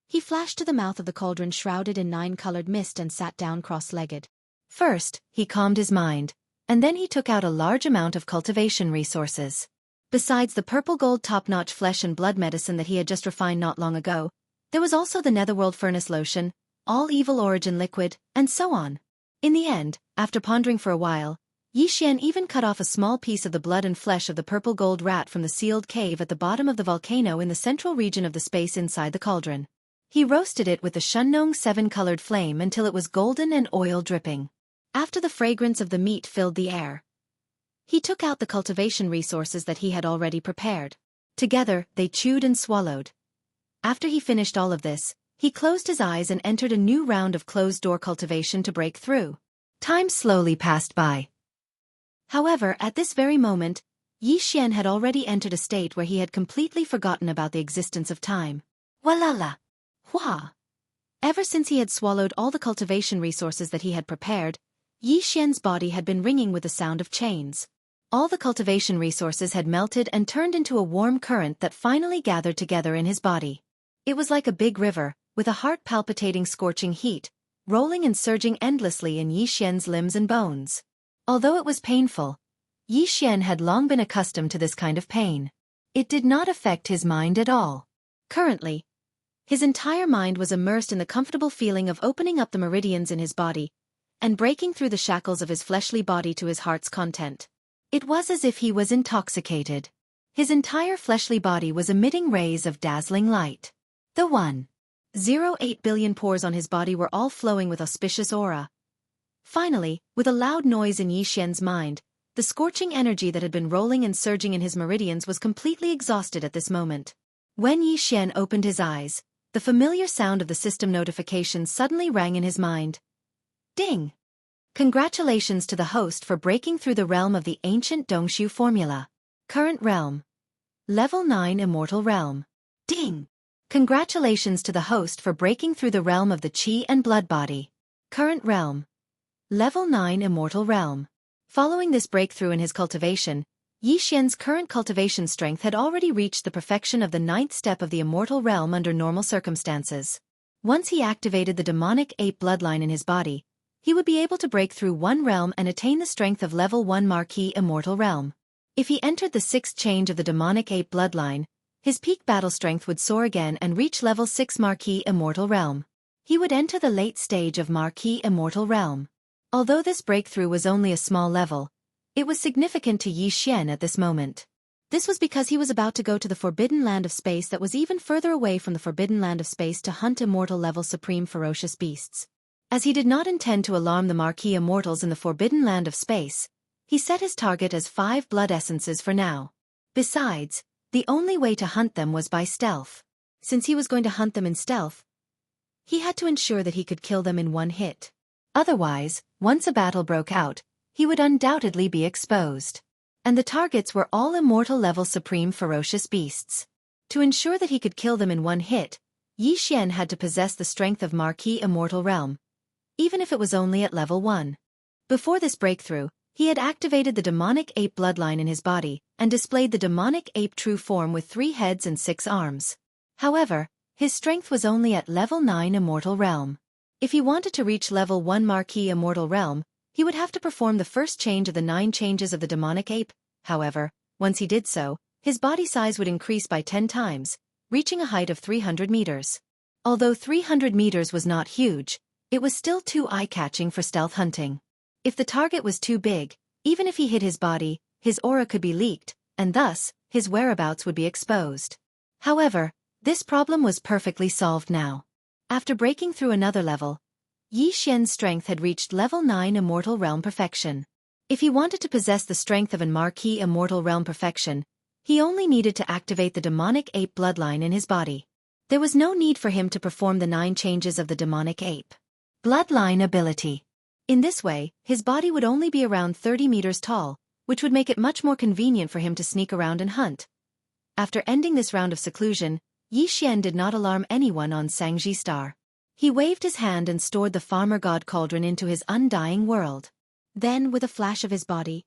S1: he flashed to the mouth of the cauldron shrouded in 9-colored mist and sat down cross-legged. First, he calmed his mind, and then he took out a large amount of cultivation resources. Besides the purple gold top-notch flesh and blood medicine that he had just refined not long ago, there was also the netherworld furnace lotion, all evil origin liquid, and so on. In the end, after pondering for a while, Yi Xian even cut off a small piece of the blood and flesh of the purple gold rat from the sealed cave at the bottom of the volcano in the central region of the space inside the cauldron. He roasted it with the Shunnong 7-colored flame until it was golden and oil dripping. After the fragrance of the meat filled the air, he took out the cultivation resources that he had already prepared. Together, they chewed and swallowed. After he finished all of this, he closed his eyes and entered a new round of closed-door cultivation to break through. Time slowly passed by. However, at this very moment, Yi Xian had already entered a state where he had completely forgotten about the existence of time. Walala! Hua! Ever since he had swallowed all the cultivation resources that he had prepared, Yi Xian's body had been ringing with the sound of chains. All the cultivation resources had melted and turned into a warm current that finally gathered together in his body. It was like a big river, with a heart-palpitating scorching heat, rolling and surging endlessly in Yi Xian's limbs and bones. Although it was painful, Yi Xian had long been accustomed to this kind of pain. It did not affect his mind at all. Currently, his entire mind was immersed in the comfortable feeling of opening up the meridians in his body and breaking through the shackles of his fleshly body to his heart's content. It was as if he was intoxicated. His entire fleshly body was emitting rays of dazzling light. The 1.08 billion pores on his body were all flowing with auspicious aura. Finally, with a loud noise in Yi Xian's mind, the scorching energy that had been rolling and surging in his meridians was completely exhausted at this moment. When Yi Xian opened his eyes, the familiar sound of the system notification suddenly rang in his mind. Ding! Congratulations to the host for breaking through the realm of the ancient Dongshu formula. Current realm. Level 9 Immortal Realm. Ding! Congratulations to the host for breaking through the realm of the Qi and Blood Body. Current realm. Level 9 Immortal Realm. Following this breakthrough in his cultivation, Yi Xian's current cultivation strength had already reached the perfection of the 9th step of the Immortal Realm under normal circumstances. Once he activated the demonic ape bloodline in his body, he would be able to break through one realm and attain the strength of Level 1 Marquis Immortal Realm. If he entered the 6th change of the demonic ape bloodline, his peak battle strength would soar again and reach Level 6 Marquis Immortal Realm. He would enter the late stage of Marquis Immortal Realm. Although this breakthrough was only a small level, it was significant to Yi Xian at this moment. This was because he was about to go to the Forbidden Land of Space that was even further away from the Forbidden Land of Space to hunt immortal level supreme ferocious beasts. As he did not intend to alarm the Marquis Immortals in the Forbidden Land of Space, he set his target as 5 blood essences for now. Besides, the only way to hunt them was by stealth. Since he was going to hunt them in stealth, he had to ensure that he could kill them in one hit. Otherwise, once a battle broke out, he would undoubtedly be exposed. And the targets were all immortal level supreme ferocious beasts. To ensure that he could kill them in one hit, Yi Xian had to possess the strength of Marquis Immortal Realm, even if it was only at level 1. Before this breakthrough, he had activated the demonic ape bloodline in his body and displayed the demonic ape true form with 3 heads and 6 arms. However, his strength was only at level 9 Immortal Realm. If he wanted to reach level 1 Marquis Immortal Realm, he would have to perform the first change of the 9 changes of the demonic ape. However, once he did so, his body size would increase by 10 times, reaching a height of 300 meters. Although 300 meters was not huge, it was still too eye-catching for stealth hunting. If the target was too big, even if he hid his body, his aura could be leaked, and thus, his whereabouts would be exposed. However, this problem was perfectly solved now. After breaking through another level, Yi Xian's strength had reached level 9 Immortal Realm Perfection. If he wanted to possess the strength of an Marquis Immortal Realm Perfection, he only needed to activate the demonic ape bloodline in his body. There was no need for him to perform the 9 changes of the demonic ape bloodline ability. In this way, his body would only be around 30 meters tall, which would make it much more convenient for him to sneak around and hunt. After ending this round of seclusion, Yi Xian did not alarm anyone on Sangji Star. He waved his hand and stored the farmer god cauldron into his undying world. Then, with a flash of his body,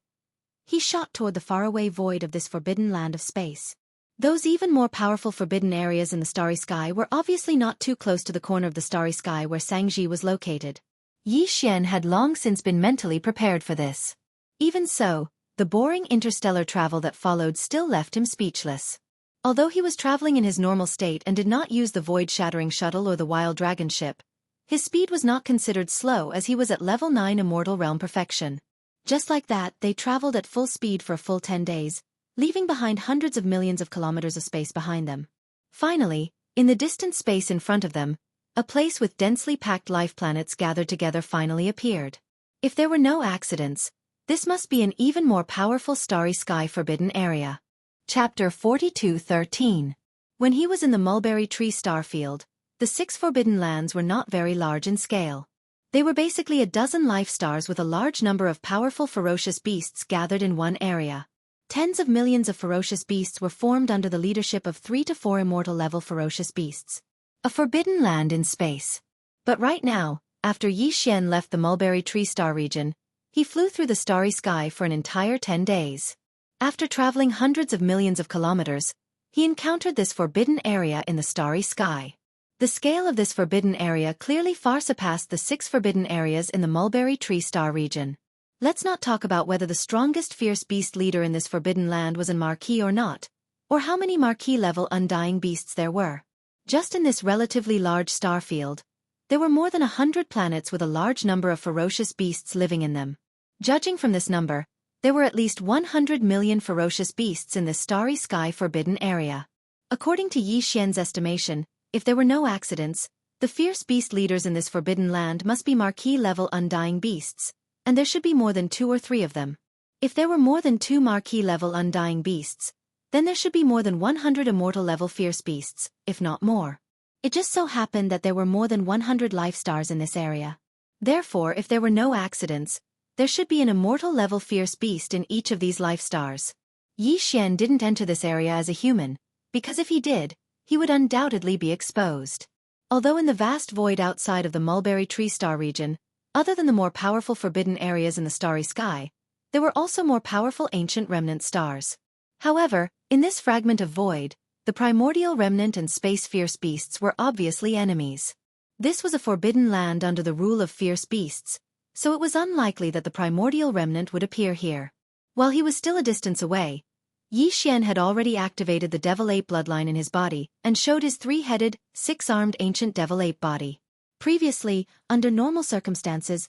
S1: he shot toward the faraway void of this forbidden land of space. Those even more powerful forbidden areas in the starry sky were obviously not too close to the corner of the starry sky where Sangji was located. Yi Xian had long since been mentally prepared for this. Even so, The boring interstellar travel that followed still left him speechless. Although he was traveling in his normal state and did not use the void-shattering shuttle or the wild dragon ship, his speed was not considered slow as he was at level 9 immortal realm perfection. Just like that, they traveled at full speed for a full 10 days, leaving behind hundreds of millions of kilometers of space behind them. Finally, in the distant space in front of them, a place with densely packed life planets gathered together finally appeared. If there were no accidents, this must be an even more powerful starry sky forbidden area. Chapter 42:13. When he was in the mulberry tree star field, the 6 forbidden lands were not very large in scale. They were basically a dozen life stars with a large number of powerful ferocious beasts gathered in one area. Tens of millions of ferocious beasts were formed under the leadership of 3 to 4 immortal level ferocious beasts. A forbidden land in space. But right now, after Yi Xian left the mulberry tree star region, he flew through the starry sky for an entire 10 days. After traveling hundreds of millions of kilometers, he encountered this forbidden area in the starry sky. The scale of this forbidden area clearly far surpassed the 6 forbidden areas in the mulberry tree star region. Let's not talk about whether the strongest fierce beast leader in this forbidden land was a marquis or not, or how many marquis-level undying beasts there were. Just in this relatively large star field, there were more than 100 planets with a large number of ferocious beasts living in them. Judging from this number, there were at least 100 million ferocious beasts in this starry sky forbidden area. According to Yi Xian's estimation, if there were no accidents, the fierce beast leaders in this forbidden land must be marquis-level undying beasts, and there should be more than 2 or 3 of them. If there were more than 2 marquis-level undying beasts, then there should be more than 100 immortal-level fierce beasts, if not more. It just so happened that there were more than 100 life stars in this area. Therefore, if there were no accidents, there should be an immortal-level fierce beast in each of these life stars. Yi Xian didn't enter this area as a human, because if he did, he would undoubtedly be exposed. Although in the vast void outside of the mulberry tree star region, other than the more powerful forbidden areas in the starry sky, there were also more powerful ancient remnant stars. However, in this fragment of void, the primordial remnant and space fierce beasts were obviously enemies. This was a forbidden land under the rule of fierce beasts, so it was unlikely that the primordial remnant would appear here. While he was still a distance away, Yi Xian had already activated the devil ape bloodline in his body and showed his 3-headed, 6-armed ancient devil ape body. Previously, under normal circumstances,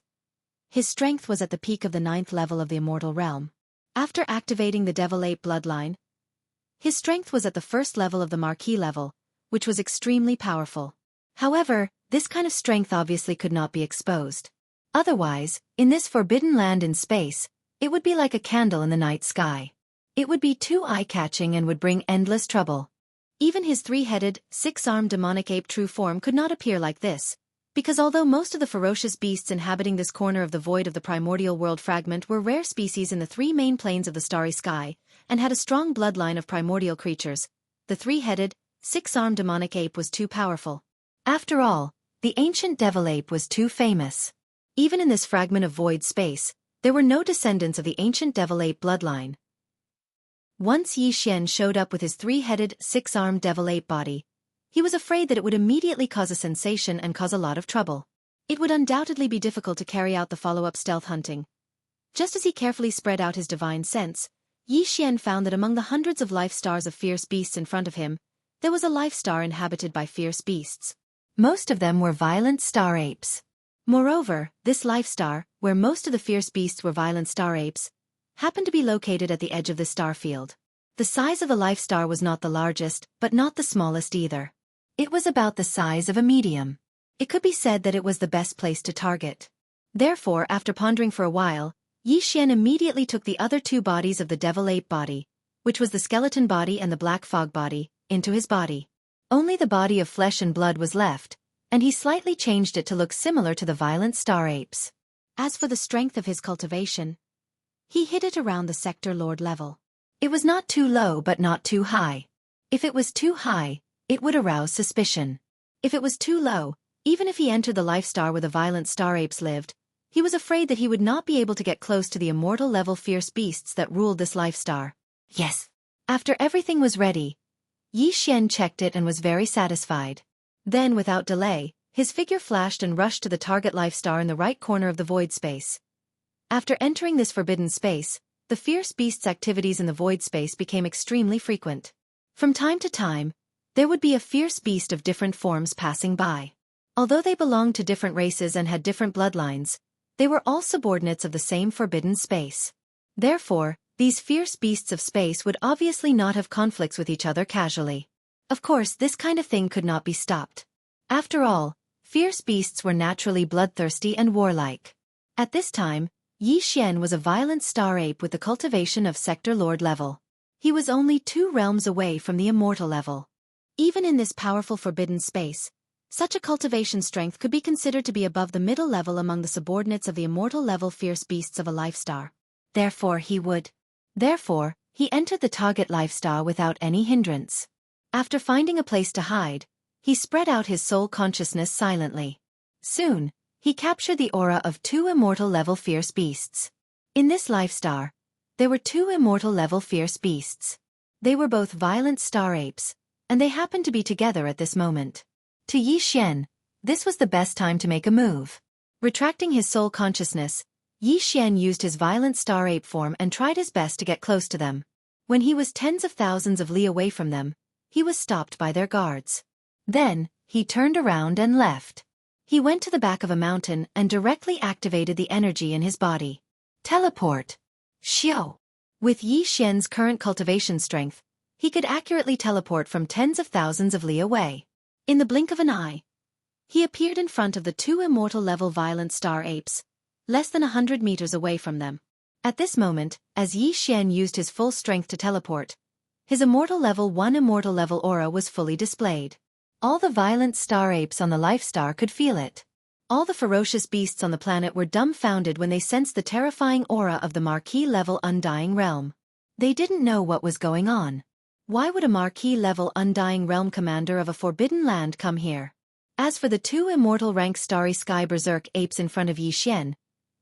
S1: his strength was at the peak of the 9th level of the immortal realm. After activating the devil ape bloodline, his strength was at the 1st level of the marquis level, which was extremely powerful. However, this kind of strength obviously could not be exposed. Otherwise, in this forbidden land in space, it would be like a candle in the night sky. It would be too eye-catching and would bring endless trouble. Even his 3-headed, 6-armed demonic ape true form could not appear like this, because although most of the ferocious beasts inhabiting this corner of the void of the primordial world fragment were rare species in the 3 main planes of the starry sky, and had a strong bloodline of primordial creatures, the 3-headed, 6-armed demonic ape was too powerful. After all, the ancient devil ape was too famous. Even in this fragment of void space, there were no descendants of the ancient devil ape bloodline. Once Yi Xian showed up with his 3-headed, 6-armed devil ape body, he was afraid that it would immediately cause a sensation and cause a lot of trouble. It would undoubtedly be difficult to carry out the follow-up stealth hunting. Just as he carefully spread out his divine sense, Yi Xian found that among the hundreds of life stars of fierce beasts in front of him, there was a life star inhabited by fierce beasts. Most of them were violent star apes. Moreover, this life star, where most of the fierce beasts were violent star apes, happened to be located at the edge of the star field. The size of the life star was not the largest, but not the smallest either. It was about the size of a medium. It could be said that it was the best place to target. Therefore, after pondering for a while, Yi Xian immediately took the other 2 bodies of the devil ape body, which was the skeleton body and the black fog body, into his body. Only the body of flesh and blood was left, and he slightly changed it to look similar to the violent star apes. As for the strength of his cultivation, he hid it around the sector lord level. It was not too low but not too high. If it was too high, it would arouse suspicion. If it was too low, even if he entered the life star where the violent star apes lived, he was afraid that he would not be able to get close to the immortal level fierce beasts that ruled this life star. Yes. After everything was ready, Yi Xian checked it and was very satisfied. Then, without delay, his figure flashed and rushed to the target life star in the right corner of the void space. After entering this forbidden space, the fierce beast's activities in the void space became extremely frequent. From time to time, there would be a fierce beast of different forms passing by. Although they belonged to different races and had different bloodlines, they were all subordinates of the same forbidden space. Therefore, these fierce beasts of space would obviously not have conflicts with each other casually. Of course, this kind of thing could not be stopped. After all, fierce beasts were naturally bloodthirsty and warlike. At this time, Yi Xian was a violent star ape with the cultivation of Sector Lord level. He was only 2 realms away from the immortal level. Even in this powerful forbidden space, such a cultivation strength could be considered to be above the middle level among the subordinates of the immortal level fierce beasts of a life star. Therefore, he entered the target life star without any hindrance. After finding a place to hide, he spread out his soul consciousness silently. Soon, he captured the aura of 2 immortal level fierce beasts. In this life star, there were 2 immortal level fierce beasts. They were both violent star apes, and they happened to be together at this moment. To Yi Xian, this was the best time to make a move. Retracting his soul consciousness, Yi Xian used his violent star ape form and tried his best to get close to them. When he was tens of thousands of li away from them, he was stopped by their guards. Then, he turned around and left. He went to the back of a mountain and directly activated the energy in his body. Teleport. Xiao. With Yi Xian's current cultivation strength, he could accurately teleport from tens of thousands of li away. In the blink of an eye, he appeared in front of the 2 immortal level violent star apes, less than 100 meters away from them. At this moment, as Yi Xian used his full strength to teleport, his immortal level 1 immortal level aura was fully displayed. All the violent star apes on the life star could feel it. All the ferocious beasts on the planet were dumbfounded when they sensed the terrifying aura of the Marquis level Undying Realm. They didn't know what was going on. Why would a Marquis level Undying Realm commander of a forbidden land come here? As for the 2 immortal rank Starry Sky Berserk apes in front of Yi Xian,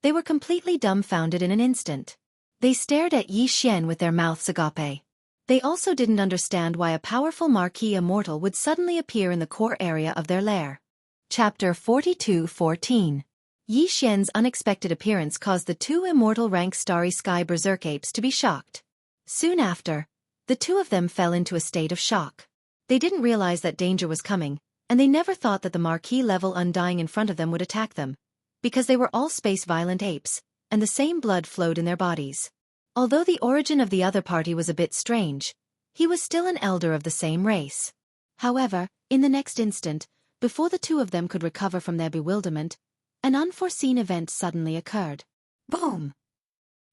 S1: they were completely dumbfounded in an instant. They stared at Yi Xian with their mouths agape. They also didn't understand why a powerful Marquis immortal would suddenly appear in the core area of their lair. Chapter 42:14. Yi Xian's unexpected appearance caused the 2 immortal rank Starry Sky Berserk apes to be shocked. Soon after, the 2 of them fell into a state of shock. They didn't realize that danger was coming, and they never thought that the Marquis level Undying in front of them would attack them, because they were all space-violent apes, and the same blood flowed in their bodies. Although the origin of the other party was a bit strange, he was still an elder of the same race. However, in the next instant, before the 2 of them could recover from their bewilderment, an unforeseen event suddenly occurred. Boom!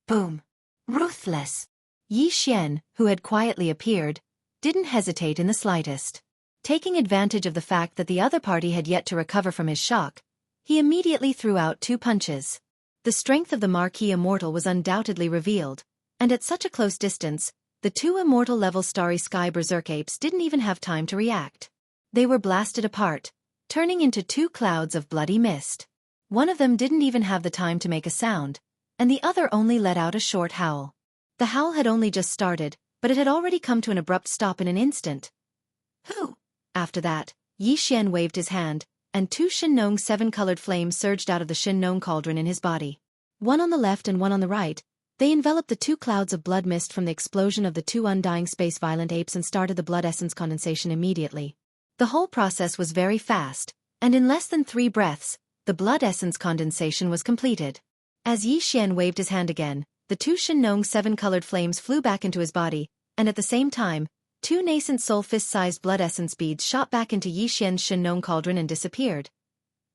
S1: Boom! Ruthless! Yi Xian, who had quietly appeared, didn't hesitate in the slightest. Taking advantage of the fact that the other party had yet to recover from his shock, he immediately threw out 2 punches. The strength of the Marquis Immortal was undoubtedly revealed, and at such a close distance, the 2 immortal level Starry Sky Berserk apes didn't even have time to react. They were blasted apart, turning into 2 clouds of bloody mist. One of them didn't even have the time to make a sound, and the other only let out a short howl. The howl had only just started, but it had already come to an abrupt stop in an instant. Who? After that, Yi Xian waved his hand, and 2 Shinong 7-colored flames surged out of the Shinong cauldron in his body. One on the left and one on the right, they enveloped the 2 clouds of blood mist from the explosion of the 2 undying space-violent apes and started the blood essence condensation immediately. The whole process was very fast, and in less than 3 breaths, the blood essence condensation was completed. As Yi Xian waved his hand again, the 2 Shinong 7-colored flames flew back into his body, and at the same time, 2 nascent soul fist-sized blood essence beads shot back into Yi Xian's Shinong cauldron and disappeared.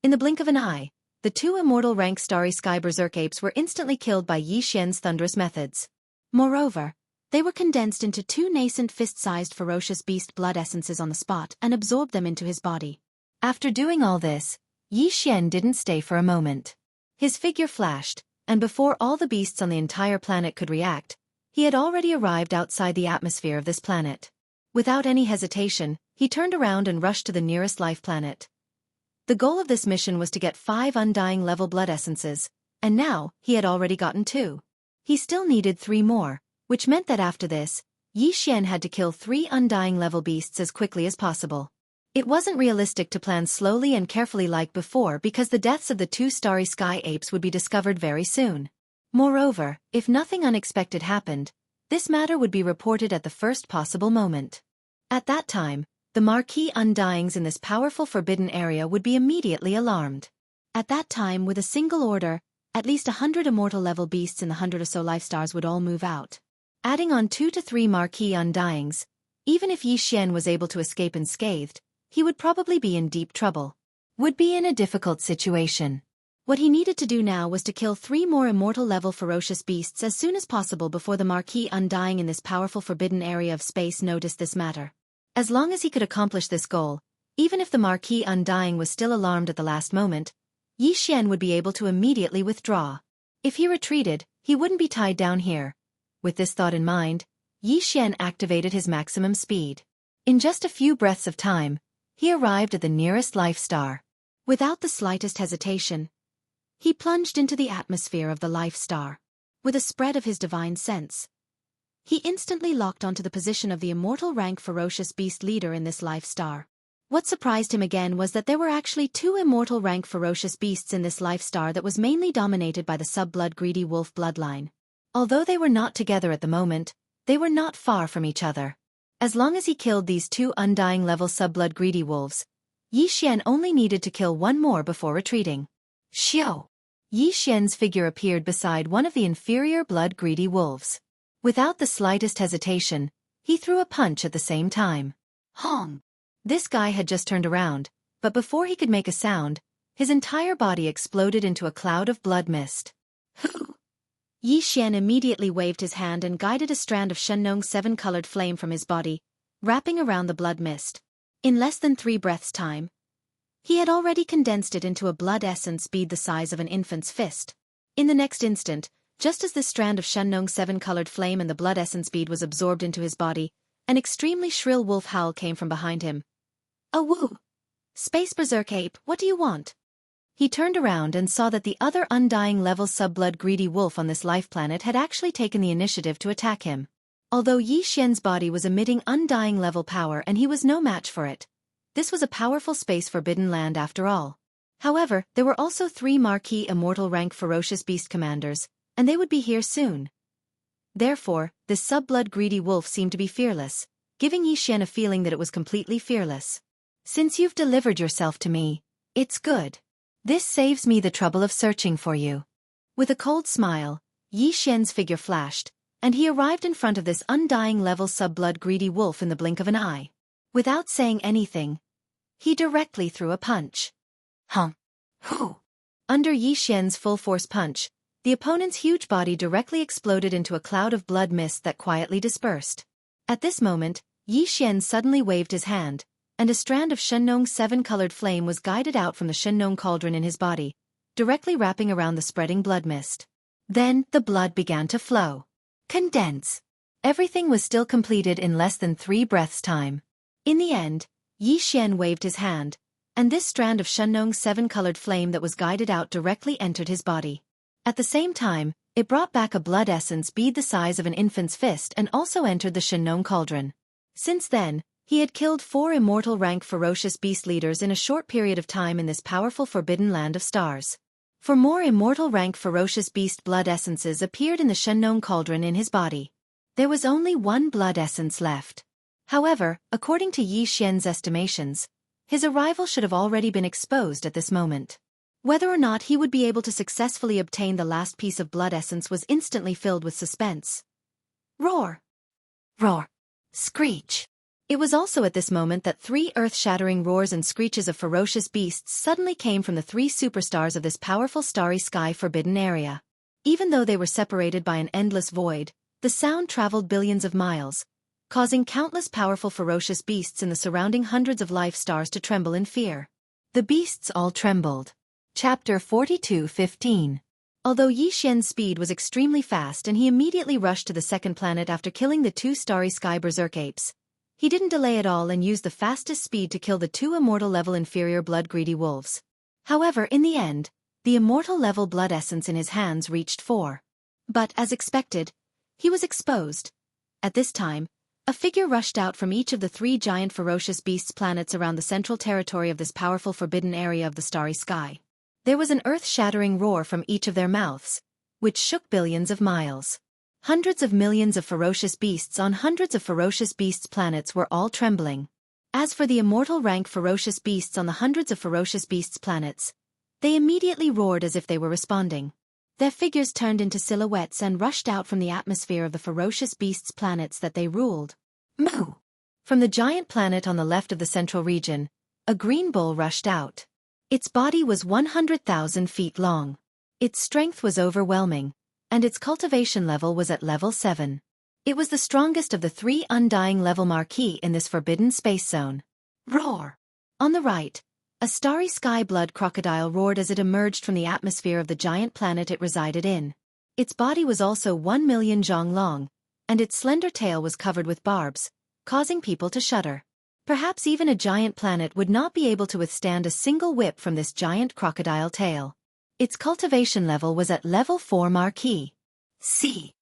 S1: In the blink of an eye, the 2 immortal rank Starry Sky Berserk apes were instantly killed by Yi Xian's thunderous methods. Moreover, they were condensed into 2 nascent fist-sized ferocious beast blood essences on the spot and absorbed them into his body. After doing all this, Yi Xian didn't stay for a moment. His figure flashed, and before all the beasts on the entire planet could react, he had already arrived outside the atmosphere of this planet. Without any hesitation, he turned around and rushed to the nearest life planet. The goal of this mission was to get 5 undying level blood essences, and now he had already gotten 2. He still needed 3 more, which meant that after this, Yi Xian had to kill 3 undying level beasts as quickly as possible. It wasn't realistic to plan slowly and carefully like before because the deaths of the 2 Starry Sky apes would be discovered very soon. Moreover, if nothing unexpected happened, this matter would be reported at the first possible moment. At that time, the Marquis Undyings in this powerful forbidden area would be immediately alarmed. At that time, with a single order, at least 100 immortal-level beasts in the 100 or so life stars would all move out. Adding on 2 to 3 Marquis Undyings, even if Yi Xian was able to escape unscathed, he would probably be in deep trouble. Would be in a difficult situation. What he needed to do now was to kill 3 more immortal-level ferocious beasts as soon as possible before the Marquis Undying in this powerful forbidden area of space noticed this matter. As long as he could accomplish this goal, even if the Marquis Undying was still alarmed at the last moment, Yi Xian would be able to immediately withdraw. If he retreated, he wouldn't be tied down here. With this thought in mind, Yi Xian activated his maximum speed. In just a few breaths of time, he arrived at the nearest life star. Without the slightest hesitation, he plunged into the atmosphere of the life star. With a spread of his divine sense, he instantly locked onto the position of the immortal rank ferocious beast leader in this life star. What surprised him again was that there were actually 2 immortal rank ferocious beasts in this life star that was mainly dominated by the sub-blood greedy wolf bloodline. Although they were not together at the moment, they were not far from each other. As long as he killed these 2 undying level sub-blood greedy wolves, Yi Xian only needed to kill 1 more before retreating. Xiao! Yi Xian's figure appeared beside one of the inferior blood greedy wolves. Without the slightest hesitation, he threw a punch at the same time. Hong! This guy had just turned around, but before he could make a sound, his entire body exploded into a cloud of blood mist. Yi Xian immediately waved his hand and guided a strand of Shenlong 7-colored flame from his body, wrapping around the blood mist. In less than 3 breaths' time, he had already condensed it into a blood essence bead the size of an infant's fist. In the next instant, just as this strand of Shenlong 7-colored flame and the blood essence bead was absorbed into his body, an extremely shrill wolf howl came from behind him. "A woo! Space Berserk Ape, what do you want?" He turned around and saw that the other undying level sub-blood greedy wolf on this life planet had actually taken the initiative to attack him. Although Yi Xian's body was emitting undying level power and he was no match for it, this was a powerful space forbidden land after all. However, there were also 3 Marquis immortal rank ferocious beast commanders, and they would be here soon. Therefore, this sub-blood greedy wolf seemed to be fearless, giving Yi Xian a feeling that it was completely fearless. "Since you've delivered yourself to me, it's good. This saves me the trouble of searching for you." With a cold smile, Yi Xian's figure flashed, and he arrived in front of this undying level sub-blood greedy wolf in the blink of an eye. Without saying anything, he directly threw a punch. Hoo! Under Yi Xian's full-force punch, the opponent's huge body directly exploded into a cloud of blood mist that quietly dispersed. At this moment, Yi Xian suddenly waved his hand, and a strand of Shenlong 7-colored flame was guided out from the Shenlong cauldron in his body, directly wrapping around the spreading blood mist. Then, the blood began to flow. Condense. Everything was still completed in less than 3 breaths' time. In the end, Yi Xian waved his hand, and this strand of Shenlong 7-colored flame that was guided out directly entered his body. At the same time, it brought back a blood essence bead the size of an infant's fist and also entered the Shenlong cauldron. Since then, he had killed 4 immortal rank ferocious beast leaders in a short period of time in this powerful forbidden land of stars. 4 more immortal rank ferocious beast blood essences appeared in the Shenlong cauldron in his body. There was only 1 blood essence left. However, according to Yi Xian's estimations, his arrival should have already been exposed at this moment. Whether or not he would be able to successfully obtain the last piece of blood essence was instantly filled with suspense. Roar! Roar! Screech! It was also at this moment that 3 earth-shattering roars and screeches of ferocious beasts suddenly came from the 3 superstars of this powerful starry sky forbidden area. Even though they were separated by an endless void, the sound traveled billions of miles, causing countless powerful ferocious beasts in the surrounding hundreds of life stars to tremble in fear. The beasts all trembled. Chapter 42:15. Although Yi Xian's speed was extremely fast and he immediately rushed to the second planet after killing the 2 starry sky berserk apes, he didn't delay at all and used the fastest speed to kill the 2 immortal-level inferior blood-greedy wolves. However, in the end, the immortal-level blood essence in his hands reached 4. But, as expected, he was exposed. At this time, a figure rushed out from each of the 3 giant ferocious beasts planets around the central territory of this powerful forbidden area of the starry sky. There was an earth-shattering roar from each of their mouths, which shook billions of miles. Hundreds of millions of ferocious beasts on hundreds of ferocious beasts' planets were all trembling. As for the immortal rank ferocious beasts on the hundreds of ferocious beasts' planets, they immediately roared as if they were responding. Their figures turned into silhouettes and rushed out from the atmosphere of the ferocious beasts' planets that they ruled. Moo! From the giant planet on the left of the central region, a green bull rushed out. Its body was 100,000 feet long. Its strength was overwhelming, and its cultivation level was at level 7. It was the strongest of the 3 undying level marquee in this forbidden space zone. Roar! On the right, a starry sky blood crocodile roared as it emerged from the atmosphere of the giant planet it resided in. Its body was also 1 million zhong long, and its slender tail was covered with barbs, causing people to shudder. Perhaps even a giant planet would not be able to withstand a single whip from this giant crocodile tail. Its cultivation level was at level 4 marquee. C.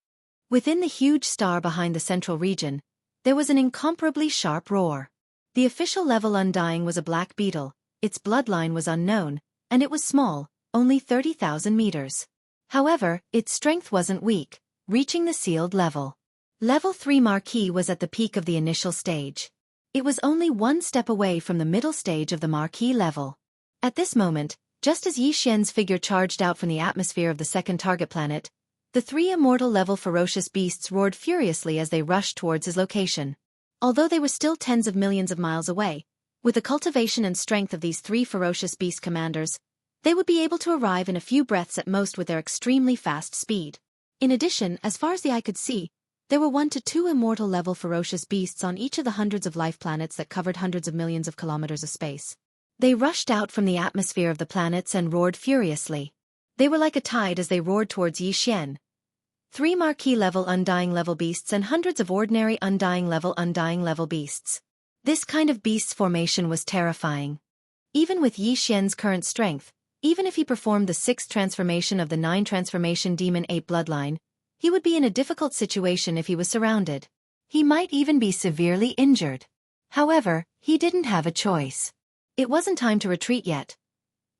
S1: Within the huge star behind the central region, there was an incomparably sharp roar. The official level undying was a black beetle, its bloodline was unknown, and it was small, only 30,000 meters. However, its strength wasn't weak, reaching the sealed level. Level 3 marquee was at the peak of the initial stage. It was only one step away from the middle stage of the marquee level. At this moment, just as Yi Xian's figure charged out from the atmosphere of the second target planet, the 3 immortal level ferocious beasts roared furiously as they rushed towards his location. Although they were still tens of millions of miles away, with the cultivation and strength of these 3 ferocious beast commanders, they would be able to arrive in a few breaths at most with their extremely fast speed. In addition, as far as the eye could see, there were 1 to 2 immortal level ferocious beasts on each of the hundreds of life planets that covered hundreds of millions of kilometers of space. They rushed out from the atmosphere of the planets and roared furiously. They were like a tide as they roared towards Yi Xian. 3 marquee level undying level beasts and hundreds of ordinary undying level beasts. This kind of beast's formation was terrifying. Even with Yi Xian's current strength, even if he performed the 6th transformation of the 9 transformation demon ape bloodline, he would be in a difficult situation if he was surrounded. He might even be severely injured. However, he didn't have a choice. It wasn't time to retreat yet.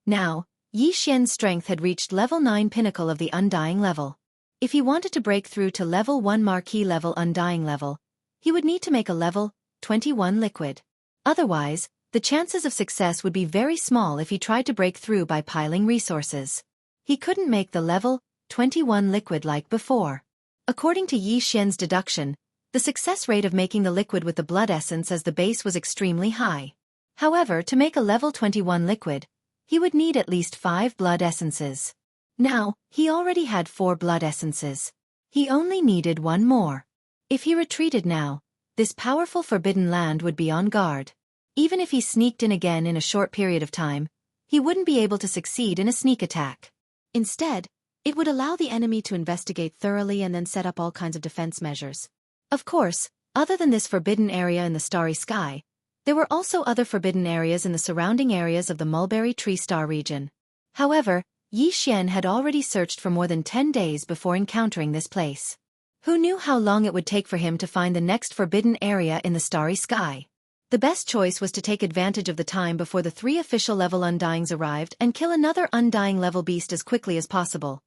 S1: Now, Yi Xian's strength had reached level 9 pinnacle of the undying level. If he wanted to break through to level 1 marquee level undying level, he would need to make a level 21 liquid. Otherwise, the chances of success would be very small if he tried to break through by piling resources. He couldn't make the level 21 liquid like before. According to Yi Xian's deduction, the success rate of making the liquid with the blood essence as the base was extremely high. However, to make a level 21 liquid, he would need at least 5 blood essences. Now, he already had 4 blood essences. He only needed 1 more. If he retreated now, this powerful forbidden land would be on guard. Even if he sneaked in again in a short period of time, he wouldn't be able to succeed in a sneak attack. Instead, it would allow the enemy to investigate thoroughly and then set up all kinds of defense measures. Of course, other than this forbidden area in the starry sky, there were also other forbidden areas in the surrounding areas of the mulberry tree star region. However, Yi Xian had already searched for more than 10 days before encountering this place. Who knew how long it would take for him to find the next forbidden area in the starry sky? The best choice was to take advantage of the time before the 3 official level undyings arrived and kill another undying level beast as quickly as possible.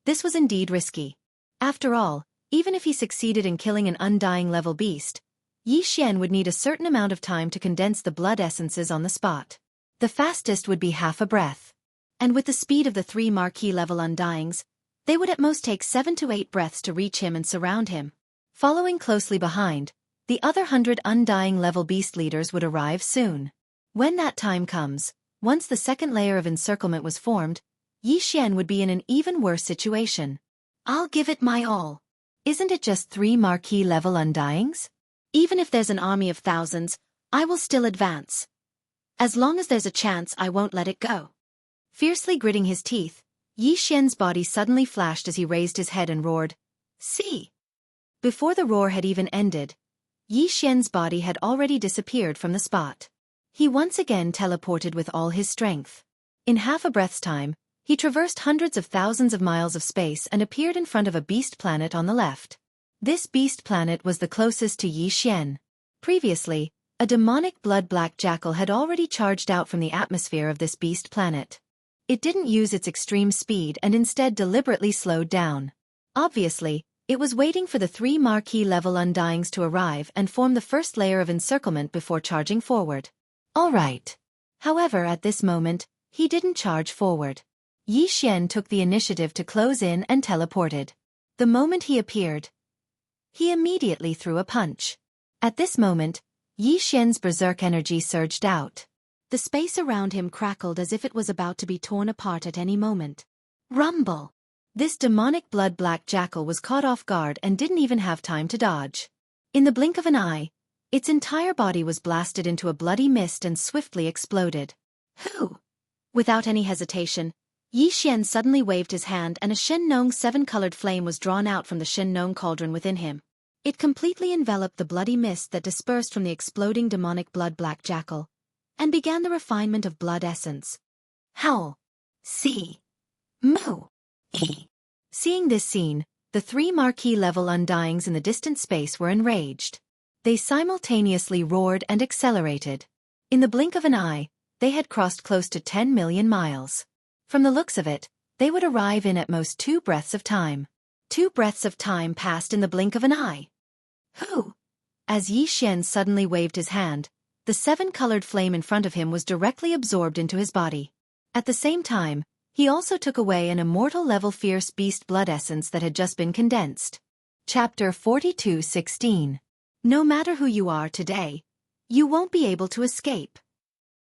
S1: This was indeed risky. After all, even if he succeeded in killing an undying level beast, Yi Xian would need a certain amount of time to condense the blood essences on the spot. The fastest would be half a breath. And with the speed of the 3 marquee level undyings, they would at most take 7 to 8 breaths to reach him and surround him. Following closely behind, the other 100 undying level beast leaders would arrive soon. When that time comes, once the second layer of encirclement was formed, Yi Xian would be in an even worse situation. I'll give it my all. Isn't it just 3 marquee level undyings? Even if there's an army of thousands, I will still advance. As long as there's a chance, I won't let it go. Fiercely gritting his teeth, Yi Xian's body suddenly flashed as he raised his head and roared, "See!" Before the roar had even ended, Yi Xian's body had already disappeared from the spot. He once again teleported with all his strength. In half a breath's time, he traversed hundreds of thousands of miles of space and appeared in front of a beast planet on the left. This beast planet was the closest to Yi Xian. Previously, a demonic blood-black jackal had already charged out from the atmosphere of this beast planet. It didn't use its extreme speed and instead deliberately slowed down. Obviously, it was waiting for the 3 marquee-level undyings to arrive and form the first layer of encirclement before charging forward. All right. However, at this moment, he didn't charge forward. Yi Xian took the initiative to close in and teleported. The moment he appeared, he immediately threw a punch. At this moment, Yi Xian's berserk energy surged out. The space around him crackled as if it was about to be torn apart at any moment. Rumble! This demonic blood-black jackal was caught off guard and didn't even have time to dodge. In the blink of an eye, its entire body was blasted into a bloody mist and swiftly exploded. Who? Without any hesitation, Yi Xian suddenly waved his hand and a Shen Nong 7-colored flame was drawn out from the Shen Nong cauldron within him. It completely enveloped the bloody mist that dispersed from the exploding demonic blood-black jackal, and began the refinement of blood essence. Howl. See. Moo. E. Seeing this scene, the 3 marquee-level undyings in the distant space were enraged. They simultaneously roared and accelerated. In the blink of an eye, they had crossed close to 10 million miles. From the looks of it, they would arrive in at most 2 breaths of time. 2 breaths of time passed in the blink of an eye. Who? As Yi Xian suddenly waved his hand, the 7-colored flame in front of him was directly absorbed into his body. At the same time, he also took away an immortal-level fierce beast blood essence that had just been condensed. Chapter 42:16. No matter who you are today, you won't be able to escape.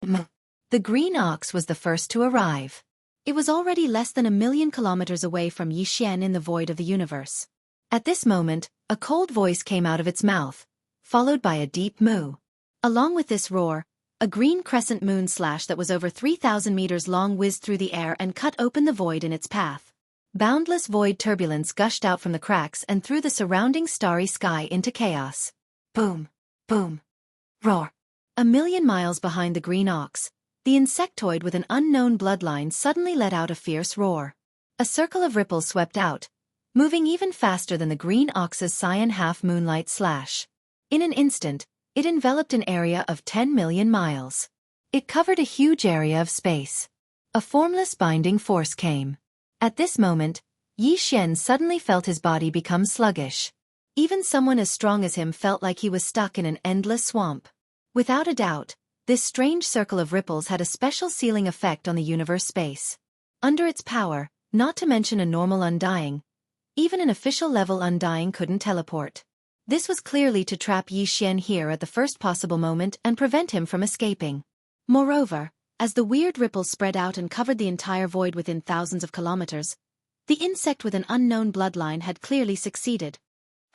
S1: The green ox was the first to arrive. It was already less than 1,000,000 kilometers away from Yi Xian in the void of the universe. At this moment, a cold voice came out of its mouth, followed by a deep moo. Along with this roar, a green crescent moon slash that was over 3,000 meters long whizzed through the air and cut open the void in its path. Boundless void turbulence gushed out from the cracks and threw the surrounding starry sky into chaos. Boom, boom, roar. 1,000,000 miles behind the green ox, the insectoid with an unknown bloodline suddenly let out a fierce roar. A circle of ripples swept out, moving even faster than the green ox's cyan half-moonlight slash. In an instant, it enveloped an area of 10 million miles. It covered a huge area of space. A formless binding force came. At this moment, Yi Xian suddenly felt his body become sluggish. Even someone as strong as him felt like he was stuck in an endless swamp. Without a doubt, this strange circle of ripples had a special sealing effect on the universe space. Under its power, not to mention a normal undying, even an official-level undying couldn't teleport. This was clearly to trap Yi Xian here at the first possible moment and prevent him from escaping. Moreover, as the weird ripples spread out and covered the entire void within thousands of kilometers, the insect with an unknown bloodline had clearly succeeded.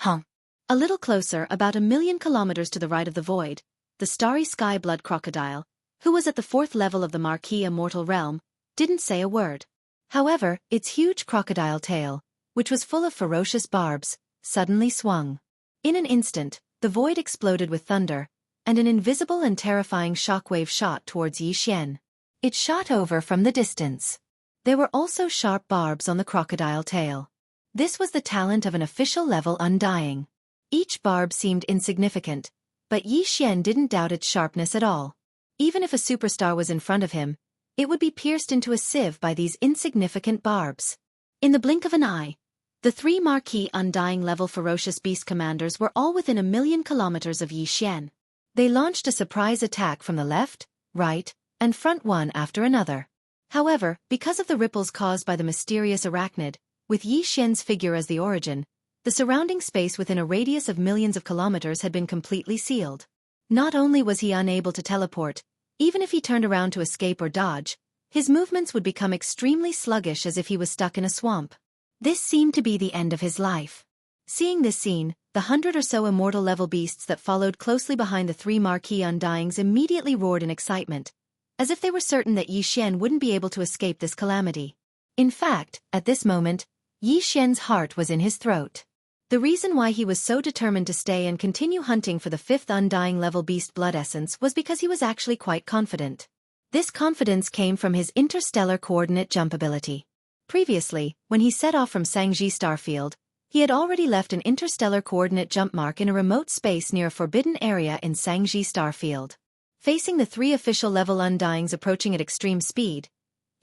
S1: A little closer, about 1,000,000 kilometers to the right of the void, the starry sky blood crocodile, who was at the 4th level of the Marquis Immortal Realm, didn't say a word. However, its huge crocodile tail, which was full of ferocious barbs, suddenly swung. In an instant, the void exploded with thunder, and an invisible and terrifying shockwave shot towards Yi Xian. It shot over from the distance. There were also sharp barbs on the crocodile tail. This was the talent of an official-level undying. Each barb seemed insignificant, but Yi Xian didn't doubt its sharpness at all. Even if a superstar was in front of him, it would be pierced into a sieve by these insignificant barbs. In the blink of an eye, the 3 Marquis Undying-level ferocious beast commanders were all within 1,000,000 kilometers of Yi Xian. They launched a surprise attack from the left, right, and front one after another. However, because of the ripples caused by the mysterious arachnid, with Yi Xian's figure as the origin, the surrounding space within a radius of millions of kilometers had been completely sealed. Not only was he unable to teleport, even if he turned around to escape or dodge, his movements would become extremely sluggish as if he was stuck in a swamp. This seemed to be the end of his life. Seeing this scene, the 100 or so immortal-level beasts that followed closely behind the 3 Marquis Undyings immediately roared in excitement, as if they were certain that Yi Xian wouldn't be able to escape this calamity. In fact, at this moment, Yi Xian's heart was in his throat. The reason why he was so determined to stay and continue hunting for the 5th Undying-level beast blood essence was because he was actually quite confident. This confidence came from his interstellar coordinate jump ability. Previously, when he set off from Sangji Starfield, he had already left an interstellar coordinate jump mark in a remote space near a forbidden area in Sangji Starfield. Facing the 3 official-level undyings approaching at extreme speed,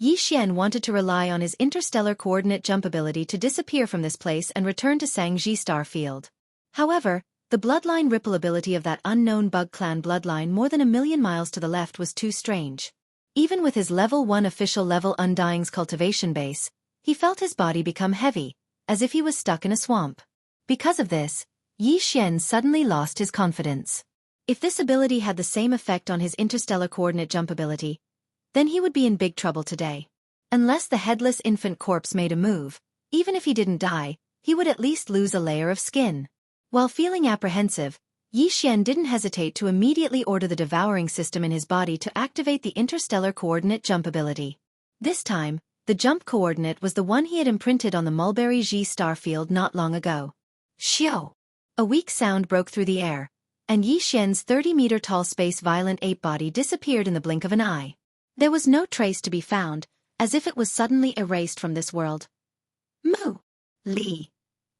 S1: Yi Xian wanted to rely on his interstellar coordinate jump ability to disappear from this place and return to Sangji star field. However, the bloodline ripple ability of that unknown bug clan bloodline more than 1,000,000 miles to the left was too strange. Even with his level 1 official level Undying's cultivation base, he felt his body become heavy, as if he was stuck in a swamp. Because of this, Yi Xian suddenly lost his confidence. If this ability had the same effect on his interstellar coordinate jump ability, then he would be in big trouble today. Unless the headless infant corpse made a move, even if he didn't die, he would at least lose a layer of skin. While feeling apprehensive, Yi Xian didn't hesitate to immediately order the devouring system in his body to activate the interstellar coordinate jump ability. This time, the jump coordinate was the one he had imprinted on the Mulberry G star field not long ago. Xiao! A weak sound broke through the air, and Yi Xian's 30-meter-tall space-violent ape body disappeared in the blink of an eye. There was no trace to be found, as if it was suddenly erased from this world. Moo! Li!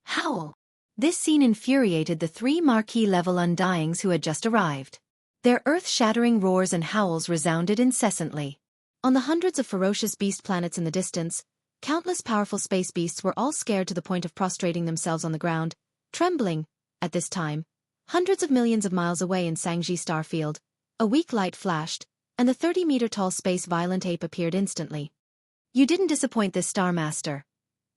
S1: Howl! This scene infuriated the 3 marquee-level Undyings who had just arrived. Their earth-shattering roars and howls resounded incessantly. On the hundreds of ferocious beast planets in the distance, countless powerful space beasts were all scared to the point of prostrating themselves on the ground, trembling. At this time, hundreds of millions of miles away in Sangji star field, a weak light flashed, and the 30-meter-tall space-violent ape appeared instantly. You didn't disappoint this Star Master.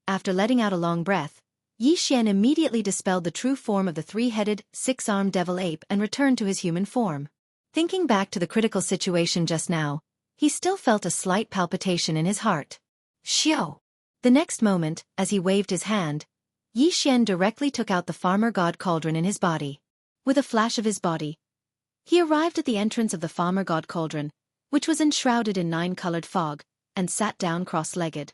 S1: After letting out a long breath, Yi Xian immediately dispelled the true form of the 3-headed, 6-armed devil ape and returned to his human form. Thinking back to the critical situation just now, he still felt a slight palpitation in his heart. Xiao! The next moment, as he waved his hand, Yi Xian directly took out the farmer god cauldron in his body. With a flash of his body, he arrived at the entrance of the farmer god cauldron, which was enshrouded in 9-colored fog, and sat down cross-legged.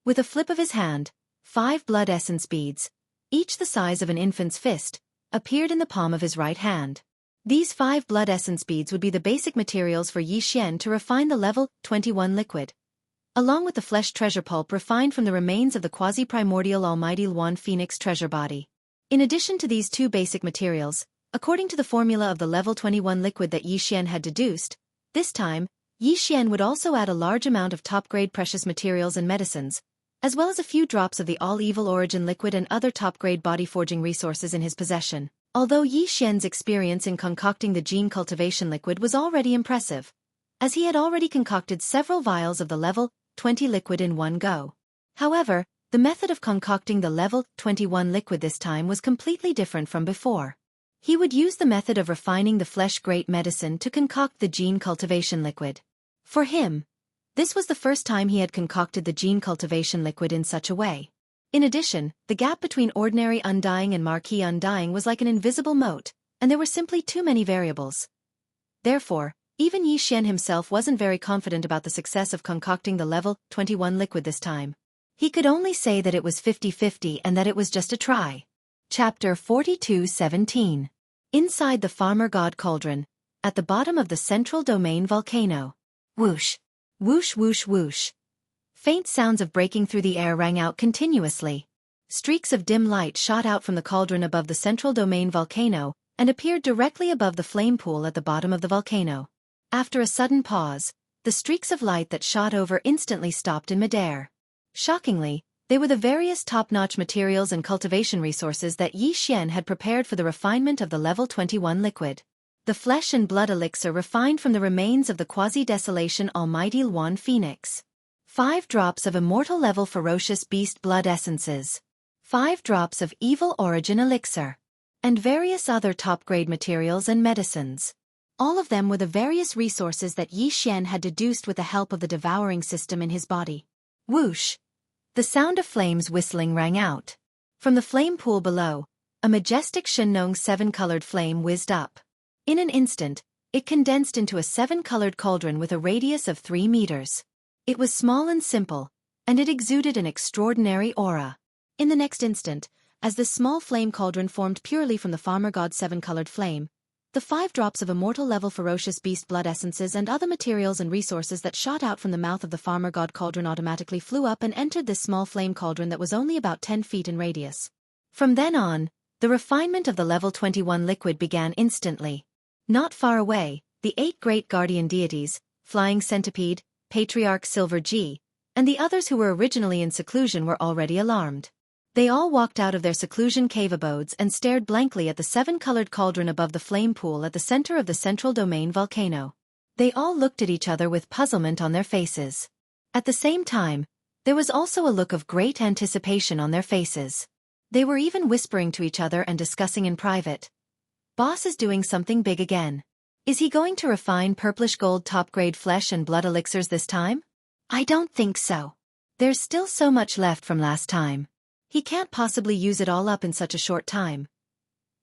S1: With a flip of his hand, 5 blood essence beads, each the size of an infant's fist, appeared in the palm of his right hand. These 5 blood essence beads would be the basic materials for Yi Xian to refine the level 21 liquid, along with the flesh treasure pulp refined from the remains of the quasi-primordial almighty Luan Phoenix treasure body. In addition to these 2 basic materials, according to the formula of the level 21 liquid that Yi Xian had deduced, this time, Yi Xian would also add a large amount of top-grade precious materials and medicines, as well as a few drops of the all-evil origin liquid and other top-grade body-forging resources in his possession. Although Yi Xian's experience in concocting the gene cultivation liquid was already impressive, as he had already concocted several vials of the level 20 liquid in one go. However, the method of concocting the level 21 liquid this time was completely different from before. He would use the method of refining the flesh-grade medicine to concoct the gene cultivation liquid. For him, this was the first time he had concocted the gene cultivation liquid in such a way. In addition, the gap between ordinary undying and marquee undying was like an invisible moat, and there were simply too many variables. Therefore, even Yi Xian himself wasn't very confident about the success of concocting the level 21 liquid this time. He could only say that it was 50-50 and that it was just a try. Chapter 42:17. Inside the farmer god cauldron, at the bottom of the central domain volcano. Whoosh! Whoosh whoosh whoosh. Faint sounds of breaking through the air rang out continuously. Streaks of dim light shot out from the cauldron above the central domain volcano and appeared directly above the flame pool at the bottom of the volcano. After a sudden pause, the streaks of light that shot over instantly stopped in midair. Shockingly, they were the various top-notch materials and cultivation resources that Yi Xian had prepared for the refinement of the level 21 liquid. The flesh and blood elixir refined from the remains of the quasi-desolation almighty Luan Phoenix. 5 drops of immortal-level ferocious beast blood essences. 5 drops of evil origin elixir. And various other top-grade materials and medicines. All of them were the various resources that Yi Xian had deduced with the help of the devouring system in his body. Whoosh! The sound of flames whistling rang out. From the flame pool below, a majestic Shenong 7-colored flame whizzed up. In an instant, it condensed into a 7-colored cauldron with a radius of 3 meters. It was small and simple, and it exuded an extraordinary aura. In the next instant, as this small flame cauldron formed purely from the farmer god's 7-colored flame, the 5 drops of immortal-level ferocious beast blood essences and other materials and resources that shot out from the mouth of the farmer god cauldron automatically flew up and entered this small flame cauldron that was only about 10 feet in radius. From then on, the refinement of the level 21 liquid began instantly. Not far away, the 8 great guardian deities, Flying Centipede, Patriarch Silver G, and the others who were originally in seclusion were already alarmed. They all walked out of their seclusion cave abodes and stared blankly at the seven-colored cauldron above the flame pool at the center of the central domain volcano. They all looked at each other with puzzlement on their faces. At the same time, there was also a look of great anticipation on their faces. They were even whispering to each other and discussing in private. Boss is doing something big again. Is he going to refine purplish gold top-grade flesh and blood elixirs this time? I don't think so. There's still so much left from last time. He can't possibly use it all up in such a short time.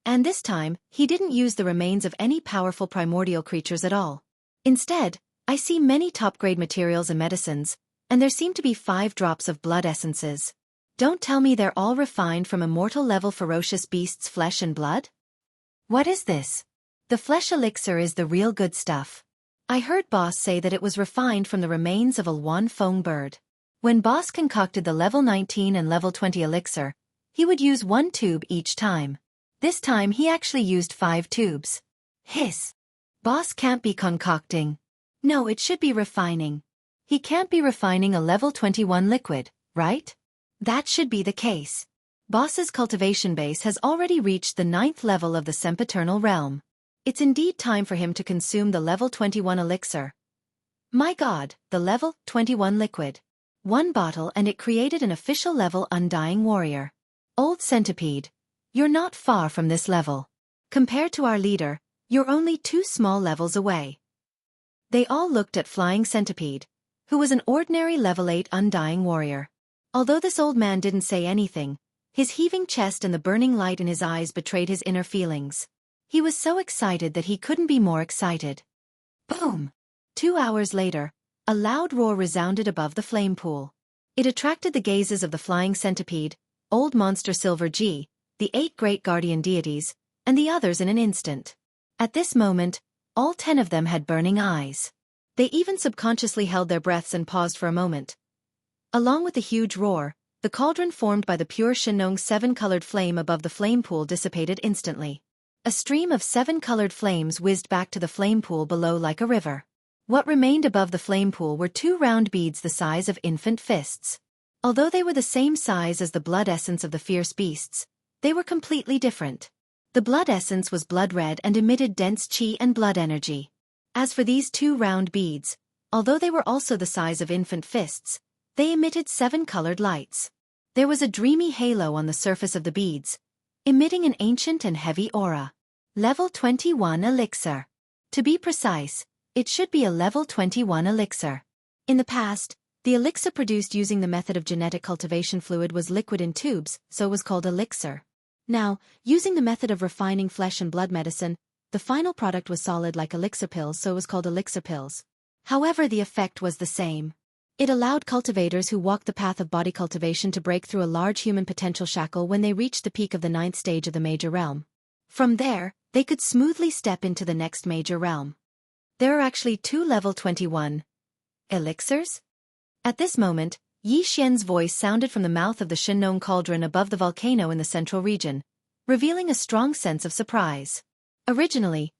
S1: And this time, he didn't use the remains of any powerful primordial creatures at all. Instead, I see many top-grade materials and medicines, and there seem to be 5 drops of blood essences. Don't tell me they're all refined from immortal-level ferocious beasts' flesh and blood? What is this? The flesh elixir is the real good stuff. I heard Boss say that it was refined from the remains of a Luan Feng bird. When Boss concocted the level 19 and level 20 elixir, he would use 1 tube each time. This time he actually used 5 tubes. Hiss. Boss can't be concocting. No, it should be refining. He can't be refining a level 21 liquid, right? That should be the case. Boss's cultivation base has already reached the 9th level of the sempiternal realm. It's indeed time for him to consume the level 21 elixir. My god, the level 21 liquid. 1 bottle and it created an official level undying warrior. Old centipede, you're not far from this level. Compared to our leader, you're only 2 small levels away. They all looked at Flying Centipede, who was an ordinary level 8 undying warrior. Although this old man didn't say anything, his heaving chest and the burning light in his eyes betrayed his inner feelings. He was so excited that he couldn't be more excited. Boom! 2 hours later, a loud roar resounded above the flame pool. It attracted the gazes of the Flying Centipede, Old Monster Silver G, the 8 great guardian deities, and the others in an instant. At this moment, all 10 of them had burning eyes. They even subconsciously held their breaths and paused for a moment. Along with the huge roar, the cauldron formed by the pure Shinong's 7-colored flame above the flame pool dissipated instantly. A stream of 7-colored flames whizzed back to the flame pool below like a river. What remained above the flame pool were 2 round beads the size of infant fists. Although they were the same size as the blood essence of the fierce beasts, they were completely different. The blood essence was blood red and emitted dense chi and blood energy. As for these 2 round beads, although they were also the size of infant fists, they emitted 7-colored lights. There was a dreamy halo on the surface of the beads, emitting an ancient and heavy aura. Level 21 elixir. To be precise, it should be a level 21 elixir. In the past, the elixir produced using the method of genetic cultivation fluid was liquid in tubes, so it was called elixir. Now, using the method of refining flesh and blood medicine, the final product was solid like elixir pills, so it was called elixir pills. However, the effect was the same. It allowed cultivators who walked the path of body cultivation to break through a large human potential shackle when they reached the peak of the 9th stage of the major realm. From there, they could smoothly step into the next major realm. There are actually 2 level 21 elixirs? At this moment, Yi Xian's voice sounded from the mouth of the Shinong cauldron above the volcano in the central region, revealing a strong sense of surprise. Originally,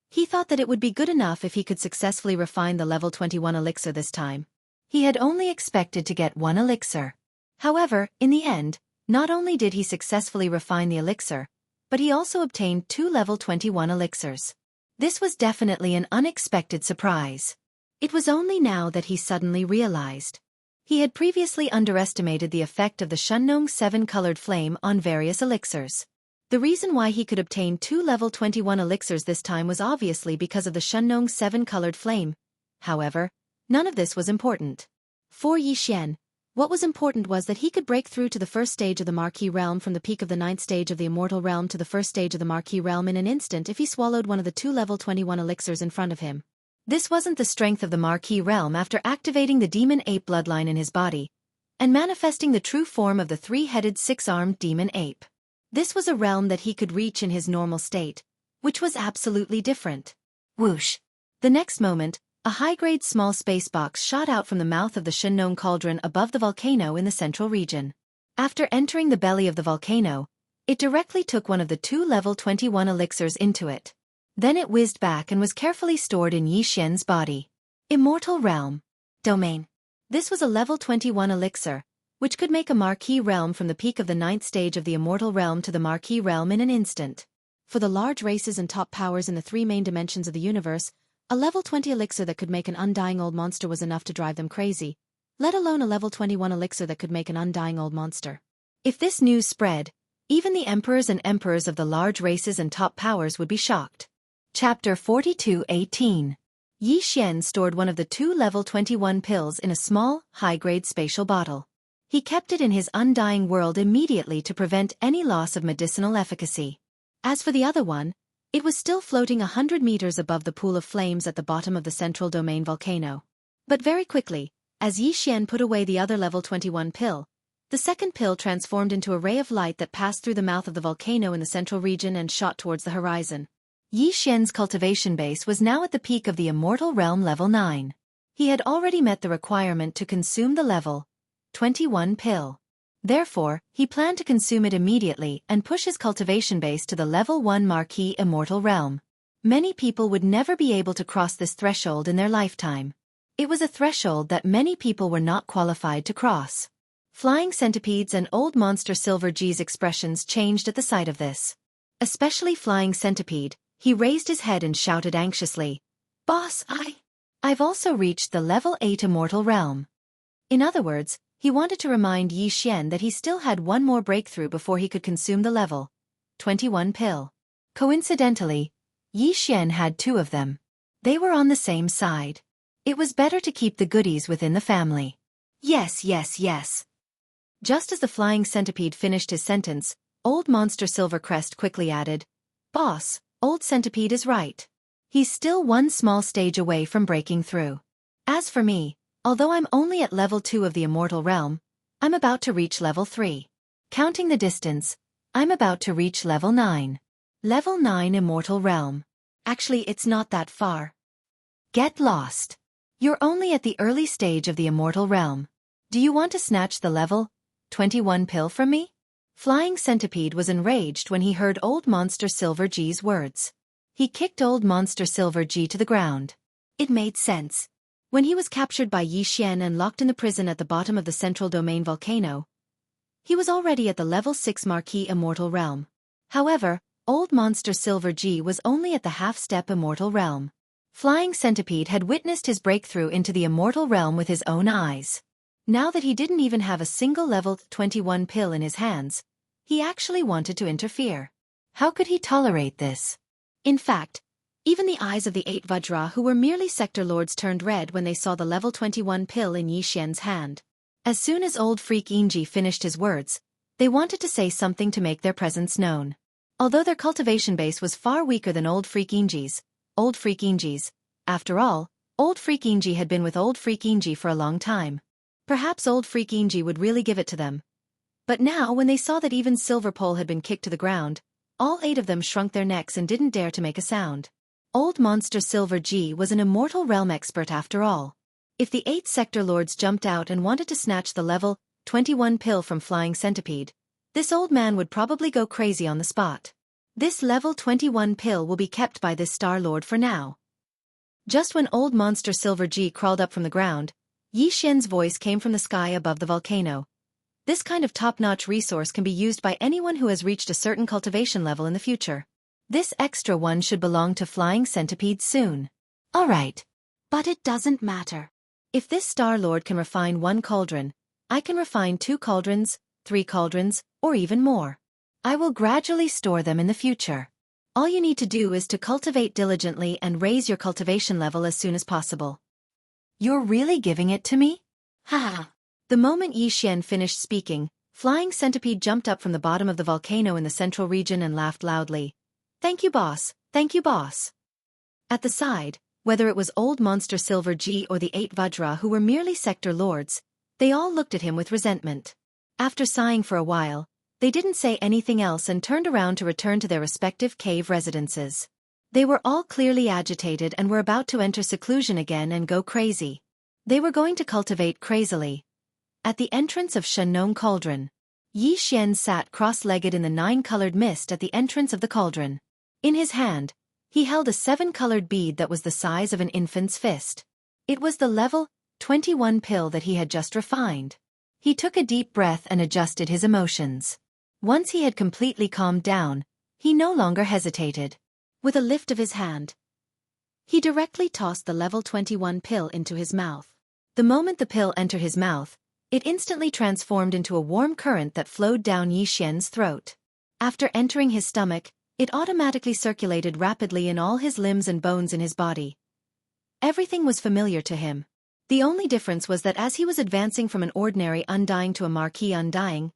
S1: he thought that it would be good enough if he could successfully refine the level 21 elixir this time. He had only expected to get 1 elixir. However, in the end, not only did he successfully refine the elixir, but he also obtained 2 level 21 elixirs. This was definitely an unexpected surprise. It was only now that he suddenly realized. He had previously underestimated the effect of the Shinong's 7-colored flame on various elixirs. The reason why he could obtain 2 level 21 elixirs this time was obviously because of the Shinong's 7-colored flame. However, none of this was important. For Yi Xian, what was important was that he could break through to the first stage of the Marquis realm from the peak of the 9th stage of the Immortal realm to the first stage of the Marquis realm in an instant if he swallowed one of the 2 level 21 elixirs in front of him. This wasn't the strength of the Marquis realm after activating the demon ape bloodline in his body and manifesting the true form of the 3-headed 6-armed demon ape. This was a realm that he could reach in his normal state, which was absolutely different. Whoosh! The next moment, a high-grade small space box shot out from the mouth of the Shinong cauldron above the volcano in the central region. After entering the belly of the volcano, it directly took one of the 2 level 21 elixirs into it. Then it whizzed back and was carefully stored in Yi Xian's body. Immortal Realm. Domain. This was a level 21 elixir, which could make a marquee realm from the peak of the 9th stage of the immortal realm to the marquee realm in an instant. For the large races and top powers in the 3 main dimensions of the universe, a level 20 elixir that could make an undying old monster was enough to drive them crazy, let alone a level 21 elixir that could make an undying old monster. If this news spread, even the emperors and emperors of the large races and top powers would be shocked. Chapter 42:18. Yi Xian stored one of the 2 level 21 pills in a small, high-grade spatial bottle. He kept it in his undying world immediately to prevent any loss of medicinal efficacy. As for the other one, it was still floating 100 meters above the pool of flames at the bottom of the central domain volcano. But very quickly, as Yi Xian put away the other level 21 pill, the second pill transformed into a ray of light that passed through the mouth of the volcano in the central region and shot towards the horizon. Yi Xian's cultivation base was now at the peak of the immortal realm level 9. He had already met the requirement to consume the level 21 pill. Therefore, he planned to consume it immediately and push his cultivation base to the level 1 marquee immortal realm. Many people would never be able to cross this threshold in their lifetime. It was a threshold that many people were not qualified to cross. Flying Centipede's and Old Monster Silver G's expressions changed at the sight of this. Especially Flying Centipede, he raised his head and shouted anxiously, "Boss, I've also reached the level 8 immortal realm." In other words, he wanted to remind Yi Xian that he still had one more breakthrough before he could consume the level 21 pill. Coincidentally, Yi Xian had 2 of them. They were on the same side. It was better to keep the goodies within the family. Yes. Just as the Flying Centipede finished his sentence, Old Monster Silvercrest quickly added, "Boss, Old Centipede is right. He's still one small stage away from breaking through. As for me, although I'm only at level 2 of the immortal realm, I'm about to reach level 3. Counting the distance, I'm about to reach level 9. Level 9 immortal realm. Actually, it's not that far. Get lost. You're only at the early stage of the immortal realm. Do you want to snatch the level 21 pill from me?" Flying Centipede was enraged when he heard Old Monster Silver G's words. He kicked Old Monster Silver G to the ground. It made sense. When he was captured by Yi Xian and locked in the prison at the bottom of the central domain volcano, he was already at the level 6 marquee immortal realm. However, Old Monster Silver G was only at the half-step immortal realm. Flying Centipede had witnessed his breakthrough into the immortal realm with his own eyes. Now that he didn't even have a single level 21 pill in his hands, he actually wanted to interfere. How could he tolerate this? In fact, even the eyes of the 8 Vajra who were merely sector lords turned red when they saw the level 21 pill in Yi Xian's hand. As soon as Old Freak Inji finished his words, they wanted to say something to make their presence known. Although their cultivation base was far weaker than Old Freak Inji's, after all, Old Freak Inji had been with Old Freak Inji for a long time. Perhaps Old Freak Inji would really give it to them. But now when they saw that even Silverpole had been kicked to the ground, all 8 of them shrunk their necks and didn't dare to make a sound. Old Monster Silver G was an immortal realm expert after all. If the 8 sector lords jumped out and wanted to snatch the level 21 pill from Flying Centipede, this old man would probably go crazy on the spot. This level 21 pill will be kept by this Star Lord for now. Just when Old Monster Silver G crawled up from the ground, Yi Xian's voice came from the sky above the volcano. This kind of top-notch resource can be used by anyone who has reached a certain cultivation level in the future. This extra one should belong to Flying Centipede soon. Alright. But it doesn't matter. If this Star Lord can refine 1 cauldron, I can refine 2 cauldrons, 3 cauldrons, or even more. I will gradually store them in the future. All you need to do is to cultivate diligently and raise your cultivation level as soon as possible. You're really giving it to me? Ha! The moment Yi Xian finished speaking, Flying Centipede jumped up from the bottom of the volcano in the central region and laughed loudly. "Thank you, boss. Thank you, boss." At the side, whether it was Old Monster Silver G or the 8 Vajra who were merely sector lords, they all looked at him with resentment. After sighing for a while, they didn't say anything else and turned around to return to their respective cave residences. They were all clearly agitated and were about to enter seclusion again and go crazy. They were going to cultivate crazily. At the entrance of Shenong Cauldron, Yi Xian sat cross-legged in the 9-colored mist at the entrance of the cauldron. In his hand, he held a 7-colored bead that was the size of an infant's fist. It was the level 21 pill that he had just refined. He took a deep breath and adjusted his emotions. Once he had completely calmed down, he no longer hesitated. With a lift of his hand, he directly tossed the level 21 pill into his mouth. The moment the pill entered his mouth, it instantly transformed into a warm current that flowed down Yi Xian's throat. After entering his stomach, it automatically circulated rapidly in all his limbs and bones in his body. Everything was familiar to him. The only difference was that as he was advancing from an ordinary undying to a marquee undying,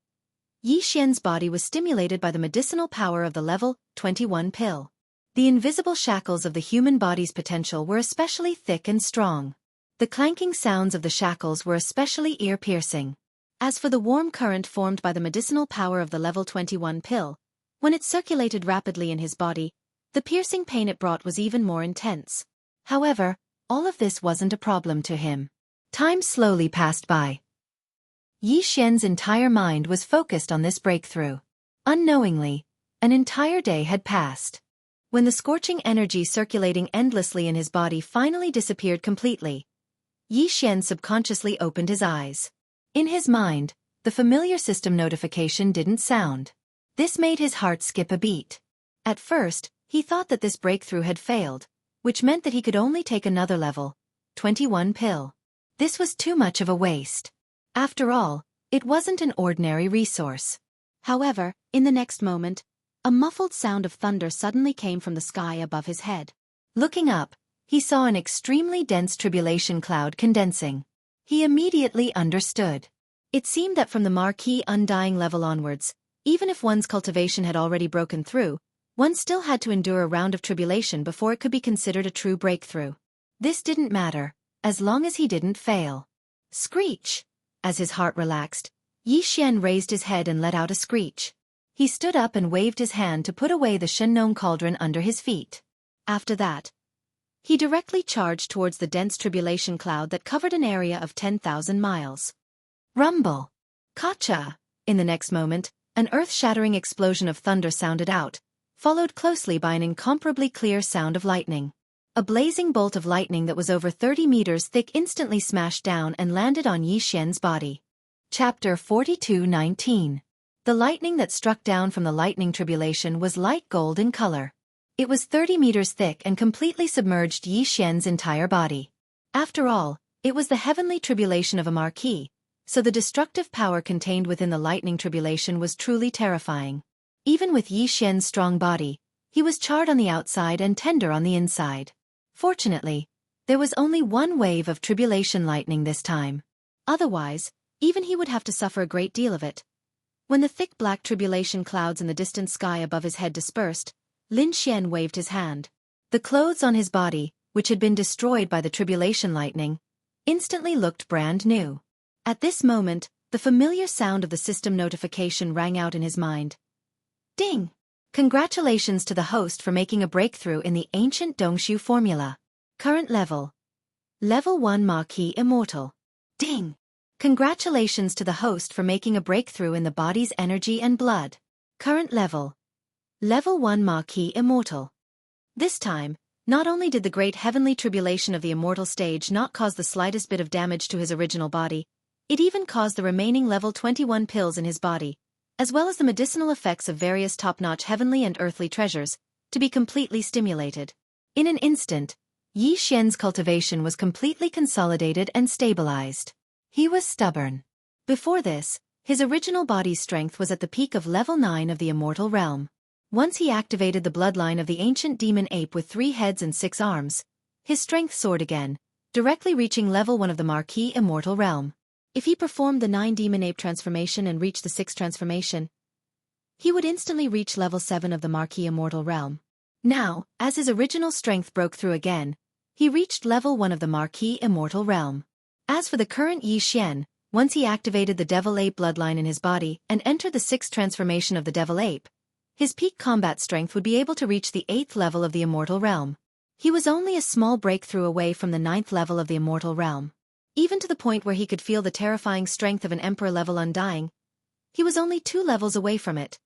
S1: Yi Xian's body was stimulated by the medicinal power of the level 21 pill. The invisible shackles of the human body's potential were especially thick and strong. The clanking sounds of the shackles were especially ear-piercing. As for the warm current formed by the medicinal power of the level 21 pill, when it circulated rapidly in his body, the piercing pain it brought was even more intense. However, all of this wasn't a problem to him. Time slowly passed by. Yi Xian's entire mind was focused on this breakthrough. Unknowingly, an entire day had passed. When the scorching energy circulating endlessly in his body finally disappeared completely, Yi Xian subconsciously opened his eyes. In his mind, the familiar system notification didn't sound. This made his heart skip a beat. At first, he thought that this breakthrough had failed, which meant that he could only take another level 21 pill. This was too much of a waste. After all, it wasn't an ordinary resource. However, in the next moment, a muffled sound of thunder suddenly came from the sky above his head. Looking up, he saw an extremely dense tribulation cloud condensing. He immediately understood. It seemed that from the marquee undying level onwards, even if one's cultivation had already broken through, one still had to endure a round of tribulation before it could be considered a true breakthrough. This didn't matter, as long as he didn't fail. Screech! As his heart relaxed, Yi Xian raised his head and let out a screech. He stood up and waved his hand to put away the Shengnong cauldron under his feet. After that, he directly charged towards the dense tribulation cloud that covered an area of 10,000 miles. Rumble! Kacha! In the next moment, an earth-shattering explosion of thunder sounded out, followed closely by an incomparably clear sound of lightning. A blazing bolt of lightning that was over 30 meters thick instantly smashed down and landed on Yi Xian's body. Chapter 42:19. The lightning that struck down from the lightning tribulation was light gold in color. It was 30 meters thick and completely submerged Yi Xian's entire body. After all, it was the heavenly tribulation of a marquee, so the destructive power contained within the lightning tribulation was truly terrifying. Even with Yi Xian's strong body, he was charred on the outside and tender on the inside. Fortunately, there was only one wave of tribulation lightning this time. Otherwise, even he would have to suffer a great deal of it. When the thick black tribulation clouds in the distant sky above his head dispersed, Lin Xian waved his hand. The clothes on his body, which had been destroyed by the tribulation lightning, instantly looked brand new. At this moment, the familiar sound of the system notification rang out in his mind. Ding! Congratulations to the host for making a breakthrough in the ancient Dongshu formula. Current level. Level 1 Marquee Immortal. Ding! Congratulations to the host for making a breakthrough in the body's energy and blood. Current level. Level 1 Marquee Immortal. This time, not only did the great heavenly tribulation of the immortal stage not cause the slightest bit of damage to his original body, it even caused the remaining level 21 pills in his body, as well as the medicinal effects of various top-notch heavenly and earthly treasures, to be completely stimulated. In an instant, Yi Xian's cultivation was completely consolidated and stabilized. He was stubborn. Before this, his original body's strength was at the peak of level 9 of the immortal realm. Once he activated the bloodline of the ancient demon ape with 3 heads and 6 arms, his strength soared again, directly reaching level 1 of the marquee immortal realm. If he performed the 9 demon ape transformation and reached the 6th transformation, he would instantly reach level 7 of the marquee immortal realm. Now, as his original strength broke through again, he reached level 1 of the marquee immortal realm. As for the current Yi Xian, once he activated the devil ape bloodline in his body and entered the 6th transformation of the devil ape, his peak combat strength would be able to reach the 8th level of the immortal realm. He was only a small breakthrough away from the 9th level of the immortal realm. Even to the point where he could feel the terrifying strength of an emperor-level undying, he was only 2 levels away from it.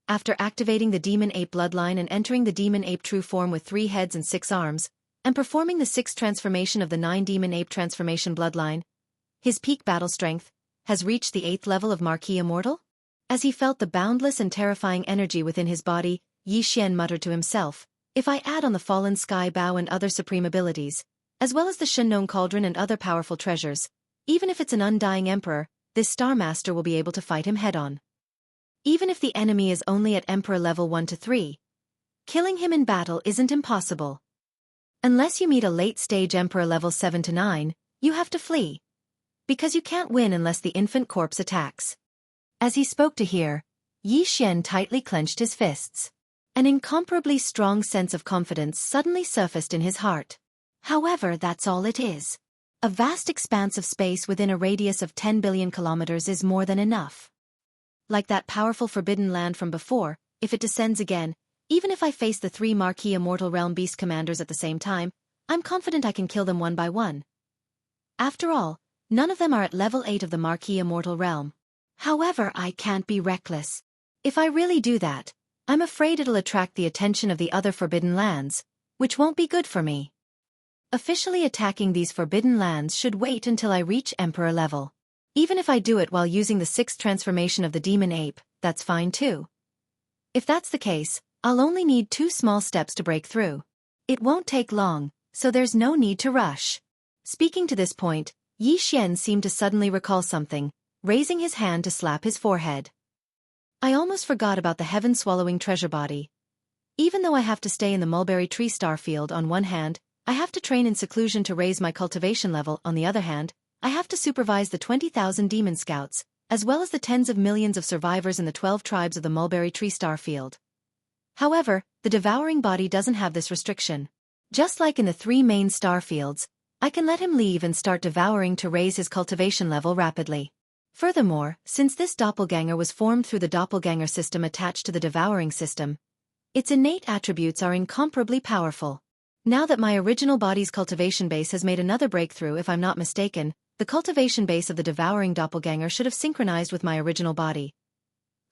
S1: After activating the demon ape bloodline and entering the demon ape true form with 3 heads and 6 arms, and performing the 6th transformation of the 9 Demon Ape transformation bloodline, his peak battle strength has reached the 8th level of Marquis Immortal? As he felt the boundless and terrifying energy within his body, Yi Xian muttered to himself, if I add on the Fallen Sky Bow and other supreme abilities, as well as the Shennon Cauldron and other powerful treasures, even if it's an undying emperor, this Star Master will be able to fight him head-on. Even if the enemy is only at Emperor level 1 to 3, killing him in battle isn't impossible. Unless you meet a late-stage Emperor level 7 to 9, you have to flee. Because you can't win unless the infant corpse attacks. As he spoke to hear, Yi Xian tightly clenched his fists. An incomparably strong sense of confidence suddenly surfaced in his heart. However, that's all it is. A vast expanse of space within a radius of 10 billion kilometers is more than enough. Like that powerful forbidden land from before, if it descends again, even if I face the 3 Marquis Immortal Realm Beast Commanders at the same time, I'm confident I can kill them one by one. After all, none of them are at level 8 of the Marquis Immortal Realm. However, I can't be reckless. If I really do that, I'm afraid it'll attract the attention of the other Forbidden Lands, which won't be good for me. Officially attacking these Forbidden Lands should wait until I reach Emperor level. Even if I do it while using the 6th transformation of the Demon Ape, that's fine too. If that's the case, I'll only need 2 small steps to break through. It won't take long, so there's no need to rush. Speaking to this point, Yi Xian seemed to suddenly recall something, raising his hand to slap his forehead. I almost forgot about the heaven-swallowing treasure body. Even though I have to stay in the mulberry tree star field on one hand, I have to train in seclusion to raise my cultivation level on the other hand, I have to supervise the 20,000 demon scouts, as well as the tens of millions of survivors in the 12 tribes of the mulberry tree star field. However, the devouring body doesn't have this restriction. Just like in the 3 main star fields, I can let him leave and start devouring to raise his cultivation level rapidly. Furthermore, since this doppelganger was formed through the doppelganger system attached to the devouring system, its innate attributes are incomparably powerful. Now that my original body's cultivation base has made another breakthrough, if I'm not mistaken, the cultivation base of the devouring doppelganger should have synchronized with my original body.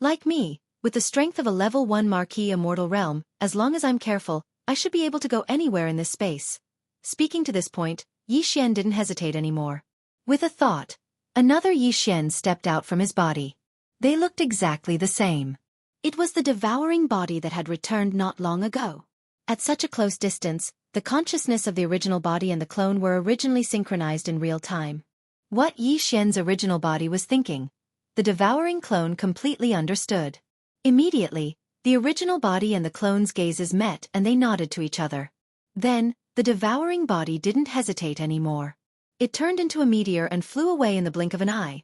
S1: Like me, with the strength of a level 1 Marquis Immortal Realm, as long as I'm careful, I should be able to go anywhere in this space. Speaking to this point, Yi Xian didn't hesitate anymore. With a thought, another Yi Xian stepped out from his body. They looked exactly the same. It was the devouring body that had returned not long ago. At such a close distance, the consciousness of the original body and the clone were originally synchronized in real time. What Yi Xian's original body was thinking, the devouring clone completely understood. Immediately, the original body and the clone's gazes met and they nodded to each other. Then, the devouring body didn't hesitate anymore. It turned into a meteor and flew away in the blink of an eye.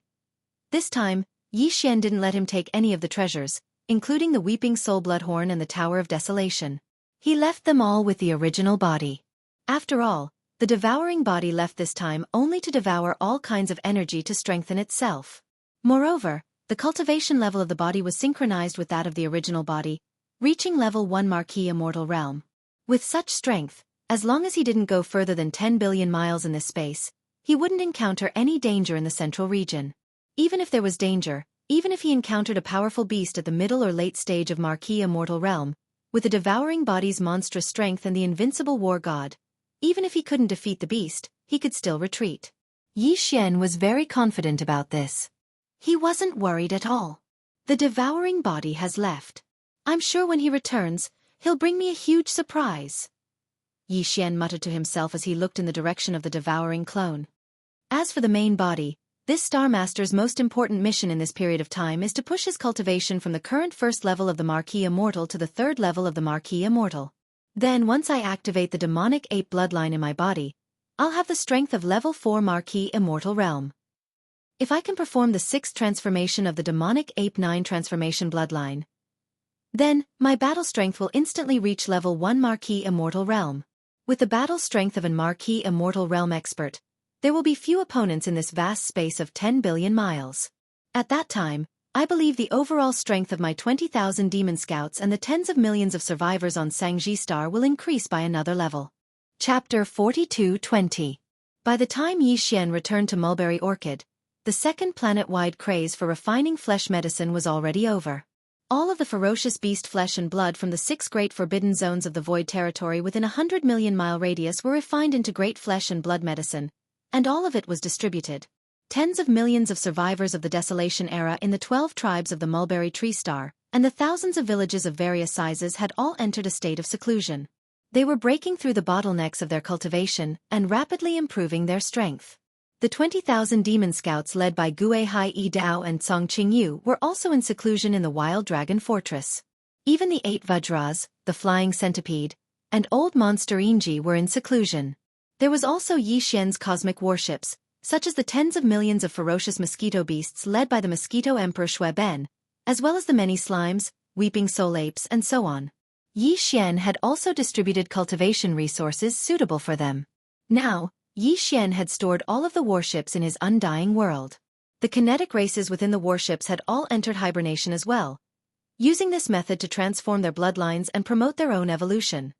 S1: This time, Yi Xian didn't let him take any of the treasures, including the Weeping Soul Bloodhorn and the Tower of Desolation. He left them all with the original body. After all, the devouring body left this time only to devour all kinds of energy to strengthen itself. Moreover, the cultivation level of the body was synchronized with that of the original body, reaching level 1 Marquis Immortal Realm. With such strength, as long as he didn't go further than 10 billion miles in this space, he wouldn't encounter any danger in the central region. Even if there was danger, even if he encountered a powerful beast at the middle or late stage of Marquis Immortal Realm, with the devouring body's monstrous strength and the invincible war god, even if he couldn't defeat the beast, he could still retreat. Yi Xian was very confident about this. He wasn't worried at all. The devouring body has left. I'm sure when he returns, he'll bring me a huge surprise. Yi Xian muttered to himself as he looked in the direction of the devouring clone. As for the main body, this Star Master's most important mission in this period of time is to push his cultivation from the current 1st level of the Marquis Immortal to the 3rd level of the Marquis Immortal. Then once I activate the demonic ape bloodline in my body, I'll have the strength of level 4 Marquis Immortal Realm. If I can perform the 6th transformation of the demonic ape 9 transformation bloodline, then my battle strength will instantly reach level 1 Marquis Immortal Realm. With the battle strength of an Marquis Immortal Realm expert, there will be few opponents in this vast space of 10 billion miles. At that time, I believe the overall strength of my 20,000 demon scouts and the tens of millions of survivors on Sangji Star will increase by another level. Chapter 42:20. By the time Yi Xian returned to Mulberry Orchid, the second planet-wide craze for refining flesh medicine was already over. All of the ferocious beast flesh and blood from the 6 great forbidden zones of the Void territory within a 100 million-mile radius were refined into great flesh and blood medicine, and all of it was distributed. Tens of millions of survivors of the Desolation era in the 12 tribes of the Mulberry Tree Star, and the thousands of villages of various sizes had all entered a state of seclusion. They were breaking through the bottlenecks of their cultivation and rapidly improving their strength. The 20,000 demon scouts led by Gue Hai Yi Dao and Song Qingyu were also in seclusion in the Wild Dragon Fortress. Even the 8 Vajras, the Flying Centipede, and Old Monster Inji were in seclusion. There was also Yi Xian's cosmic warships, such as the tens of millions of ferocious mosquito beasts led by the Mosquito Emperor Shui Ben, as well as the many slimes, weeping soul apes and so on. Yi Xian had also distributed cultivation resources suitable for them. Now, Yi Xian had stored all of the warships in his undying world. The kinetic races within the warships had all entered hibernation as well, using this method to transform their bloodlines and promote their own evolution.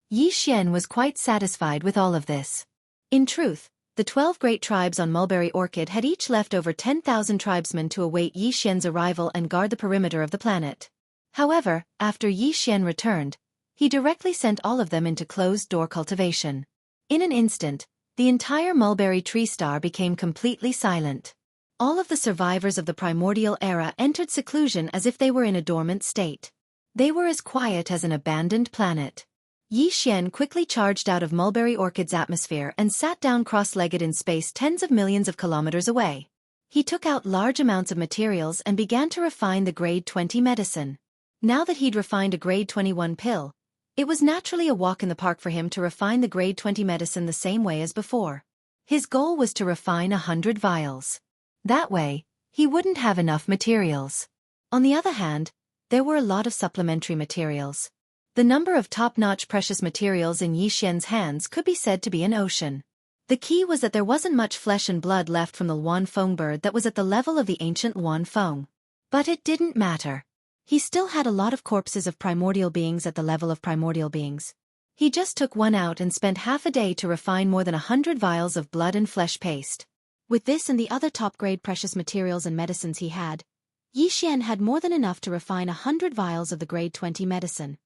S1: Yi Xian was quite satisfied with all of this. In truth, the 12 great tribes on Mulberry Orchid had each left over 10,000 tribesmen to await Yi Xian's arrival and guard the perimeter of the planet. However, after Yi Xian returned, he directly sent all of them into closed-door cultivation. In an instant, the entire Mulberry Tree Star became completely silent. All of the survivors of the primordial era entered seclusion as if they were in a dormant state. They were as quiet as an abandoned planet. Yi Xian quickly charged out of Mulberry Orchid's atmosphere and sat down cross-legged in space tens of millions of kilometers away. He took out large amounts of materials and began to refine the grade 20 medicine. Now that he'd refined a grade 21 pill, it was naturally a walk in the park for him to refine the grade 20 medicine the same way as before. His goal was to refine 100 vials. That way, he wouldn't have enough materials. On the other hand, there were a lot of supplementary materials. The number of top-notch precious materials in Yi Xian's hands could be said to be an ocean. The key was that there wasn't much flesh and blood left from the Wan Feng bird that was at the level of the ancient Wan Feng. But it didn't matter. He still had a lot of corpses of primordial beings at the level of primordial beings. He just took one out and spent half a day to refine more than 100 vials of blood and flesh paste. With this and the other top-grade precious materials and medicines he had, Yi Xian had more than enough to refine 100 vials of the grade 20 medicine.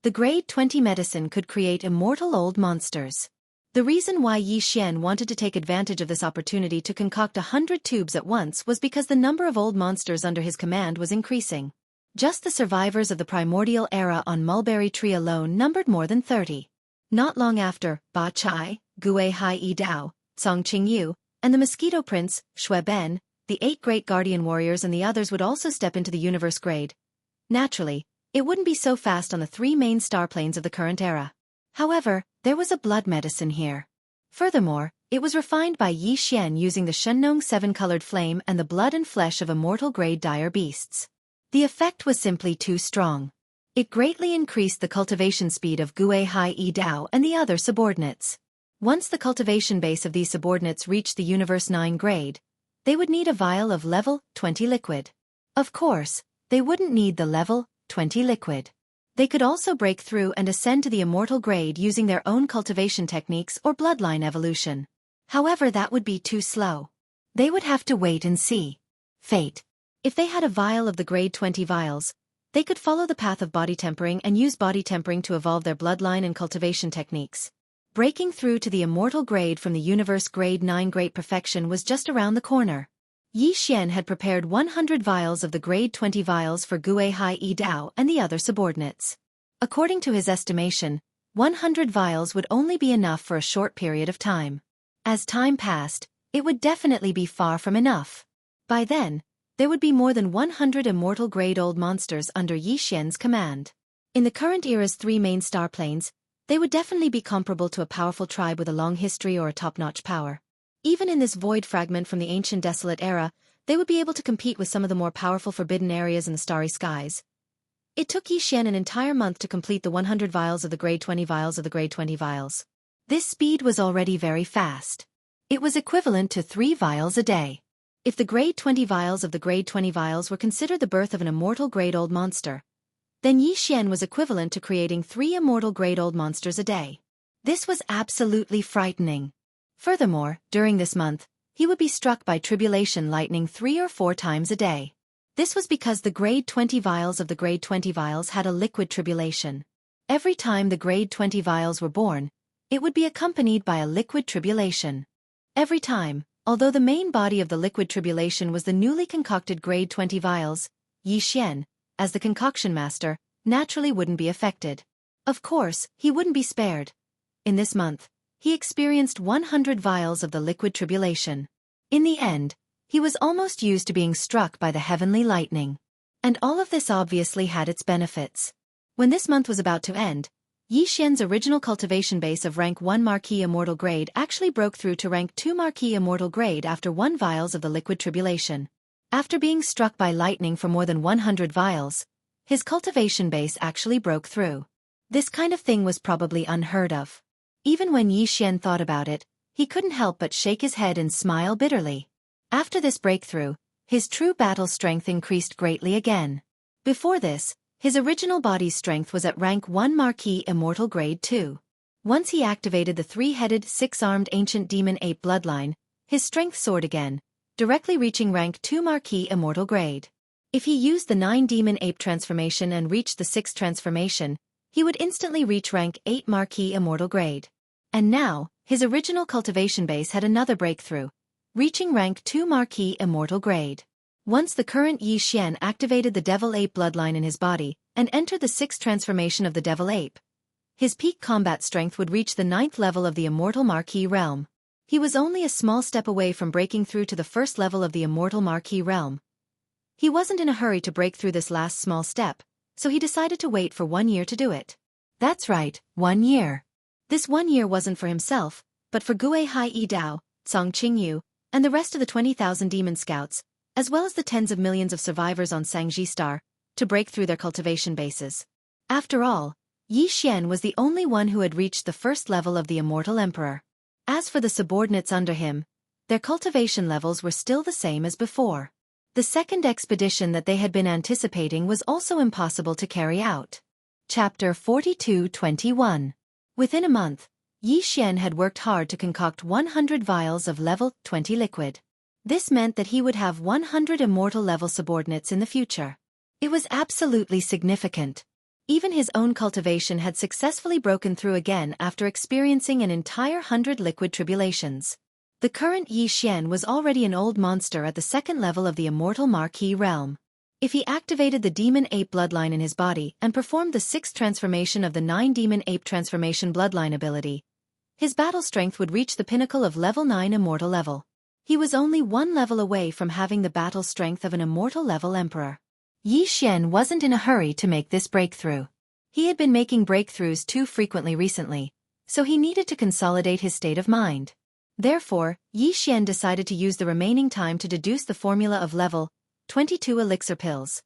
S1: The grade 20 medicine could create immortal old monsters. The reason why Yi Xian wanted to take advantage of this opportunity to concoct 100 tubes at once was because the number of old monsters under his command was increasing. Just the survivors of the primordial era on Mulberry Tree alone numbered more than 30. Not long after, Ba Chai, Gue Hai Yi Dao, Song Qingyu, and the Mosquito Prince, Shui Ben, the 8 great guardian warriors and the others would also step into the universe grade. Naturally, it wouldn't be so fast on the 3 main star planes of the current era. However, there was a blood medicine here. Furthermore, it was refined by Yi Xian using the Shenong 7-colored flame and the blood and flesh of immortal grade dire beasts. The effect was simply too strong. It greatly increased the cultivation speed of Gue Hai Yi Dao and the other subordinates. Once the cultivation base of these subordinates reached the Universe 9 grade, they would need a vial of level 20 liquid. Of course, they wouldn't need the level 20 liquid. They could also break through and ascend to the immortal grade using their own cultivation techniques or bloodline evolution. However, that would be too slow. They would have to wait and see. Fate. If they had a vial of the grade 20 vials, they could follow the path of body tempering and use body tempering to evolve their bloodline and cultivation techniques. Breaking through to the immortal grade from the universe grade 9 great perfection was just around the corner. Yi Xian had prepared 100 vials of the grade 20 vials for Gue Hai Yi Dao and the other subordinates. According to his estimation, 100 vials would only be enough for a short period of time. As time passed, it would definitely be far from enough. By then, there would be more than 100 immortal grade old monsters under Yi Xian's command. In the current era's 3 main star planes, they would definitely be comparable to a powerful tribe with a long history or a top-notch power. Even in this void fragment from the ancient desolate era, they would be able to compete with some of the more powerful forbidden areas in the starry skies. It took Yi Xian an entire month to complete the 100 vials of the grade 20 vials of the grade 20 vials. This speed was already very fast. It was equivalent to 3 vials a day. If the grade 20 vials of the grade 20 vials were considered the birth of an immortal grade old monster, then Yi Xian was equivalent to creating 3 immortal grade old monsters a day. This was absolutely frightening. Furthermore, during this month, he would be struck by tribulation lightning 3 or 4 times a day. This was because the grade 20 vials of the grade 20 vials had a liquid tribulation. Every time the grade 20 vials were born, it would be accompanied by a liquid tribulation. Every time, although the main body of the liquid tribulation was the newly concocted grade 20 vials, Yi Xian, as the concoction master, naturally wouldn't be affected. Of course, he wouldn't be spared. In this month, he experienced 100 vials of the liquid tribulation. In the end, he was almost used to being struck by the heavenly lightning. And all of this obviously had its benefits. When this month was about to end, Yi Xian's original cultivation base of rank 1 Marquis Immortal grade actually broke through to rank 2 Marquis Immortal grade after 1 vials of the liquid tribulation. After being struck by lightning for more than 100 vials, his cultivation base actually broke through. This kind of thing was probably unheard of. Even when Yi Xian thought about it, he couldn't help but shake his head and smile bitterly. After this breakthrough, his true battle strength increased greatly again. Before this, his original body's strength was at rank 1 Marquis Immortal grade 2. Once he activated the 3-headed, 6-armed ancient demon ape bloodline, his strength soared again, directly reaching rank 2 Marquis Immortal grade. If he used the 9 demon ape transformation and reached the 6th transformation, he would instantly reach rank 8 Marquis Immortal grade. And now, his original cultivation base had another breakthrough, reaching rank 2 Marquis Immortal grade. Once the current Yi Xian activated the Devil Ape bloodline in his body and entered the 6th transformation of the Devil Ape, his peak combat strength would reach the 9th level of the Immortal Marquis realm. He was only a small step away from breaking through to the 1st level of the Immortal Marquis realm. He wasn't in a hurry to break through this last small step, so he decided to wait for 1 year to do it. That's right, 1 year. This 1 year wasn't for himself, but for Gue Hai Yi Dao, Song Qingyu, and the rest of the 20,000 demon scouts, as well as the tens of millions of survivors on Sangji Star, to break through their cultivation bases. After all, Yi Xian was the only one who had reached the 1st level of the Immortal Emperor. As for the subordinates under him, their cultivation levels were still the same as before. The second expedition that they had been anticipating was also impossible to carry out. Chapter 42-21. Within a month, Yi Xian had worked hard to concoct 100 vials of level 20 liquid. This meant that he would have 100 immortal level subordinates in the future. It was absolutely significant. Even his own cultivation had successfully broken through again after experiencing an entire 100 liquid tribulations. The current Yi Xian was already an old monster at the 2nd level of the Immortal Marquis realm. If he activated the Demon Ape bloodline in his body and performed the 6th transformation of the 9 Demon Ape transformation bloodline ability, his battle strength would reach the pinnacle of level 9 Immortal level. He was only 1 level away from having the battle strength of an Immortal level Emperor. Yi Xian wasn't in a hurry to make this breakthrough. He had been making breakthroughs too frequently recently, so he needed to consolidate his state of mind. Therefore, Yi Xian decided to use the remaining time to deduce the formula of level 22 elixir pills.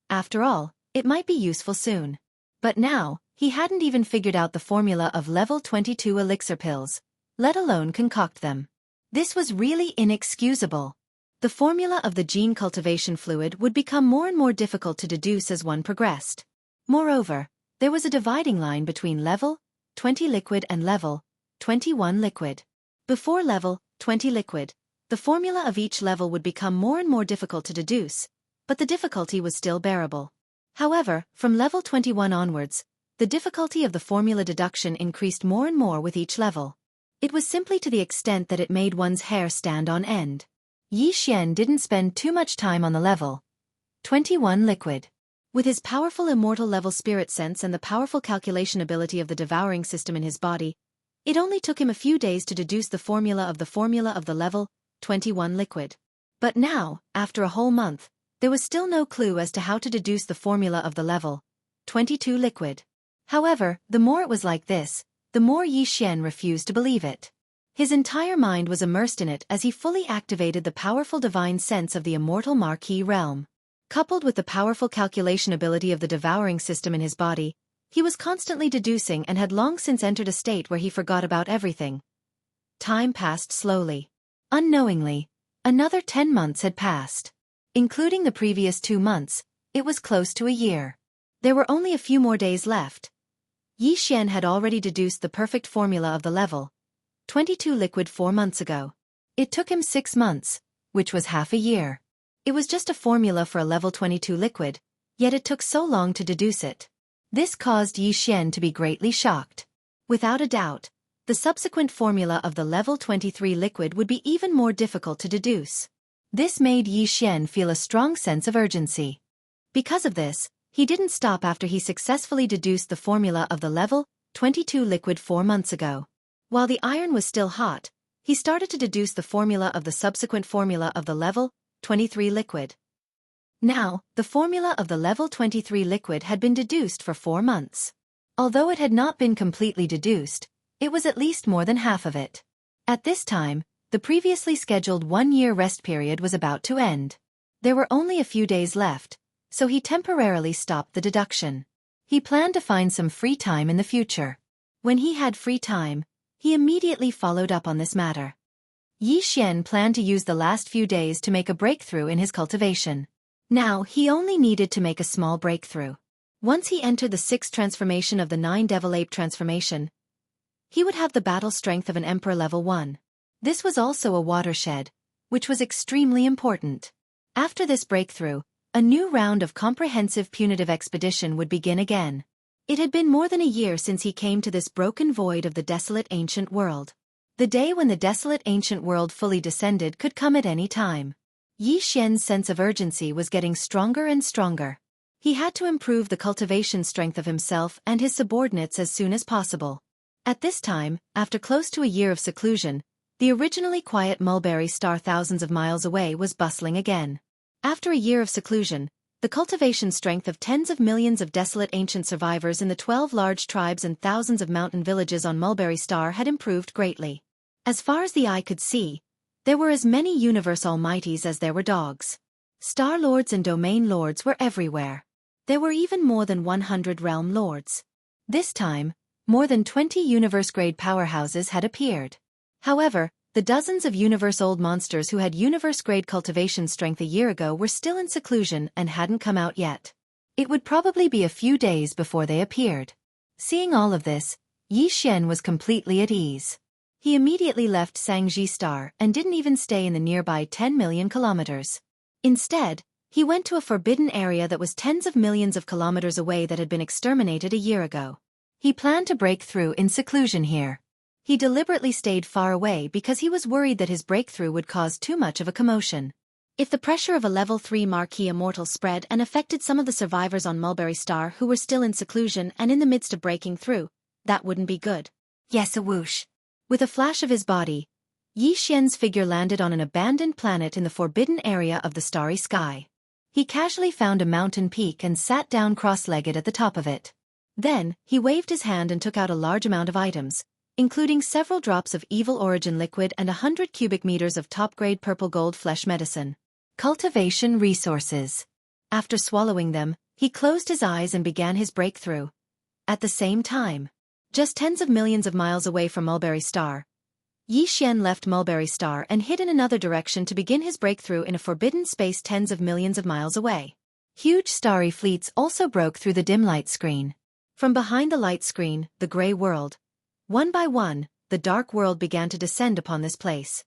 S1: After all, it might be useful soon. But now, he hadn't even figured out the formula of level 22 elixir pills, let alone concoct them. This was really inexcusable. The formula of the gene cultivation fluid would become more and more difficult to deduce as one progressed. Moreover, there was a dividing line between level 20 liquid and level 21 liquid. Before level 20 liquid, the formula of each level would become more and more difficult to deduce, but the difficulty was still bearable. However, from level 21 onwards, the difficulty of the formula deduction increased more and more with each level. It was simply to the extent that it made one's hair stand on end. Yi Xian didn't spend too much time on the level 21 liquid. With his powerful immortal level spirit sense and the powerful calculation ability of the devouring system in his body, it only took him a few days to deduce the formula of the level 21 liquid. But now, after a whole month, there was still no clue as to how to deduce the formula of the level 22 liquid. However, the more it was like this, the more Yi Xian refused to believe it. His entire mind was immersed in it as he fully activated the powerful divine sense of the Immortal Marquis realm. Coupled with the powerful calculation ability of the devouring system in his body, he was constantly deducing and had long since entered a state where he forgot about everything. Time passed slowly. Unknowingly, another 10 months had passed. Including the previous 2 months, it was close to a year. There were only a few more days left. Yi Xian had already deduced the perfect formula of the level 22 liquid 4 months ago. It took him 6 months, which was half a year. It was just a formula for a level 22 liquid, yet it took so long to deduce it. This caused Yi Xian to be greatly shocked. Without a doubt, the subsequent formula of the level 23 liquid would be even more difficult to deduce. This made Yi Xian feel a strong sense of urgency. Because of this, he didn't stop after he successfully deduced the formula of the level 22 liquid 4 months ago. While the iron was still hot, he started to deduce the formula of the subsequent formula of the level 23 liquid. Now, the formula of the level 23 liquid had been deduced for 4 months. Although it had not been completely deduced, it was at least more than half of it. At this time, the previously scheduled 1-year rest period was about to end. There were only a few days left, so he temporarily stopped the deduction. He planned to find some free time in the future. When he had free time, he immediately followed up on this matter. Yi Xian planned to use the last few days to make a breakthrough in his cultivation. Now, he only needed to make a small breakthrough. Once he entered the 6th transformation of the 9 Devil Ape transformation, he would have the battle strength of an Emperor level 1. This was also a watershed, which was extremely important. After this breakthrough, a new round of comprehensive punitive expedition would begin again. It had been more than a year since he came to this broken void of the desolate ancient world. The day when the desolate ancient world fully descended could come at any time. Yi Xian's sense of urgency was getting stronger and stronger. He had to improve the cultivation strength of himself and his subordinates as soon as possible. At this time, after close to a year of seclusion, the originally quiet Mulberry Star thousands of miles away was bustling again. After a year of seclusion, the cultivation strength of tens of millions of desolate ancient survivors in the 12 large tribes and thousands of mountain villages on Mulberry Star had improved greatly. As far as the eye could see, there were as many universe almighties as there were dogs. Star lords and domain lords were everywhere. There were even more than 100 realm lords. This time, more than 20 universe-grade powerhouses had appeared. However, the dozens of universe-old monsters who had universe-grade cultivation strength a year ago were still in seclusion and hadn't come out yet. It would probably be a few days before they appeared. Seeing all of this, Yi Xian was completely at ease. He immediately left Sangji Star and didn't even stay in the nearby 10 million kilometers. Instead, he went to a forbidden area that was tens of millions of kilometers away that had been exterminated a year ago. He planned to break through in seclusion here. He deliberately stayed far away because he was worried that his breakthrough would cause too much of a commotion. If the pressure of a level 3 marquee immortal spread and affected some of the survivors on Mulberry Star who were still in seclusion and in the midst of breaking through, that wouldn't be good. Yes, a whoosh. With a flash of his body, Yi Xian's figure landed on an abandoned planet in the forbidden area of the starry sky. He casually found a mountain peak and sat down cross-legged at the top of it. Then, he waved his hand and took out a large amount of items, including several drops of evil origin liquid and 100 cubic meters of top-grade purple gold flesh medicine. Cultivation resources. After swallowing them, he closed his eyes and began his breakthrough. At the same time, just tens of millions of miles away from Mulberry Star, Yi Xian left Mulberry Star and hid in another direction to begin his breakthrough in a forbidden space tens of millions of miles away. Huge starry fleets also broke through the dim light screen. From behind the light screen, the gray world. One by one, the dark world began to descend upon this place.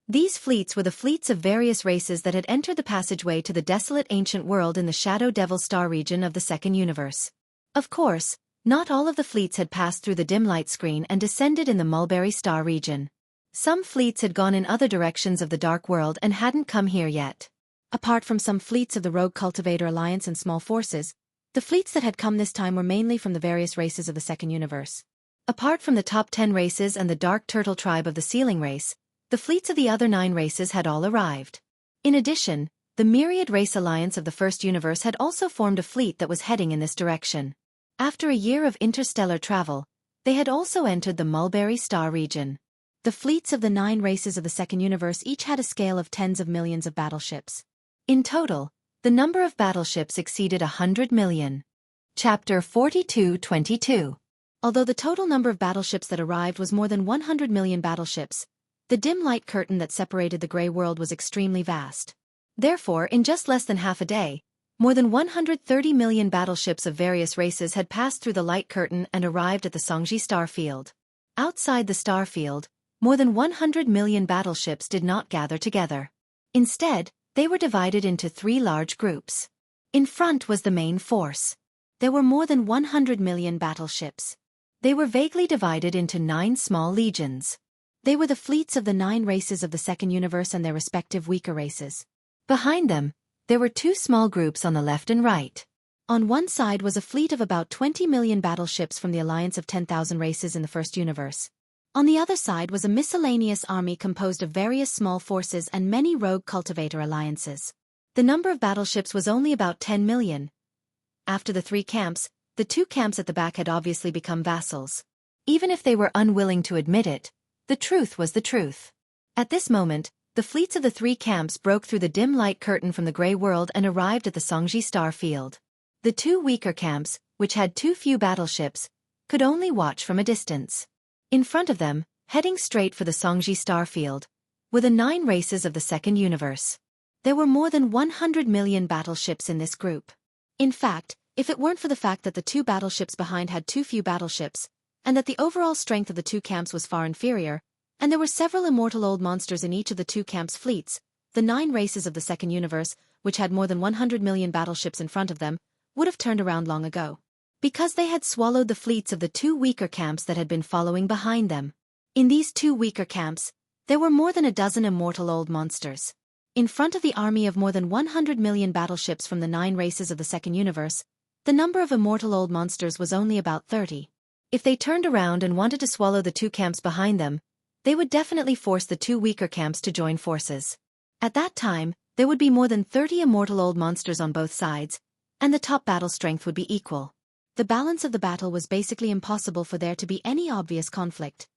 S1: These fleets were the fleets of various races that had entered the passageway to the desolate ancient world in the Shadow Devil Star region of the second universe. Of course, not all of the fleets had passed through the dim light screen and descended in the Mulberry Star region. Some fleets had gone in other directions of the dark world and hadn't come here yet. Apart from some fleets of the Rogue Cultivator Alliance and small forces, the fleets that had come this time were mainly from the various races of the second universe. Apart from the top 10 races and the Dark Turtle tribe of the Sealing race, the fleets of the other 9 races had all arrived. In addition, the Myriad Race Alliance of the First Universe had also formed a fleet that was heading in this direction. After a year of interstellar travel, they had also entered the Mulberry Star region. The fleets of the 9 races of the Second Universe each had a scale of tens of millions of battleships. In total, the number of battleships exceeded 100 million. Chapter 42-22. Although the total number of battleships that arrived was more than 100 million battleships, the dim light curtain that separated the gray world was extremely vast. Therefore, in just less than half a day, more than 130 million battleships of various races had passed through the light curtain and arrived at the Sangji star field. Outside the star field, more than 100 million battleships did not gather together. Instead, They were divided into 3 large groups. In front was the main force. There were more than 100 million battleships. They were vaguely divided into 9 small legions. They were the fleets of the 9 races of the second universe and their respective weaker races. Behind them, there were 2 small groups on the left and right. On one side was a fleet of about 20 million battleships from the alliance of 10,000 races in the first universe. On the other side was a miscellaneous army composed of various small forces and many rogue cultivator alliances. The number of battleships was only about 10 million. After the 3 camps, the 2 camps at the back had obviously become vassals. Even if they were unwilling to admit it, the truth was the truth. At this moment, the fleets of the 3 camps broke through the dim light curtain from the gray world and arrived at the Songji star field. The 2 weaker camps, which had too few battleships, could only watch from a distance. In front of them, heading straight for the Songji star field, were the 9 races of the second universe. There were more than 100 million battleships in this group. In fact, if it weren't for the fact that the 2 battleships behind had too few battleships, and that the overall strength of the 2 camps was far inferior, and there were several immortal old monsters in each of the 2 camps' fleets, the 9 races of the second universe, which had more than 100 million battleships in front of them, would have turned around long ago. Because they had swallowed the fleets of the 2 weaker camps that had been following behind them. In these 2 weaker camps, there were more than a dozen immortal old monsters. In front of the army of more than 100 million battleships from the 9 races of the second universe, the number of immortal old monsters was only about 30. If they turned around and wanted to swallow the 2 camps behind them, they would definitely force the 2 weaker camps to join forces. At that time, there would be more than 30 immortal old monsters on both sides, and the top battle strength would be equal. The balance of the battle was basically impossible for there to be any obvious conflict.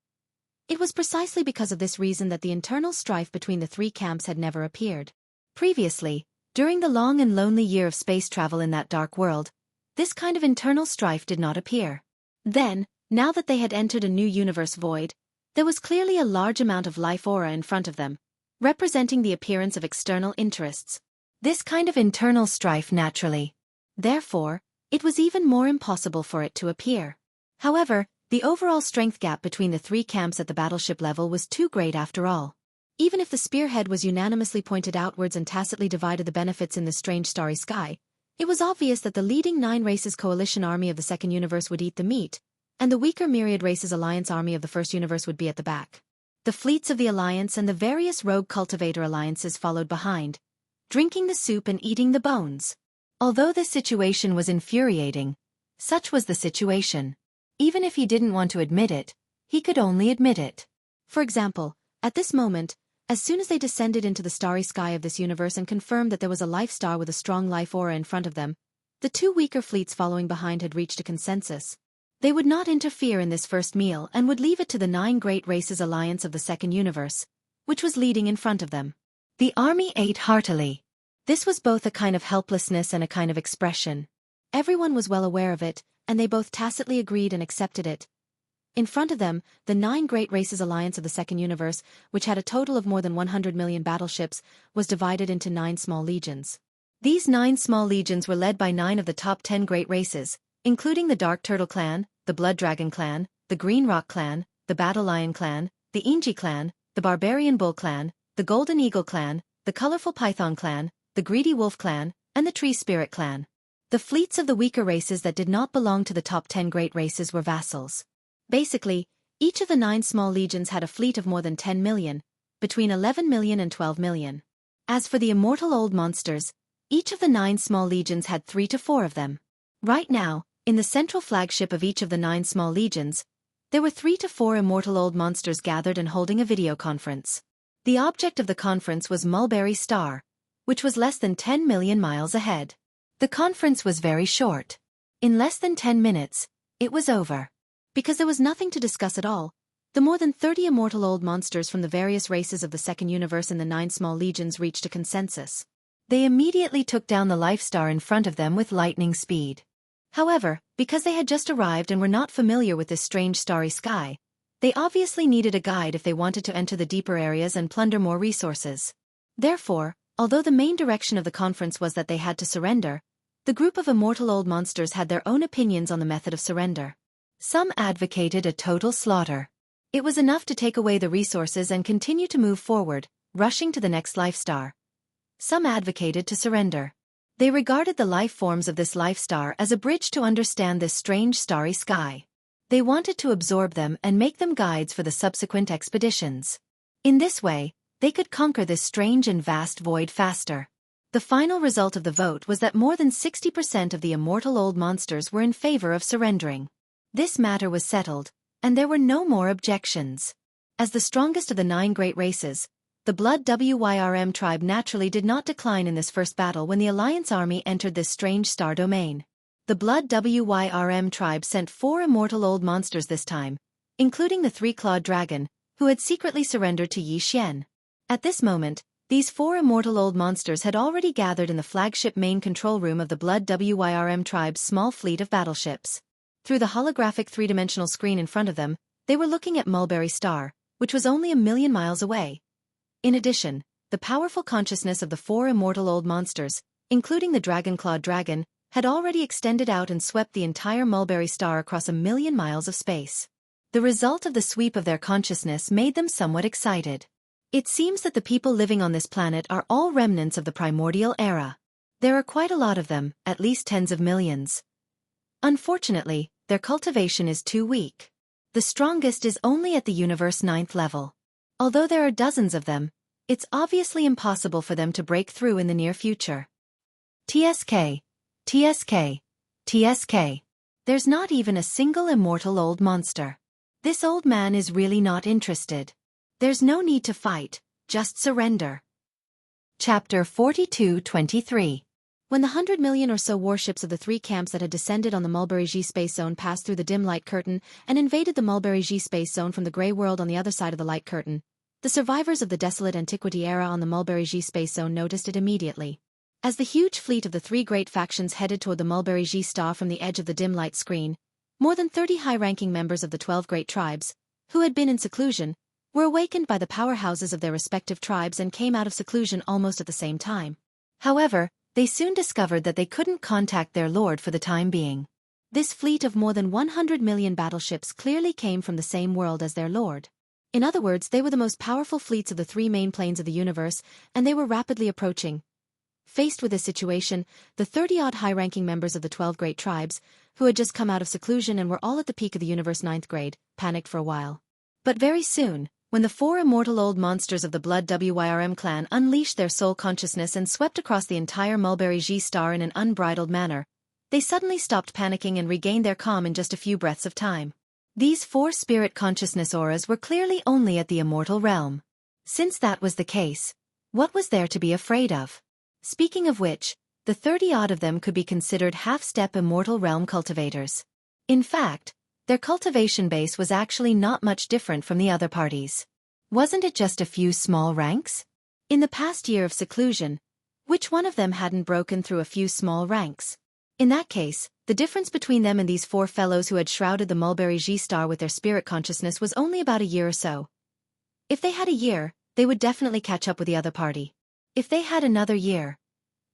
S1: It was precisely because of this reason that the internal strife between the 3 camps had never appeared. Previously, during the long and lonely year of space travel in that dark world, this kind of internal strife did not appear. Then, now that they had entered a new universe void, there was clearly a large amount of life aura in front of them, representing the appearance of external interests. This kind of internal strife naturally. Therefore, it was even more impossible for it to appear. However, the overall strength gap between the 3 camps at the battleship level was too great after all. Even if the spearhead was unanimously pointed outwards and tacitly divided the benefits in the strange starry sky, it was obvious that the leading 9 races coalition army of the second universe would eat the meat, and the weaker myriad races alliance army of the first universe would be at the back. The fleets of the alliance and the various rogue cultivator alliances followed behind, drinking the soup and eating the bones. Although this situation was infuriating, such was the situation. Even if he didn't want to admit it, he could only admit it. For example, at this moment, as soon as they descended into the starry sky of this universe and confirmed that there was a life star with a strong life aura in front of them, the 2 weaker fleets following behind had reached a consensus. They would not interfere in this first meal and would leave it to the 9 great races alliance of the second universe, which was leading in front of them. The army ate heartily. This was both a kind of helplessness and a kind of expression. Everyone was well aware of it, and they both tacitly agreed and accepted it. In front of them, the 9 great races alliance of the second universe, which had a total of more than 100 million battleships, was divided into 9 small legions. These 9 small legions were led by 9 of the top 10 great races, including the Dark Turtle Clan, the Blood Dragon Clan, the Green Rock Clan, the Battle Lion Clan, the Inji Clan, the Barbarian Bull Clan, the Golden Eagle Clan, the Colorful Python Clan, the Greedy Wolf Clan, and the Tree Spirit Clan. The fleets of the weaker races that did not belong to the top 10 great races were vassals. Basically, each of the 9 small legions had a fleet of more than 10 million, between 11 million and 12 million. As for the immortal old monsters, each of the 9 small legions had 3 to 4 of them. Right now, in the central flagship of each of the 9 small legions, there were 3 to 4 immortal old monsters gathered and holding a video conference. The object of the conference was Mulberry Star, which was less than 10 million miles ahead. The conference was very short. In less than 10 minutes, it was over. Because there was nothing to discuss at all, the more than 30 immortal old monsters from the various races of the second universe and the 9 small legions reached a consensus. They immediately took down the life star in front of them with lightning speed. However, because they had just arrived and were not familiar with this strange starry sky, they obviously needed a guide if they wanted to enter the deeper areas and plunder more resources. Therefore, although the main direction of the conference was that they had to surrender, the group of immortal old monsters had their own opinions on the method of surrender. Some advocated a total slaughter. It was enough to take away the resources and continue to move forward, rushing to the next life star. Some advocated to surrender. They regarded the life forms of this life star as a bridge to understand this strange starry sky. They wanted to absorb them and make them guides for the subsequent expeditions. In this way, they could conquer this strange and vast void faster. The final result of the vote was that more than 60% of the immortal old monsters were in favor of surrendering. This matter was settled, and there were no more objections. As the strongest of the 9 great races, the Blood Wyrm tribe naturally did not decline in this first battle when the Alliance army entered this strange star domain. The Blood Wyrm tribe sent 4 immortal old monsters this time, including the 3-clawed dragon, who had secretly surrendered to Yi Xian. At this moment, these 4 immortal old monsters had already gathered in the flagship main control room of the Blood Wyrm tribe's small fleet of battleships. Through the holographic 3-dimensional screen in front of them, they were looking at Mulberry Star, which was only 1,000,000 miles away. In addition, the powerful consciousness of the 4 immortal old monsters, including the dragon-clawed dragon, had already extended out and swept the entire Mulberry Star across 1,000,000 miles of space. The result of the sweep of their consciousness made them somewhat excited. It seems that the people living on this planet are all remnants of the primordial era. There are quite a lot of them, at least tens of millions. Unfortunately, their cultivation is too weak. The strongest is only at the universe 9th level. Although there are dozens of them, it's obviously impossible for them to break through in the near future. TSK. TSK. TSK. There's not even a single immortal old monster. This old man is really not interested. There's no need to fight, just surrender. Chapter 42-23. When the 100 million or so warships of the 3 camps that had descended on the Mulberry G space zone passed through the dim light curtain and invaded the Mulberry G space zone from the gray world on the other side of the light curtain, the survivors of the desolate antiquity era on the Mulberry G space zone noticed it immediately. As the huge fleet of the 3 great factions headed toward the Mulberry G star from the edge of the dim light screen, more than 30 high-ranking members of the 12 great tribes, who had been in seclusion, were awakened by the powerhouses of their respective tribes and came out of seclusion almost at the same time. However, they soon discovered that they couldn't contact their lord for the time being. This fleet of more than 100 million battleships clearly came from the same world as their lord. In other words, they were the most powerful fleets of the 3 main planes of the universe, and they were rapidly approaching. Faced with this situation, the 30-odd high-ranking members of the 12 great tribes, who had just come out of seclusion and were all at the peak of the universe 9th grade, panicked for a while. But very soon, when the 4 immortal old monsters of the Blood Wyrm clan unleashed their soul consciousness and swept across the entire Mulberry G star in an unbridled manner, they suddenly stopped panicking and regained their calm in just a few breaths of time. These 4 spirit consciousness auras were clearly only at the immortal realm. Since that was the case, what was there to be afraid of? Speaking of which, the 30-odd of them could be considered half-step immortal realm cultivators. In fact, their cultivation base was actually not much different from the other parties. Wasn't it just a few small ranks? In the past year of seclusion, which one of them hadn't broken through a few small ranks? In that case, the difference between them and these 4 fellows who had shrouded the Mulberry G star with their spirit consciousness was only about a year or so. If they had a year, they would definitely catch up with the other party. If they had another year,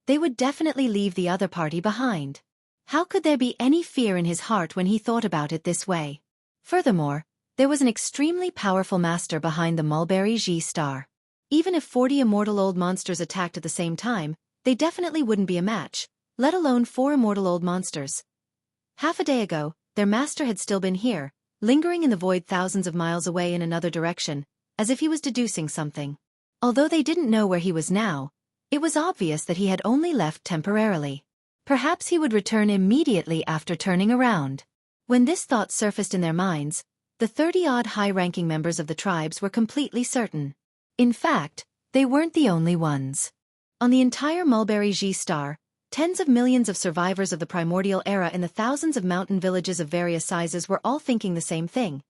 S1: they would definitely leave the other party behind. How could there be any fear in his heart when he thought about it this way? Furthermore, there was an extremely powerful master behind the Mulberry G star. Even if 40 immortal old monsters attacked at the same time, they definitely wouldn't be a match, let alone 4 immortal old monsters. Half a day ago, their master had still been here, lingering in the void thousands of miles away in another direction, as if he was deducing something. Although they didn't know where he was now, it was obvious that he had only left temporarily. Perhaps he would return immediately after turning around. When this thought surfaced in their minds, the 30-odd high-ranking members of the tribes were completely certain. In fact, they weren't the only ones. On the entire Mulberry G star, tens of millions of survivors of the primordial era in the thousands of mountain villages of various sizes were all thinking the same thing.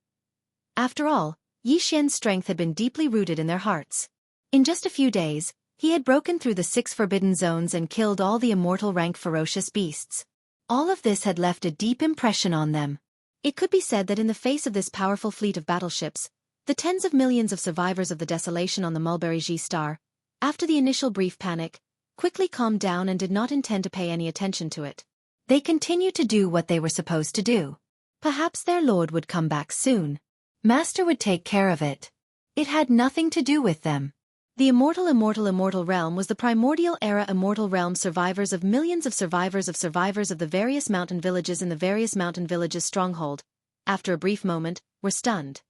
S1: After all, Yi Xian's strength had been deeply rooted in their hearts. In just a few days, he had broken through the 6 forbidden zones and killed all the immortal rank ferocious beasts. All of this had left a deep impression on them. It could be said that in the face of this powerful fleet of battleships, the tens of millions of survivors of the desolation on the Mulberry G star, after the initial brief panic, quickly calmed down and did not intend to pay any attention to it. They continued to do what they were supposed to do. Perhaps their lord would come back soon. Master would take care of it. It had nothing to do with them. The immortal realm was the primordial era immortal realm, survivors of millions of survivors of the various mountain villages in the various mountain villages stronghold, after a brief moment, were stunned.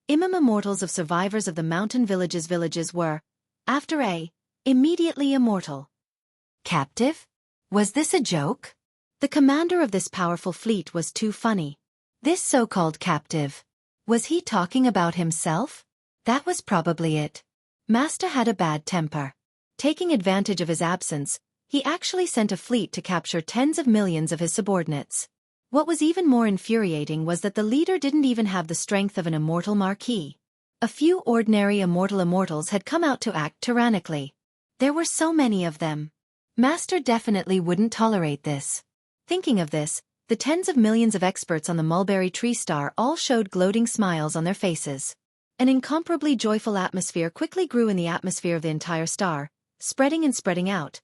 S1: Immortals of survivors of the mountain villages were, after immediately immortal. Captive? Was this a joke? The commander of this powerful fleet was too funny. This so-called captive. Was he talking about himself? That was probably it. Master had a bad temper. Taking advantage of his absence, he actually sent a fleet to capture tens of millions of his subordinates. What was even more infuriating was that the leader didn't even have the strength of an immortal marquis. A few ordinary immortals had come out to act tyrannically. There were so many of them. Master definitely wouldn't tolerate this. Thinking of this, the tens of millions of experts on the mulberry tree star all showed gloating smiles on their faces. An incomparably joyful atmosphere quickly grew in the atmosphere of the entire star, spreading and spreading out.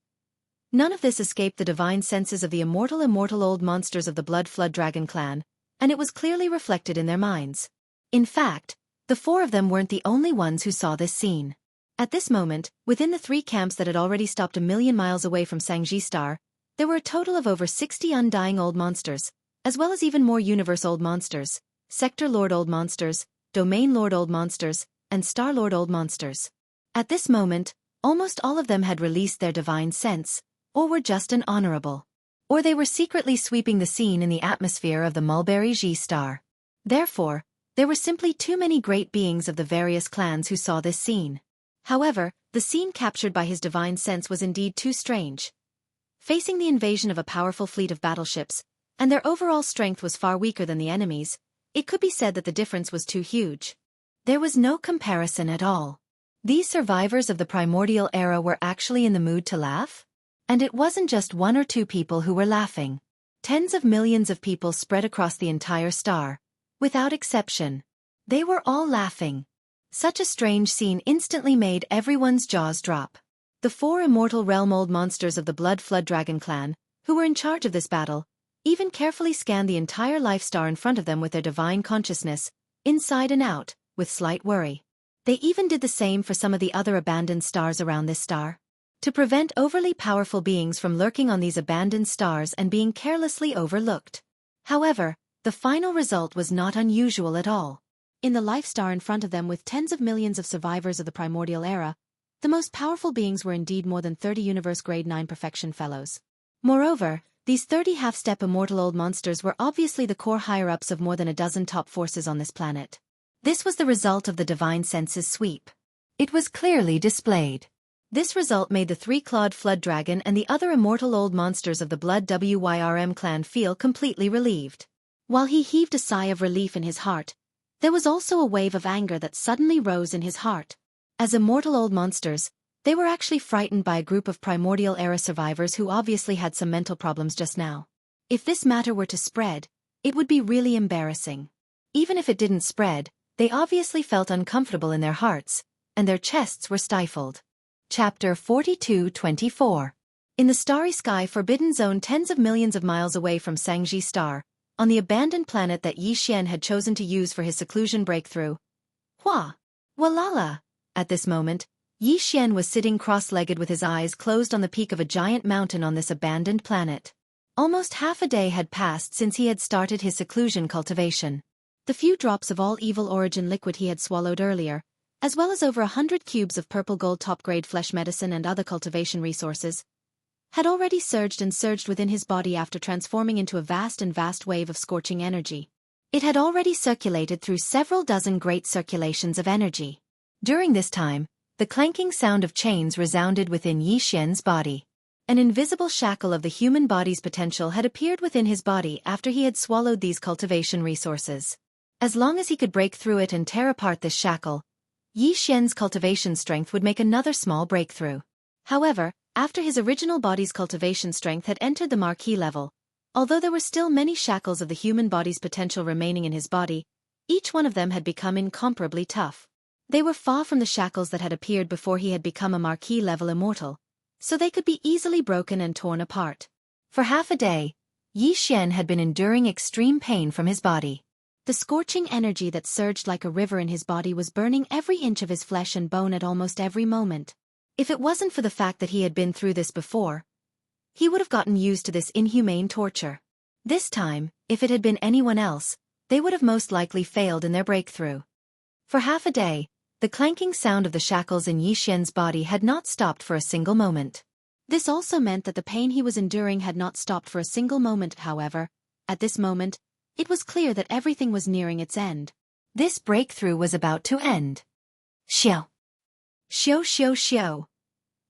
S1: None of this escaped the divine senses of the immortal old monsters of the Blood Flood Dragon clan, and it was clearly reflected in their minds. In fact, the four of them weren't the only ones who saw this scene. At this moment, within the three camps that had already stopped a million miles away from Sangji Star, there were a total of over 60 undying old monsters, as well as even more universe old monsters, sector lord old monsters, domain lord old monsters, and star lord old monsters. At this moment, almost all of them had released their divine sense, or were just an honorable. Or they were secretly sweeping the scene in the atmosphere of the Mulberry G star. Therefore, there were simply too many great beings of the various clans who saw this scene. However, the scene captured by his divine sense was indeed too strange. Facing the invasion of a powerful fleet of battleships, and their overall strength was far weaker than the enemy's, it could be said that the difference was too huge. There was no comparison at all. These survivors of the primordial era were actually in the mood to laugh? And it wasn't just one or two people who were laughing. Tens of millions of people spread across the entire star. Without exception. They were all laughing. Such a strange scene instantly made everyone's jaws drop. The four immortal realm old monsters of the Blood Flood Dragon clan, who were in charge of this battle, even carefully scanned the entire life star in front of them with their divine consciousness, inside and out, with slight worry. They even did the same for some of the other abandoned stars around this star. To prevent overly powerful beings from lurking on these abandoned stars and being carelessly overlooked. However, the final result was not unusual at all. In the life star in front of them with tens of millions of survivors of the primordial era, the most powerful beings were indeed more than 30 Universe Grade 9 Perfection Fellows. Moreover, these 30 half-step immortal old monsters were obviously the core higher-ups of more than a dozen top forces on this planet. This was the result of the divine senses sweep. It was clearly displayed. This result made the three-clawed flood dragon and the other immortal old monsters of the Blood WYRM clan feel completely relieved. While he heaved a sigh of relief in his heart, there was also a wave of anger that suddenly rose in his heart. As immortal old monsters, they were actually frightened by a group of primordial era survivors who obviously had some mental problems just now. If this matter were to spread, it would be really embarrassing. Even if it didn't spread, they obviously felt uncomfortable in their hearts, and their chests were stifled. Chapter 42-24. In the starry sky Forbidden Zone tens of millions of miles away from Sangji Star, on the abandoned planet that Yi Xian had chosen to use for his seclusion breakthrough. Hua! Walala! At this moment, Yi Xian was sitting cross-legged with his eyes closed on the peak of a giant mountain on this abandoned planet. Almost half a day had passed since he had started his seclusion cultivation. The few drops of all evil origin liquid he had swallowed earlier, as well as over 100 cubes of purple gold top-grade flesh medicine and other cultivation resources, had already surged within his body after transforming into a vast wave of scorching energy. It had already circulated through several dozen great circulations of energy. During this time, the clanking sound of chains resounded within Yi Xian's body. An invisible shackle of the human body's potential had appeared within his body after he had swallowed these cultivation resources. As long as he could break through it and tear apart this shackle, Yi Xian's cultivation strength would make another small breakthrough. However, after his original body's cultivation strength had entered the marquee level, although there were still many shackles of the human body's potential remaining in his body, each one of them had become incomparably tough. They were far from the shackles that had appeared before he had become a marquee-level immortal, so they could be easily broken and torn apart. For half a day, Yi Xian had been enduring extreme pain from his body. The scorching energy that surged like a river in his body was burning every inch of his flesh and bone at almost every moment. If it wasn't for the fact that he had been through this before, he would have gotten used to this inhumane torture. This time, if it had been anyone else, they would have most likely failed in their breakthrough. For half a day, the clanking sound of the shackles in Yi Xian's body had not stopped for a single moment. This also meant that the pain he was enduring had not stopped for a single moment, however. At this moment, it was clear that everything was nearing its end. This breakthrough was about to end. Xiao. Xiao xiao xiao.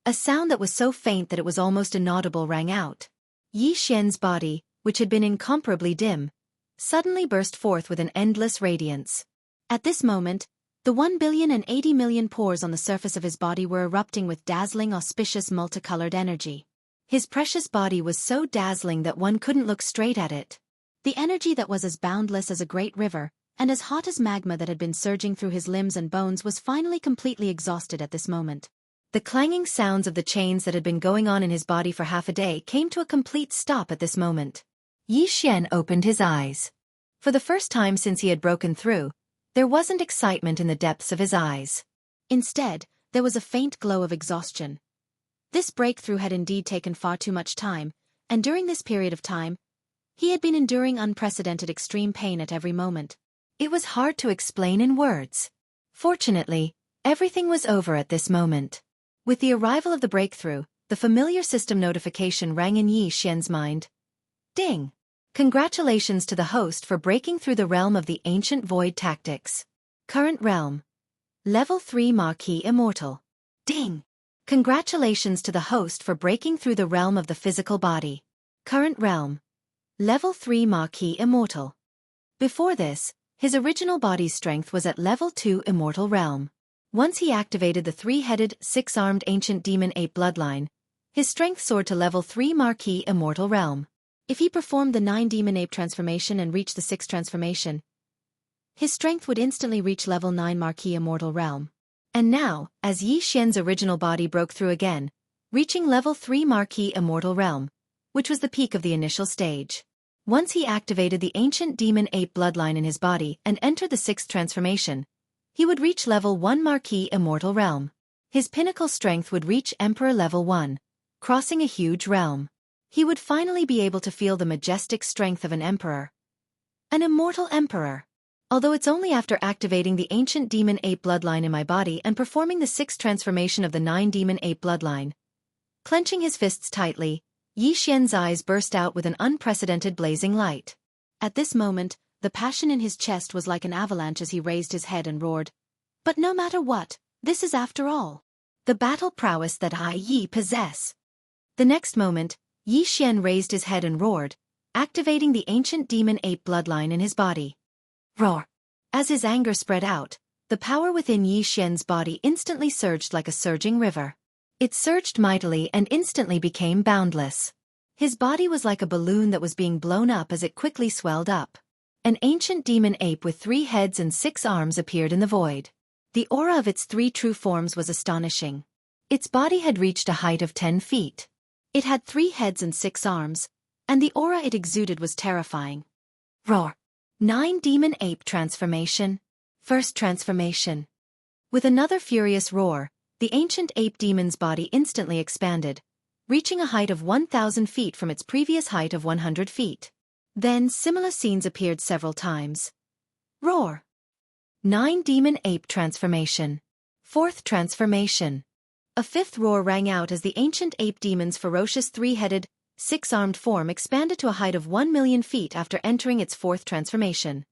S1: A sound that was so faint that it was almost inaudible rang out. Yi Xian's body, which had been incomparably dim, suddenly burst forth with an endless radiance. At this moment, the 1,080,000,000 pores on the surface of his body were erupting with dazzling, auspicious, multicolored energy. His precious body was so dazzling that one couldn't look straight at it. The energy that was as boundless as a great river, and as hot as magma that had been surging through his limbs and bones was finally completely exhausted at this moment. The clanging sounds of the chains that had been going on in his body for half a day came to a complete stop at this moment. Yi Xian opened his eyes. For the first time since he had broken through, there wasn't excitement in the depths of his eyes. Instead, there was a faint glow of exhaustion. This breakthrough had indeed taken far too much time, and during this period of time, he had been enduring unprecedented extreme pain at every moment. It was hard to explain in words. Fortunately, everything was over at this moment. With the arrival of the breakthrough, the familiar system notification rang in Yi Xian's mind. Ding! Congratulations to the host for breaking through the realm of the ancient void tactics. Current realm. Level 3 Marquis Immortal. Ding! Congratulations to the host for breaking through the realm of the physical body. Current realm. Level 3 Marquis Immortal. Before this, his original body's strength was at Level 2 Immortal Realm. Once he activated the three-headed, six-armed ancient demon ape bloodline, his strength soared to Level 3 Marquis Immortal Realm. If he performed the 9 demon ape transformation and reached the 6th transformation, his strength would instantly reach Level 9 Marquis Immortal Realm. And now, as Yi Xian's original body broke through again, reaching Level 3 Marquis Immortal Realm, which was the peak of the initial stage. Once he activated the ancient demon ape bloodline in his body and entered the 6th transformation, he would reach Level 1 Marquis Immortal Realm. His pinnacle strength would reach Emperor Level 1, crossing a huge realm. He would finally be able to feel the majestic strength of an emperor. An immortal emperor. Although it's only after activating the ancient demon ape bloodline in my body and performing the 6th transformation of the 9 demon ape bloodline. Clenching his fists tightly, Yi Xian's eyes burst out with an unprecedented blazing light. At this moment, the passion in his chest was like an avalanche as he raised his head and roared. But no matter what, this is after all the battle prowess that I Yi possess. The next moment, Yi Xian raised his head and roared, activating the ancient demon ape bloodline in his body. Roar! As his anger spread out, the power within Yi Xian's body instantly surged like a surging river. It surged mightily and instantly became boundless. His body was like a balloon that was being blown up as it quickly swelled up. An ancient demon ape with 3 heads and 6 arms appeared in the void. The aura of its 3 true forms was astonishing. Its body had reached a height of 10 feet. It had 3 heads and 6 arms, and the aura it exuded was terrifying. Roar! 9 demon ape transformation. First transformation. With another furious roar, the ancient ape demon's body instantly expanded, reaching a height of 1,000 feet from its previous height of 100 feet. Then similar scenes appeared several times. Roar! 9 demon ape transformation. 4th transformation. A 5th roar rang out as the ancient ape demon's ferocious 3-headed, 6-armed form expanded to a height of 1,000,000 feet after entering its 4th transformation.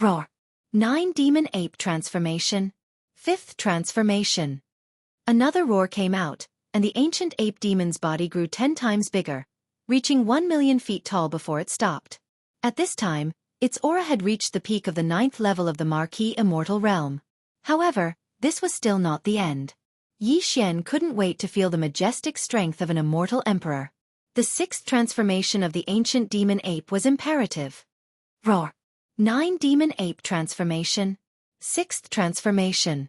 S1: Roar! 9 demon ape transformation. 5th transformation. Another roar came out, and the ancient ape demon's body grew 10 times bigger, reaching 1,000,000 feet tall before it stopped. At this time, its aura had reached the peak of the 9th level of the Marquis Immortal Realm. However, this was still not the end. Yi Xian couldn't wait to feel the majestic strength of an immortal emperor. The 6th transformation of the ancient demon ape was imperative. Roar! 9 demon ape transformation. 6th transformation.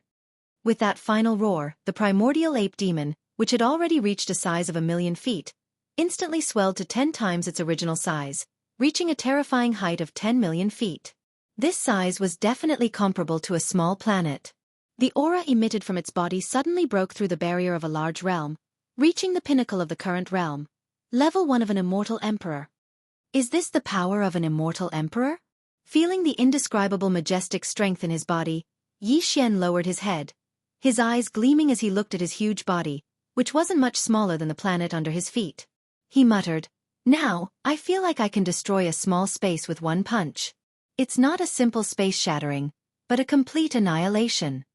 S1: With that final roar, the primordial ape demon, which had already reached a size of 1,000,000 feet, instantly swelled to 10 times its original size, reaching a terrifying height of 10,000,000 feet. This size was definitely comparable to a small planet. The aura emitted from its body suddenly broke through the barrier of a large realm, reaching the pinnacle of the current realm. Level 1 of an immortal emperor. Is this the power of an immortal emperor? Feeling the indescribable majestic strength in his body, Yi Xian lowered his head, his eyes gleaming as he looked at his huge body, which wasn't much smaller than the planet under his feet. He muttered, "Now, I feel like I can destroy a small space with one punch." It's not a simple space shattering, but a complete annihilation.